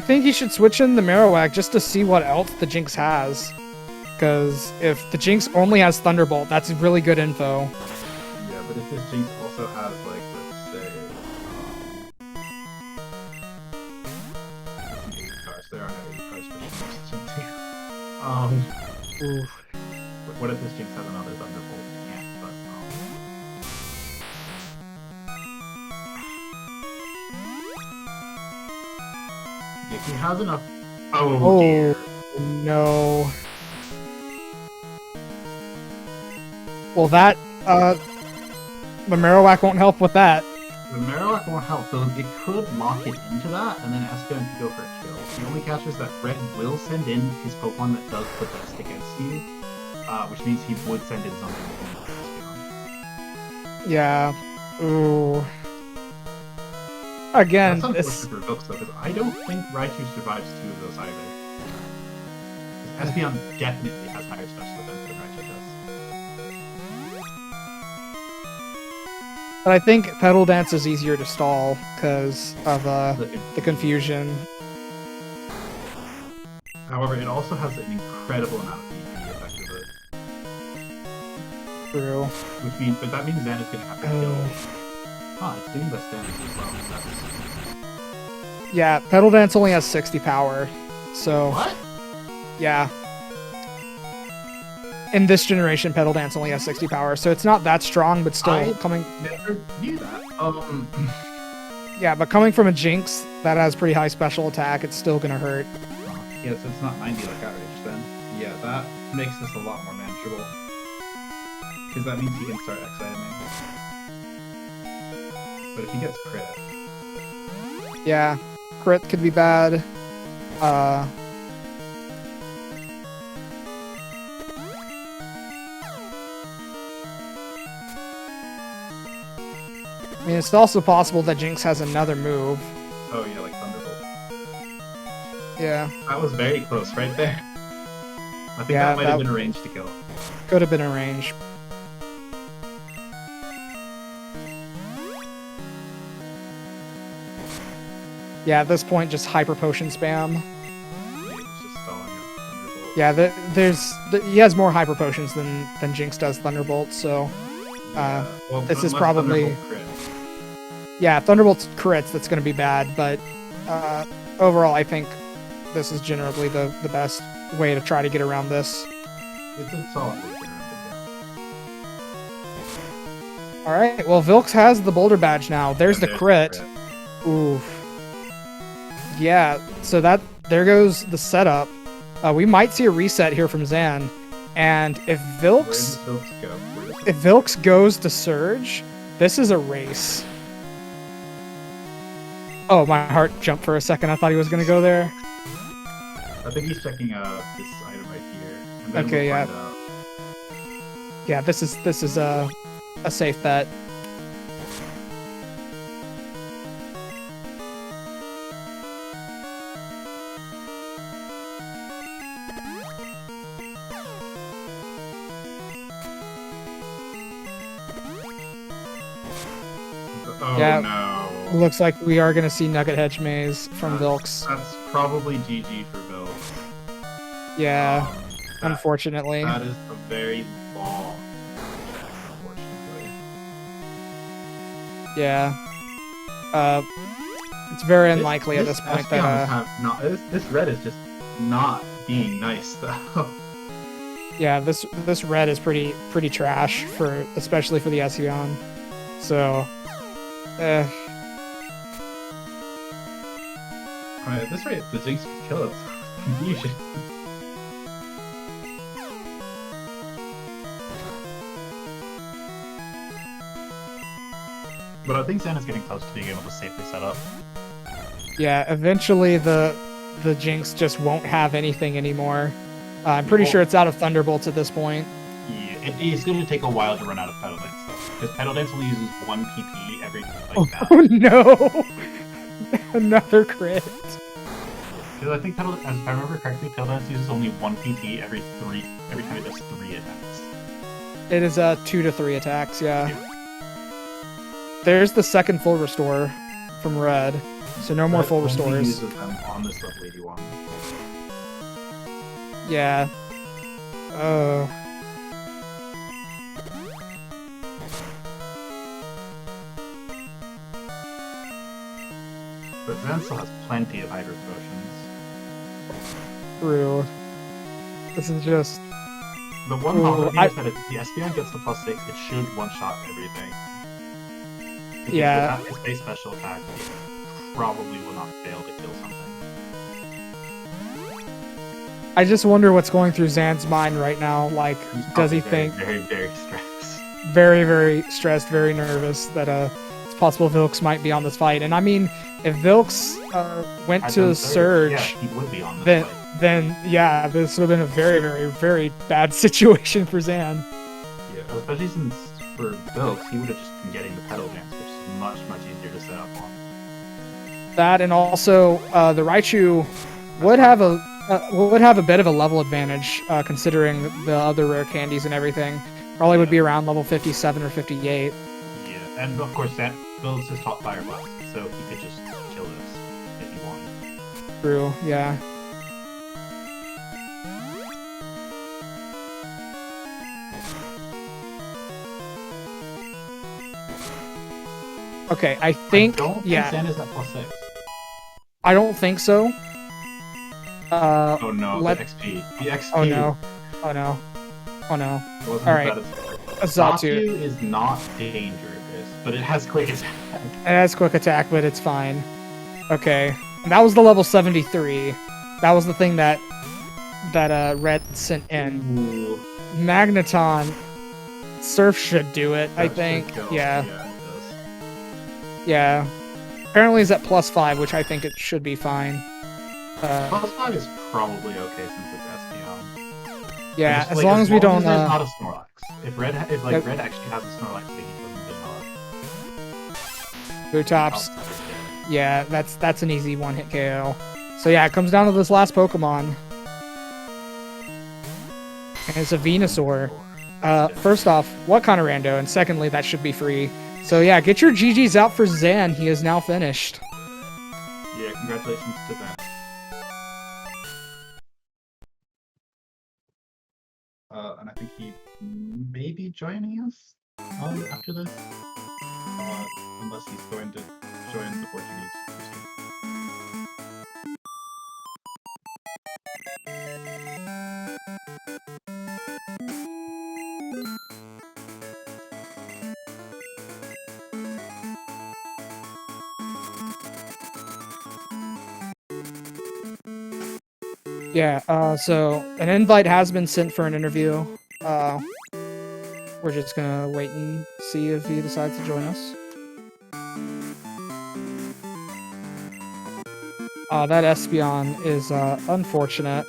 think he should switch in the Marowak just to see what else the Jinx has. Because if the Jinx only has Thunderbolt, that's really good info. Yeah, but if this Jinx also has, like, let's say, cars. There are no 80 cars, but Ooh. what if this Jinx has another Thunderbolt? It can't, but if he has enough. Oh dear. No. Well, that the Marowak won't help with that. The Marowak won't help, though it could lock it into that, and then Espeon could go for a kill. The only catch is that Red will send in his Pokemon that does the best against you, which means he would send in something with Espeon. Yeah. Ooh. Again, that's this. unfortunate for Vilxs, though, because I don't think Raichu survives 2 of those either. Espeon definitely has higher special defense than Raichu does. But I think Petal Dance is easier to stall because of the confusion. However, it also has an incredible amount of DP effectively. True. But that means Xan is going to have to kill. It's doing best damage as well. Yeah, Petal Dance only has 60 power, so. What? Yeah. In this generation, Petal Dance only has 60 power, so it's not that strong, but still coming. Never knew that. Yeah, but coming from a Jinx that has pretty high special attack, it's still gonna hurt. Yeah, so it's not 90 like Outrage then. Yeah, that makes this a lot more manageable. Because that means he can start X-Iteming. But if he gets crit. Yeah, crit could be bad. I mean, it's also possible that Jinx has another move. Oh yeah, like Thunderbolt. Yeah. That was very close right there. I think that might have been a range to kill. Could have been a range. Yeah, at this point, just Hyper Potion spam. Yeah, he's just stalling up Thunderbolt. Yeah, he has more Hyper Potions than Jinx does Thunderbolt, so... Well, this is probably... Yeah, Thunderbolt's crits, that's going to be bad, but overall, I think this is generally the best way to try to get around this. It's a solid way to get around it, All right, well, Vilxs has the Boulder Badge now. There's the crit. Oof. Yeah, so there goes the setup. We might see a reset here from Xan, and if Where does Vilxs Vilxs go? if Vilxs goes to Surge, this is a race. Oh, my heart jumped for a second. I thought he was going to go there. I think he's checking this item right here. And then Okay, we'll yeah. find out. Yeah, this is a safe bet. Oh Yeah. no. Looks like we are going to see Nugget Hedge Maze from Vilxs. That's probably GG for Vilxs. Yeah, That- unfortunately. That is a very long. Unfortunately. Yeah. It's very unlikely at this point Espeon that this red is just not being nice though. yeah, this red is pretty trash for especially for the Espeon. So At this rate, the Jinx could kill it. Confusion. But I think Xan is getting close to being able to safely set up. yeah, eventually the Jinx just won't have anything anymore. I'm pretty sure it's out of Thunderbolts at this point. Yeah, it's going to take a while to run out of Pedal Dance though, because Pedal Dance only uses 1 PP every that. Oh no! Another crit. Because I think Pedal, as if I remember correctly, Pedal Dance uses only 1 PP every time it does 3 attacks. It is 2 to 3 attacks, yeah. There's the second full restore from Red, so no more full Only restores. uses them on this level 81. Yeah. But Xan still has plenty of Hydro Potions. True. This is just... The one Ooh, problem is that if the Espeon gets the +6, it should one-shot everything. Because Yeah. without its base special attack, it probably will not fail to kill something. I just wonder what's going through Xan's mind right now. Like, He's does he probably think very stressed? very stressed, very nervous that it's possible Vilxs might be on this fight? And I mean, if Vilxs went I've to done Surge, yeah, he would be on this then fight. then yeah, this would have been a very bad situation for Xan. Yeah, especially since for Vilxs, he would have just been getting the Pedal Dance, which is much easier to set up on. That and also the Raichu would have a bit of a level advantage considering the other rare candies and everything. Probably would be around level 57 or 58. Yeah, and of course Vilxs is taught Fire Blast, so he could just kill this if he wanted. True, yeah. Okay, I think I don't yeah. think Xan is at +6. I don't think so. Oh no, the XP. The XP. Oh no. Oh no. Oh no. Wasn't All right. as bad as Xatu Xatu. is not dangerous, but it has quick attack. It has quick attack, but it's fine. Okay. And that was the level 73. That was the thing that Red sent in. Ooh, Magneton. Surf should do it, I that think. should kill. Yeah. Yeah, it does. Yeah. Apparently it's at +5, which I think it should be fine. +5 is probably okay since it's Espeon. Yeah, Just, as like, long as we don't there's not a Snorlax. If Red actually has a Snorlax, then he doesn't vanilla. Bootops. Yeah, that's an easy one-hit KO. So yeah, it comes down to this last Pokemon. And it's a Venusaur. First off, what kind of rando? And secondly, that should be free. So yeah, get your GGs out for Xan. He is now finished. Yeah, congratulations to them. And I think he may be joining us after this. unless he's going to join the Portuguese. Yeah, so an invite has been sent for an interview. We're just gonna wait and see if he decides to join us. That Espeon is unfortunate.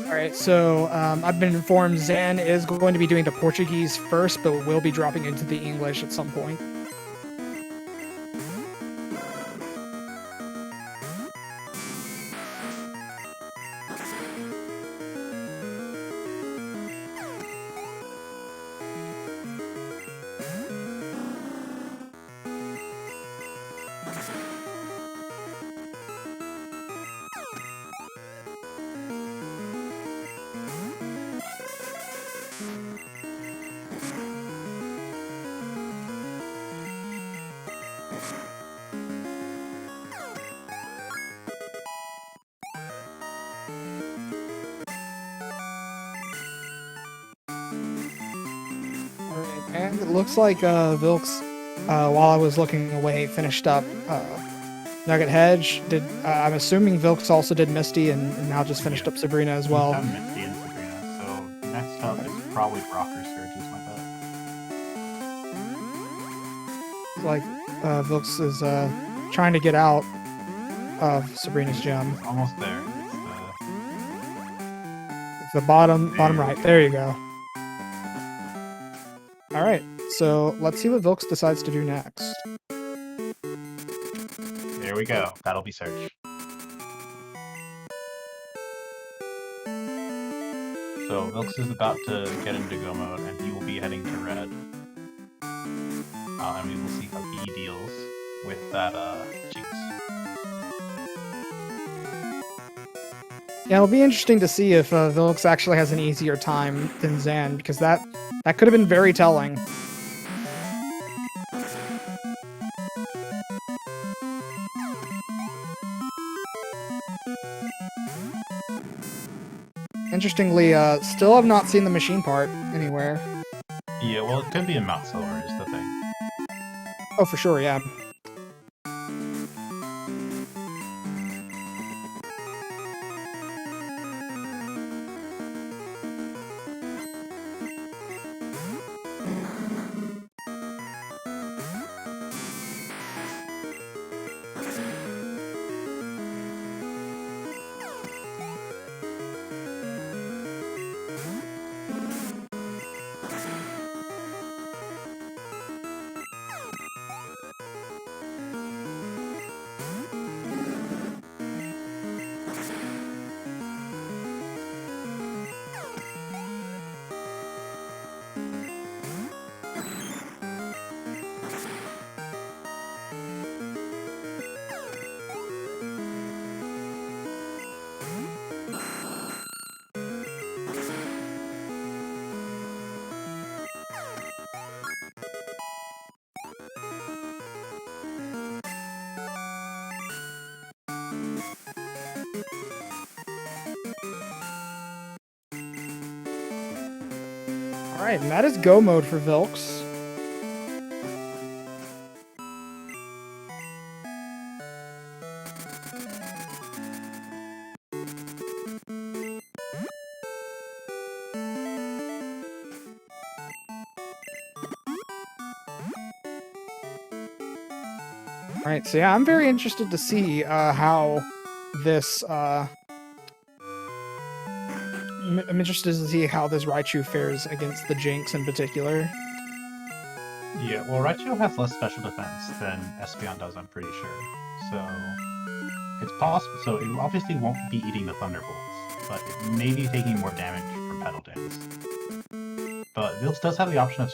Alright, so I've been informed Xan is going to be doing the Portuguese first, but will be dropping into the English at some point. Alright, and it looks like Vilxs, while I was looking away, finished up Nugget Hedge. I'm assuming Vilxs also did Misty and now just finished up Sabrina as well. We have Misty and Sabrina, so next up is probably Rocker Surge is my bet. Like Vilxs is trying to get out of Sabrina's gem. It's almost there. It's the bottom right. There you go. All right, so let's see what Vilxs decides to do next. There we go. That'll be Search. So Vilxs is about to get into go mode, and he will be heading to red. And we will see how he deals with that Jinx. Yeah, it'll be interesting to see if Vilxs actually has an easier time than Xan, because that could have been very telling. Interestingly, still have not seen the machine part anywhere. Yeah, well, it could be in Mount Silver is the thing. Oh, for sure, yeah. Alright, and that is go mode for Vilxs. Alright, so yeah, I'm very interested to see how this I'm interested to see how this Raichu fares against the Jinx in particular. Yeah, well, Raichu has less special defense than Espeon does, I'm pretty sure. So it's possible. So it obviously won't be eating the Thunderbolts, but it may be taking more damage from Petal Dance. But Vilxs does have the option of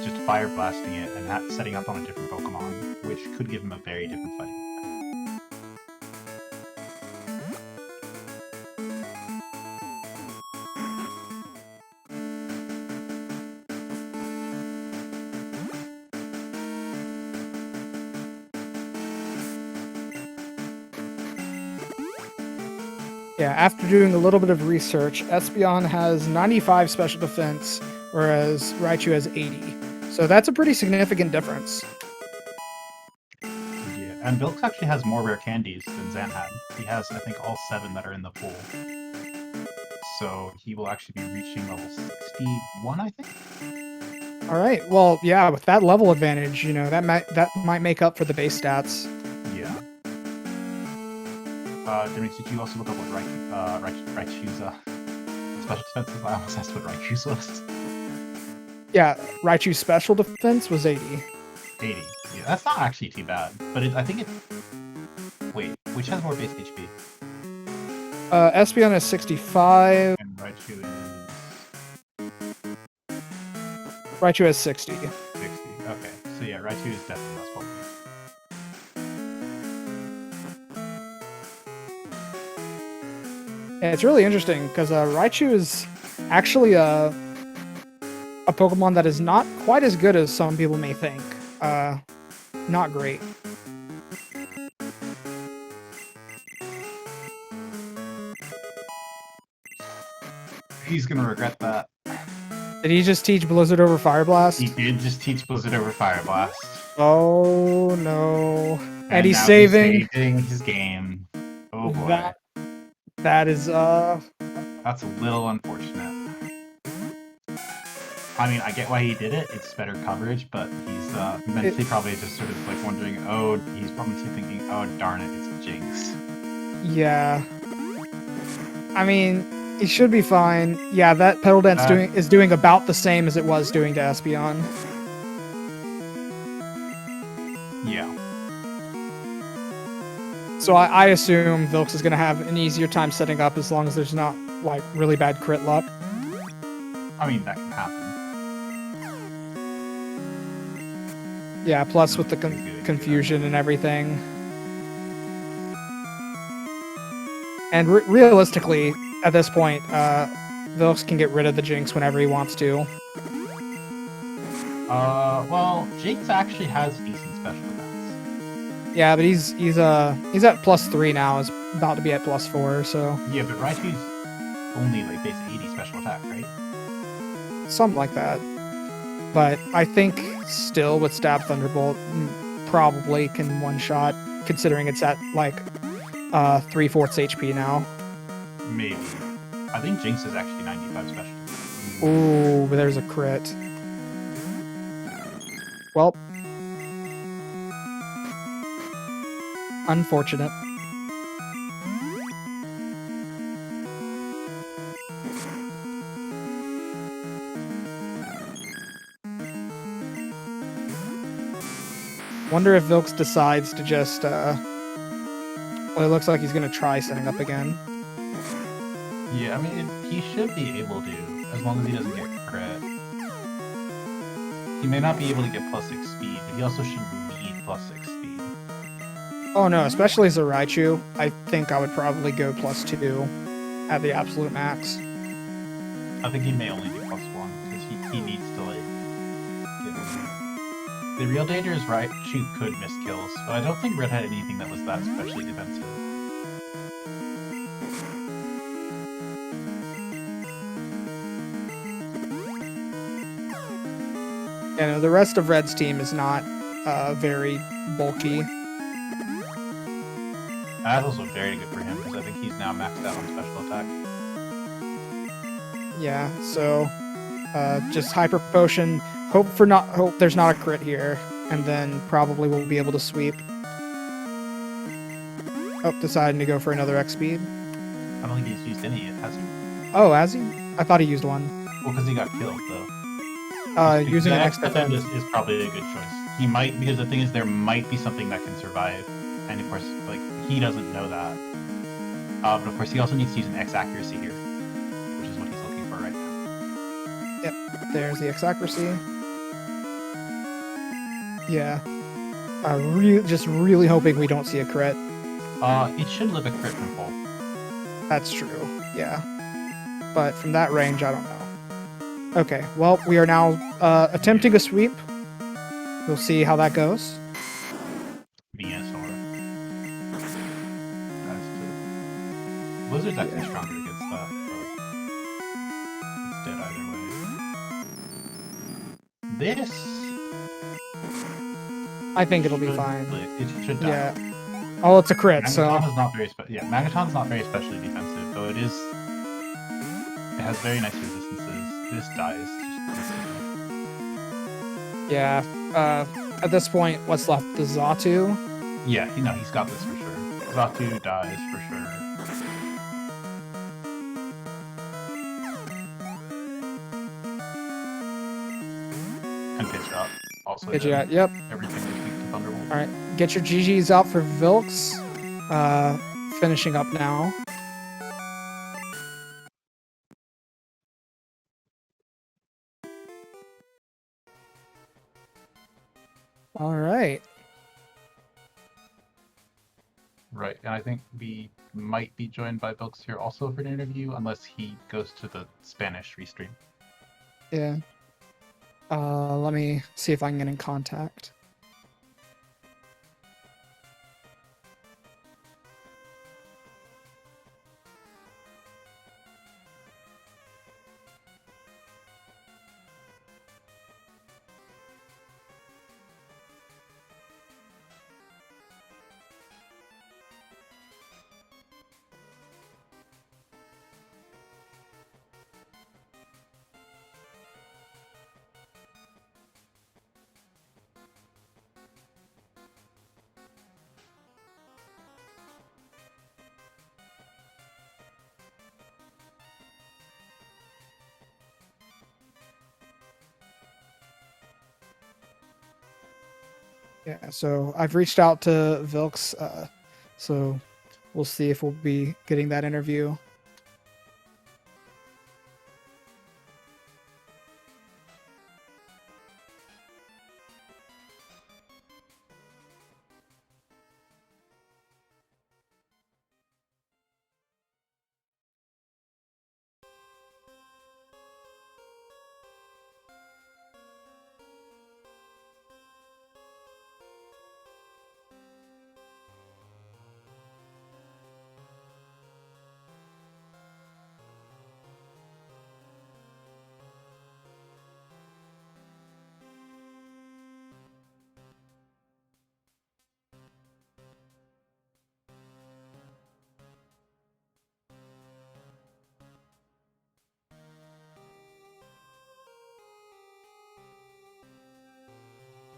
just Fire Blasting it and setting up on a different Pokemon, which could give him a very different fight. Yeah, after doing a little bit of research, Espeon has 95 special defense, whereas Raichu has 80. So that's a pretty significant difference. Yeah, and Vilxs actually has more rare candies than Xan had. He has, I think, all 7 that are in the pool. So he will actually be reaching level 61, I think? Alright, well, yeah, with that level advantage, you know, that might make up for the base stats. Yeah. Denise, did you also look up what Raichu's special defense is? I almost asked what Raichu's was. Yeah, Raichu's special defense was 80. 80. Yeah, that's not actually too bad. But I think it... Wait, which has more base HP? Espeon is 65. And Raichu is... Raichu has 60. 60. Okay. So yeah, Raichu is definitely less bulky. Yeah, it's really interesting because Raichu is actually a Pokemon that is not quite as good as some people may think. Not great. He's gonna regret that. Did he just teach Blizzard over Fire Blast? He did just teach Blizzard over Fire Blast. Oh no. And he's now saving. He's saving his game. Oh boy. That is That's a little unfortunate. I mean, I get why he did it. It's better coverage, but he's mentally probably just sort of like wondering, oh, he's probably thinking, oh, darn it, it's Jinx. Yeah. I mean, he should be fine. Yeah, that Petal Dance is doing about the same as it was doing to Espeon. Yeah. So I assume Vilxs is going to have an easier time setting up as long as there's not, like, really bad crit luck. I mean, that can happen. Yeah, plus with the confusion and everything. And realistically, at this point, Vilxs can get rid of the Jinx whenever he wants to. Well, Jinx actually has decent special defense. Yeah, but he's at +3 now. Is about to be at +4. So Yeah, but Raichu's only like base 80 special attack, right? something like that. But I think still with Stab Thunderbolt, probably can one-shot, considering it's at like 3/4 HP now. Maybe. I think Jinx is actually 95 special. Ooh, but there's a crit. Well, unfortunate. Wonder if Vilxs decides to just, well, it looks like he's gonna try setting up again. Yeah, I mean, he should be able to, as long as he doesn't get crit. He may not be able to get +6 speed, but he also shouldn't need +6 speed. Oh no, especially as a Raichu, I think I would probably go +2 at the absolute max. I think he may only do +1, because he needs to, like, get him. The real danger is Raichu could miss kills, but I don't think Red had anything that was that especially defensive. Yeah, no, the rest of Red's team is not very bulky. That's also very good for him because I think he's now maxed out on special attack. Yeah, so just hyper potion. Hope there's not a crit here, and then probably we'll be able to sweep. Oh, deciding to go for another X speed. I don't think he's used any yet, has he? Oh, has he? I thought he used one. Well, because he got killed though. Using an X defend defense. is probably a good choice. He might, because the thing is, there might be something that can survive, and of course, like he doesn't know that. But of course, he also needs to use an X accuracy here, which is what he's looking for right now. Yep, there's the X accuracy. Yeah, just really hoping we don't see a crit. It should live a crit from full. That's true. Yeah, but from that range, I don't know. Okay, well, we are now attempting a sweep. We'll see how that goes. Venusaur. That's good. Blizzard's actually stronger against that, but it's dead either way. This... I think it'll be fine. It should die. Yeah. Oh, it's a crit, so... Magneton is not very Magneton's not very specially defensive, though it is... It has very nice resistances. This dies. Yeah, at this point, what's left? The Xatu? Yeah, he's got this for sure. Xatu dies for sure. And Pidgeot also. Pidgeot, yep. Everything is weak to Thunderbolt. Alright, get your GGs out for Vilxs. Finishing up now. Alright. Right, and I think we might be joined by Vilxs here also for an interview, unless he goes to the Spanish restream. Yeah. Let me see if I can get in contact. Yeah, so I've reached out to Vilxs, so we'll see if we'll be getting that interview.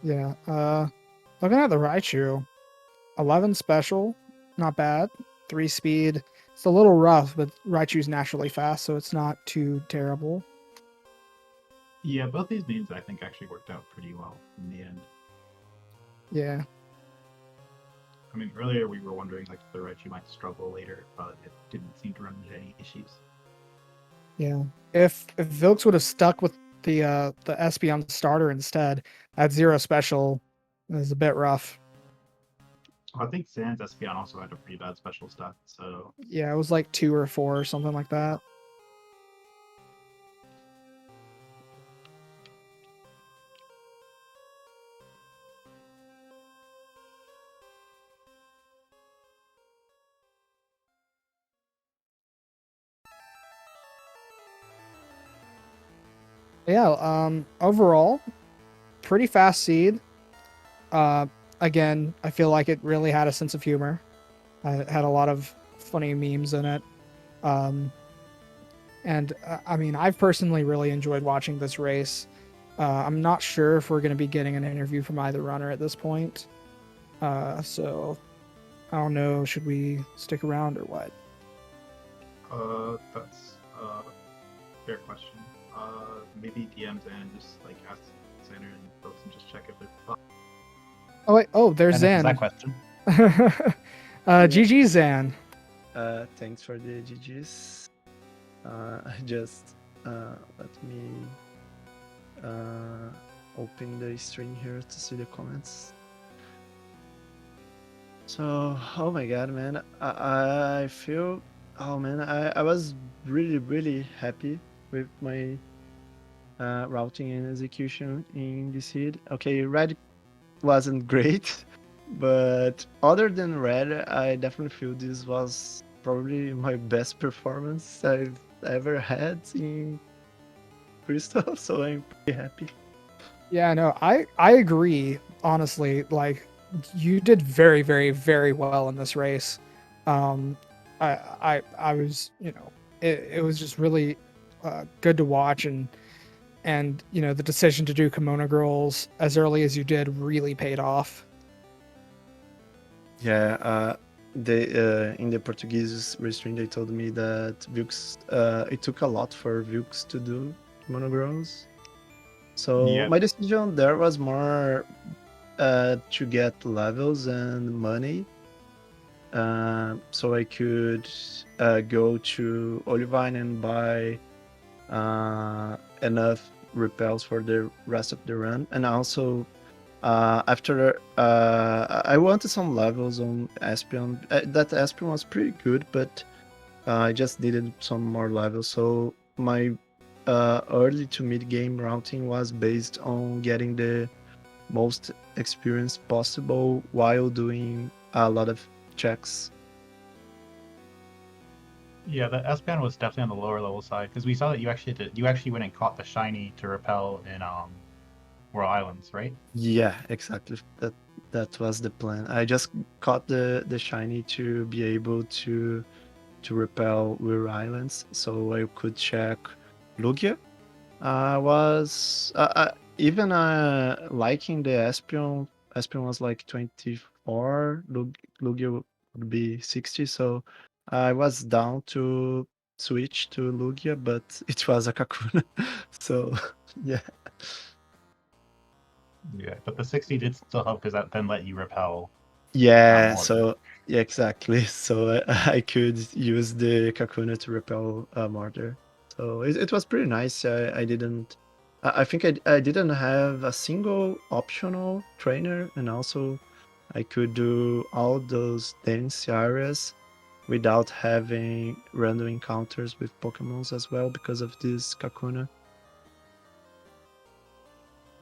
Yeah, looking at the Raichu, 11 special, not bad. 3 speed. It's a little rough, but Raichu's naturally fast, so it's not too terrible. Yeah, both these memes I think actually worked out pretty well in the end. Yeah. I mean, earlier we were wondering like if the Raichu might struggle later, but it didn't seem to run into any issues. Yeah. If Vilxs would have stuck with the Espeon starter instead, at 0 special, it was a bit rough. I think Sans Espeon also had a pretty bad special stat, so... Yeah, it was like 2 or 4 or something like that. Yeah, overall, pretty fast seed. Again, I feel like it really had a sense of humor. It had a lot of funny memes in it. And I mean, I've personally really enjoyed watching this race. I'm not sure if we're going to be getting an interview from either runner at this point. So I don't know. Should we stick around or what? That's a fair question. Maybe DMs and just like ask Xander and folks and just check if they're. Oh wait. Oh, there's And that Xan. question. GG Xan. Thanks for the GGs. Just let me open the stream here to see the comments. So, oh my god, man, I feel, oh man, I was really happy with my routing and execution in this hit. Okay, red wasn't great, but other than red, I definitely feel this was probably my best performance I've ever had in Crystal, so I'm pretty happy. Yeah, no, I agree. Honestly, like you did very well in this race. I was, it was just really good to watch, and the decision to do Kimono Girls as early as you did really paid off. Yeah, in the Portuguese restream they told me that Vilxs, it took a lot for Vilxs to do Kimono Girls. So Yeah. my decision there was more to get levels and money, so I could go to Olivine and buy enough repels for the rest of the run, and also after I wanted some levels on Espion. That Espion was pretty good, but I just needed some more levels. So my early to mid game routing was based on getting the most experience possible while doing a lot of checks. Yeah, the S-Band was definitely on the lower level side because we saw that you actually went and caught the shiny to repel in World Islands, right? Yeah, exactly. That was the plan. I just caught the shiny to be able to repel Weir Islands, so I could check Lugia. Was even liking the Espion. Espion was like 24. Lugia would be 60. So I was down to switch to Lugia, but it was a Kakuna. So yeah. Yeah, but the 60 did still help because that then let you repel. Yeah, Mortar. so yeah, exactly. So I could use the Kakuna to repel Mortar. So it was pretty nice. I didn't. I think I didn't have a single optional trainer, and also I could do all those dense areas without having random encounters with Pokemons as well because of this Kakuna.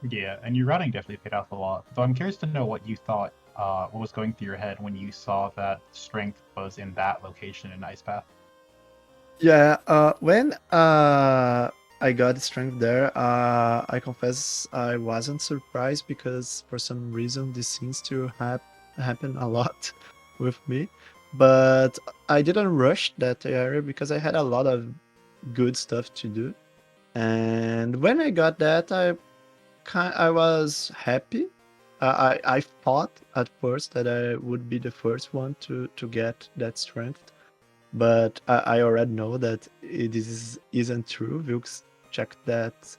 Yeah, and your routing definitely paid off a lot. So I'm curious to know what you thought, what was going through your head when you saw that strength was in that location in Ice Path. Yeah, when I got strength there, I confess I wasn't surprised because for some reason this seems to happen a lot with me. But I didn't rush that area because I had a lot of good stuff to do. And when I got that, I was happy. I thought at first that I would be the first one to get that strength, but I already know that this isn't true. Vilxs checked that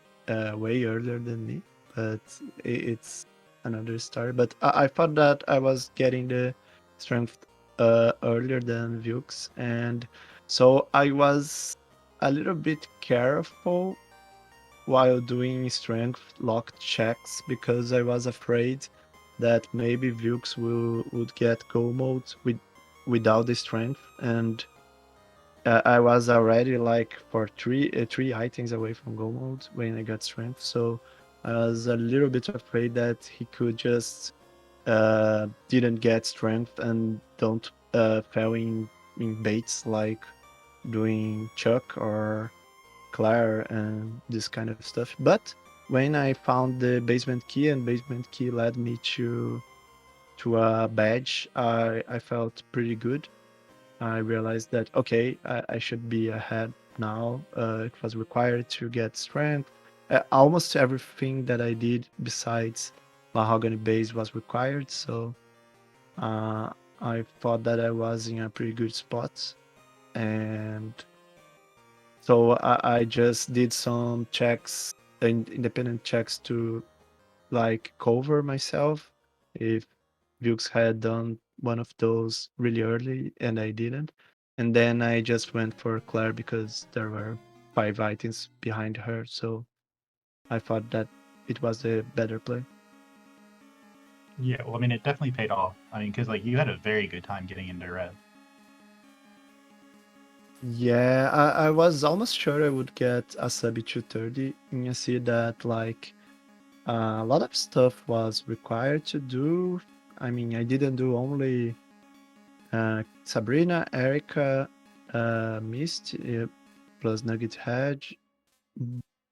way earlier than me, but it's another story. But I thought that I was getting the strength earlier than Vilxs, and so I was a little bit careful while doing strength lock checks because I was afraid that maybe Vilxs would get go mode without the strength, and I was already like for three items away from go mode when I got strength, so I was a little bit afraid that he could just didn't get strength and don't fell in baits like doing Chuck or Claire and this kind of stuff. But when I found the basement key and basement key led me to a badge, I felt pretty good. I realized that okay, I should be ahead now. It was required to get strength. Almost everything that I did besides mahogany base was required, so I thought that I was in a pretty good spot, and so I just did some checks, independent checks to like cover myself if Vilxs had done one of those really early and I didn't. And then I just went for Claire because there were 5 items behind her, so I thought that it was a better play. Yeah, well, I mean, it definitely paid off. I mean, because like you had a very good time getting into red. Yeah, I was almost sure I would get a sub 230, and you see that like a lot of stuff was required to do. I mean, I didn't do only Sabrina, Erica, Mist, plus Nugget Hedge,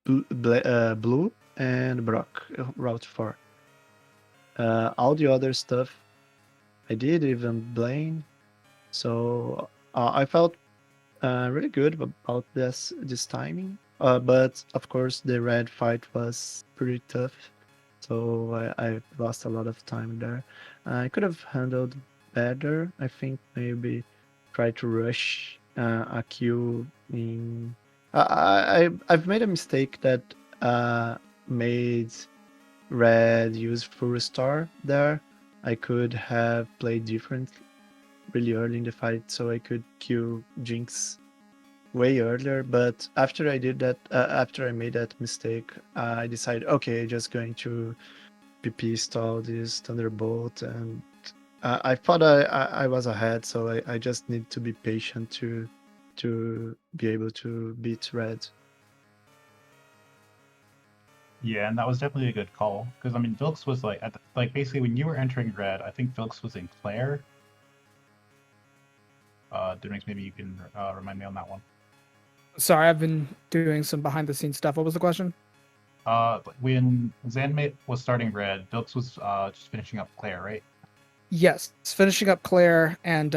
Blue, and Brock, Route 4. All the other stuff I did, even Blaine. So I felt really good about this timing. But of course, the red fight was pretty tough, so I lost a lot of time there. I could have handled better. I think maybe try to rush a kill in. I've made a mistake that made red use full restore there. I could have played different really early in the fight, so I could kill Jinx way earlier. But after I did that, after I made that mistake, I decided, okay, just going to PP stall this Thunderbolt, and I thought I was ahead, so I just need to be patient to be able to beat red. Yeah, and that was definitely a good call because I mean, Vilxs was like like basically when you were entering red, I think Vilxs was in Claire. Dinrix, maybe you can remind me on that one. Sorry, I've been doing some behind the scenes stuff. What was the question? When Xan9br was starting red, Vilxs was just finishing up Claire, right? Yes, finishing up Claire, and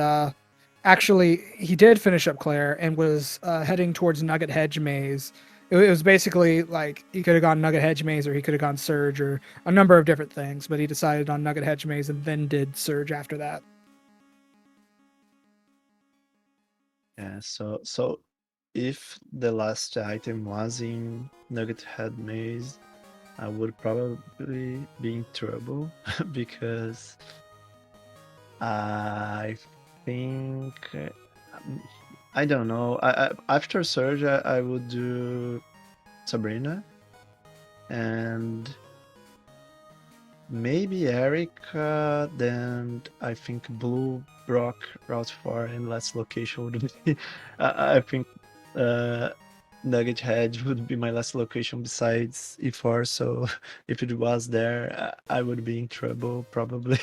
actually, he did finish up Claire and was heading towards Nugget Hedge Maze. It was basically like he could have gone Nugget Hedge Maze, or he could have gone Surge, or a number of different things. But he decided on Nugget Hedge Maze and then did Surge after that. Yeah, so if the last item was in Nugget Head Maze, I would probably be in trouble because I think I don't know. After Surge, I would do Sabrina and maybe Erica. Then I think Blue, Brock, Route 4, and last location would be. I think Nugget Hedge would be my last location besides E4. So if it was there, I would be in trouble probably.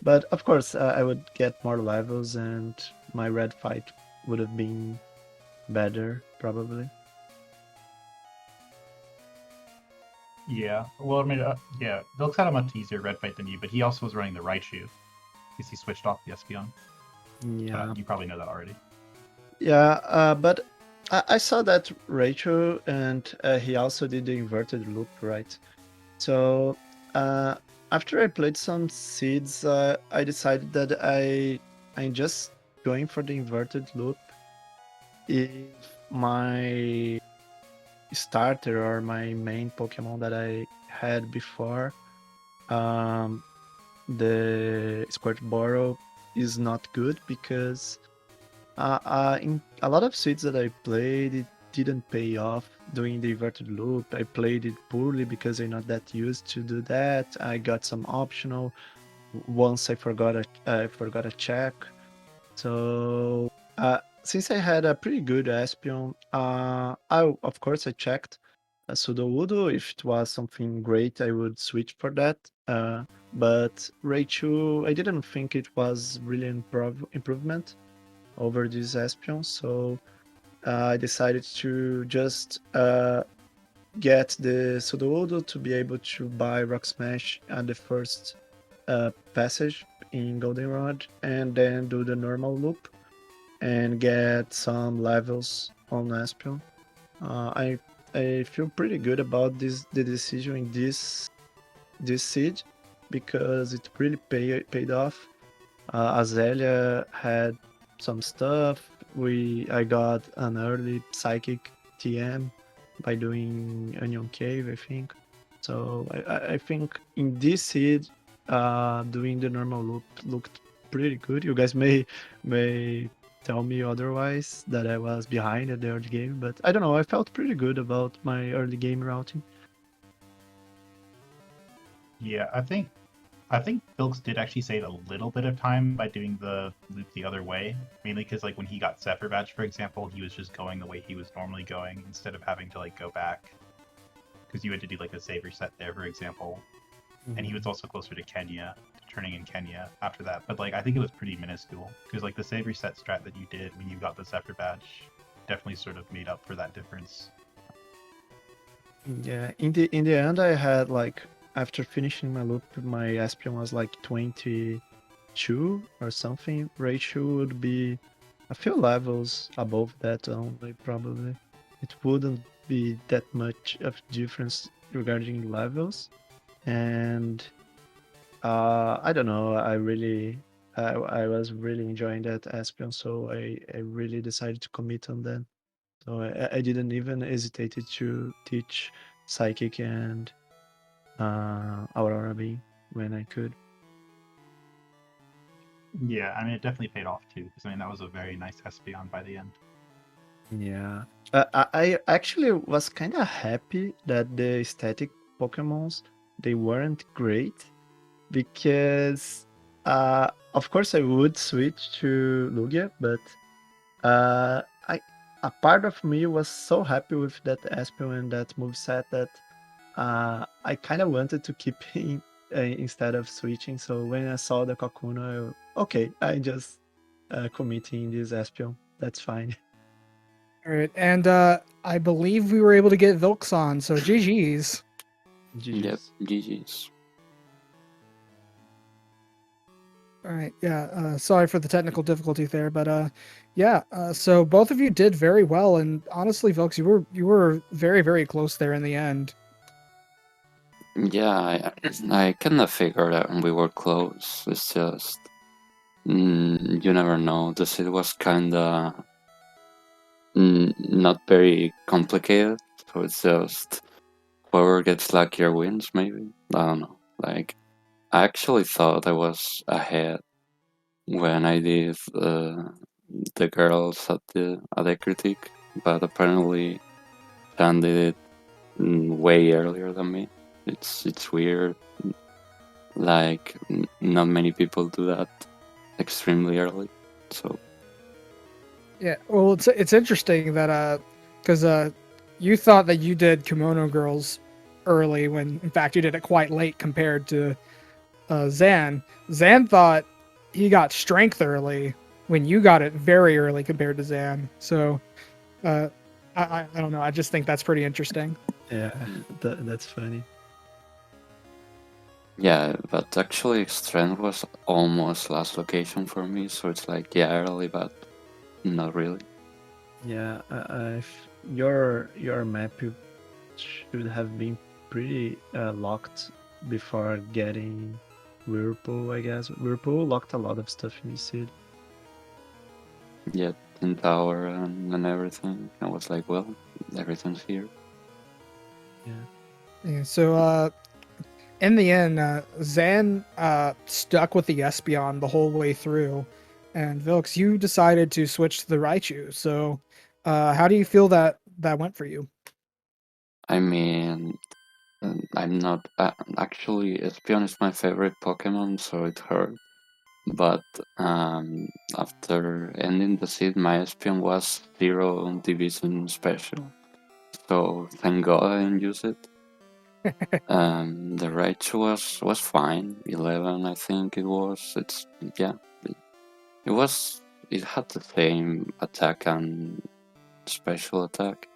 But of course, I would get more levels and my red fight would have been better, probably. Yeah. Well, I mean, yeah, Vilxs had a much easier red fight than you, but he also was running the Raichu because he switched off the Espeon. Yeah. You probably know that already. Yeah, but I saw that Rachel and he also did the inverted loop, right? So after I played some seeds, I decided that I'm just going for the inverted loop if my starter or my main Pokemon that I had before, the Squirtle is not good because in a lot of seeds that I played, it didn't pay off doing the inverted loop. I played it poorly because I'm not that used to do that. I got some optional. Once I forgot a check. So since I had a pretty good Espion, I of course I checked Sudowoodo. If it was something great, I would switch for that. But Raichu, I didn't think it was really improvement over this Espion, so I decided to just get the Sudowoodo to be able to buy Rock Smash at the first passage in Goldenrod, and then do the normal loop and get some levels on Espion. I feel pretty good about the decision in this seed because it really paid off. Azalea had some stuff. I got an early psychic TM by doing Onion Cave, I think. So I think in this seed, doing the normal loop looked pretty good. You guys may tell me otherwise that I was behind at the early game, but I don't know. I felt pretty good about my early game routing. Yeah, I think Vilxs did actually save a little bit of time by doing the loop the other way, mainly because like when he got Zephyr Badge, for example, he was just going the way he was normally going instead of having to like go back, because you had to do like a save reset there, for example. And he was also closer to Kenya, turning in Kenya after that. But like I think it was pretty minuscule because like the save reset strat that you did when you got the Zephyr Badge definitely sort of made up for that difference. Yeah, in the end, I had like after finishing my loop, my Espion was like 22 or something. Ratio would be a few levels above that only, probably. It wouldn't be that much of difference regarding levels, and I don't know. I was really enjoying that Espion, so I really decided to commit on that. So I didn't even hesitate to teach Psychic and Aurora Beam when I could. Yeah, I mean it definitely paid off too, because I mean that was a very nice Espeon by the end. Yeah. I actually was kind of happy that the static Pokemons, they weren't great, because of course I would switch to Lugia, but I a part of me was so happy with that Espion and that moveset that I kind of wanted to keep in, instead of switching. So when I saw the Kakuna, okay, I just committing this Espion. That's fine. All right, and I believe we were able to get Vilxs on, so GG's. Yep, GG's. GG's. All right, yeah. Sorry for the technical difficulty there, but yeah. So both of you did very well, and honestly, Vilxs, you were very very close there in the end. Yeah, I kind of figured out we were close. It's just you never know. The seed was kind of not very complicated, so it's just whoever gets luckier wins. Maybe I don't know. Like I actually thought I was ahead when I did the girls at the critique, but apparently Xan did it way earlier than me. It's weird. Like not many people do that extremely early. So Yeah, well, it's interesting that because you thought that you did Kimono Girls early when in fact you did it quite late compared to Xan. Xan thought he got Strength early when you got it very early compared to Xan. So I don't know. I just think that's pretty interesting. Yeah, that's funny. yeah, but actually Strength was almost last location for me. So it's like yeah, early, but not really. Yeah, your map should have been pretty locked before getting Whirlpool, I guess. Whirlpool locked a lot of stuff in the seed. Yeah, in tower and everything. I was like, well, everything's here. Yeah, so in the end, Xan stuck with the Espeon the whole way through, and Vilxs, you decided to switch to the Raichu. So how do you feel that went for you? I mean, I'm not actually. Espion is my favorite Pokemon, so it hurt. But after ending the seed, my Espion was 0 division special. So thank God I didn't use it. The Raichu was fine. 11, I think it was. It's yeah. It was. It had the same attack and special attack.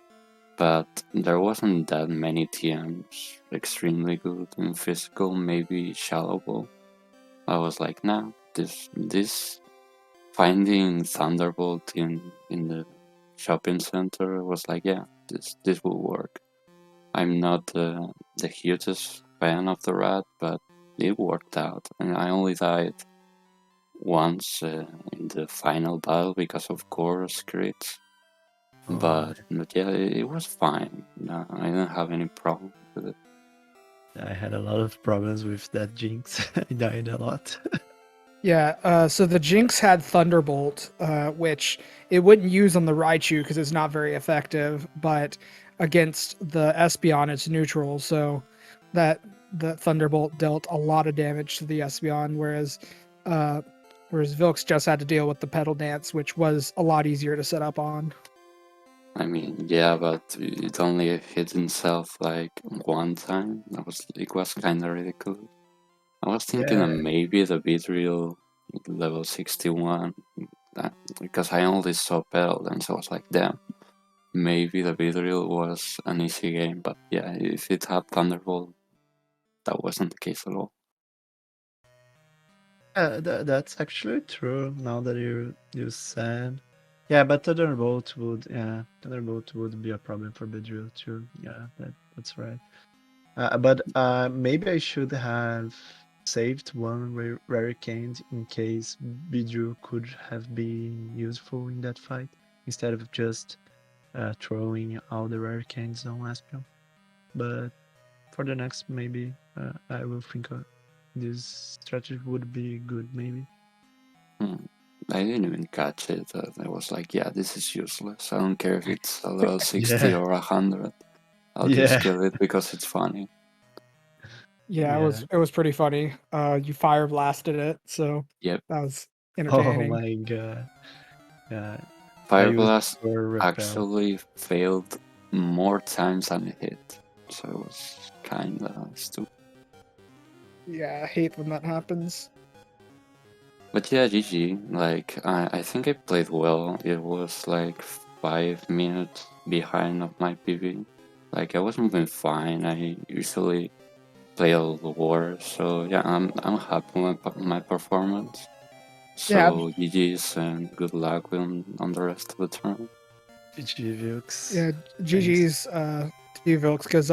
but there wasn't that many TMs extremely good in physical, maybe shallow ball. I was like, nah, this finding Thunderbolt in the shopping center was like, yeah, this will work. I'm not the hugest fan of the rat, but it worked out, and I only died once in the final battle because of course crits. But yeah, it was fine. No, I didn't have any problem with it. I had a lot of problems with that Jinx. I died a lot. Yeah, so the Jinx had Thunderbolt, which it wouldn't use on the Raichu because it's not very effective, but against the Espeon, it's neutral, so that the Thunderbolt dealt a lot of damage to the Espeon, whereas Vilxs just had to deal with the Petal Dance, which was a lot easier to set up on. I mean, yeah, but it only hit himself like one time. It was kind of ridiculous. I was thinking that maybe the Beedrill level 61, because I only saw Petal, and so I was like, damn, maybe the Beedrill was an easy game. But yeah, if it had Thunderbolt, that wasn't the case at all. That's actually true. Now that you said, yeah, but Thunderbolt would be a problem for Beedrill too. Yeah, that's right. But maybe I should have saved one Raricane in case Beedrill could have been useful in that fight instead of just throwing all the Raricanes on Espion. But for the next, maybe I will think this strategy would be good, maybe. I didn't even catch it. I was like, yeah, this is useless. I don't care if it's a level 60 or 100. I'll just kill it because it's funny. Yeah, it was pretty funny. You fire blasted it, so yep, that was entertaining. Oh my god! Yeah, Fire Blast actually failed more times than it hit, so it was kind of stupid. Yeah, I hate when that happens. But yeah, GG. Like, I think I played well. It was like 5 minutes behind of my PV. Like, I was moving fine. I usually play a little worse, so yeah, I'm happy with my performance. So Yeah. GG's and good luck on the rest of the tournament. GG Vilxs. Yeah, GG's to you, Vilxs, because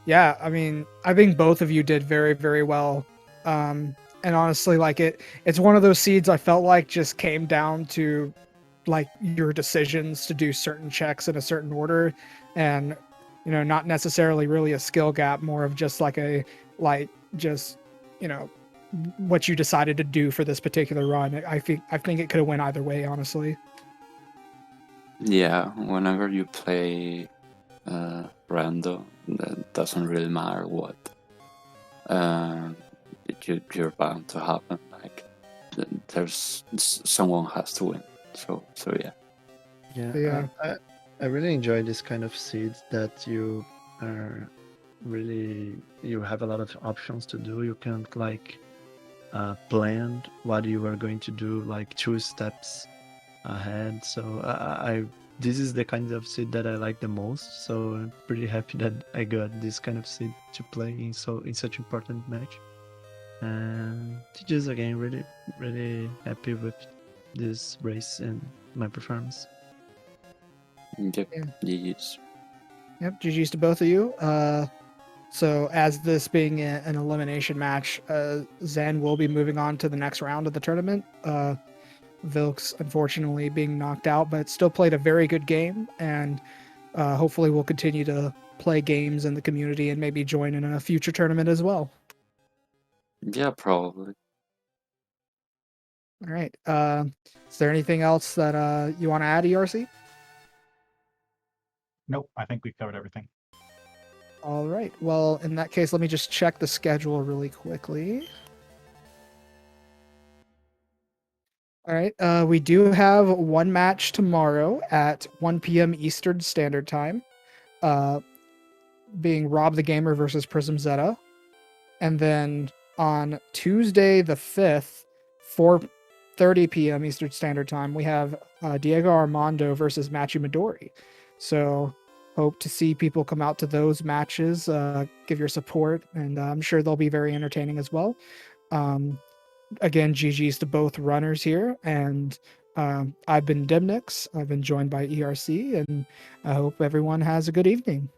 yeah, I mean, I think both of you did very, very well. And honestly, like it's one of those seeds I felt like just came down to like your decisions to do certain checks in a certain order, and you know, not necessarily really a skill gap, more of just like just you know what you decided to do for this particular run. I think it could have went either way, honestly. Yeah, whenever you play Rando, that doesn't really matter what. You're bound to happen. Like, there's someone has to win. So yeah. Yeah. I really enjoy this kind of seeds that you are you have a lot of options to do. You can like plan what you are going to do like 2 steps ahead. So this is the kind of seed that I like the most. So I'm pretty happy that I got this kind of seed to play in such important match. And just again, really happy with this race and my performance. Yep, GG's. Yep, GG's to both of you. So as this being an elimination match, Xan will be moving on to the next round of the tournament. Vilxs, unfortunately, being knocked out, but still played a very good game, and hopefully will continue to play games in the community and maybe join in a future tournament as well. Yeah, probably. All right. Is there anything else that you want to add, ERC? Nope, I think we've covered everything. All right. Well, in that case, let me just check the schedule really quickly. All right. We do have one match tomorrow at 1 p.m. Eastern Standard Time, being Rob the Gamer versus Prism Zeta. And then on Tuesday the 5th, 4:30 p.m. Eastern Standard Time, we have Diego Armando versus Machu Midori. So hope to see people come out to those matches, give your support, and I'm sure they'll be very entertaining as well. Again, GG's to both runners here, and I've been Dimnix. I've been joined by ERC, and I hope everyone has a good evening.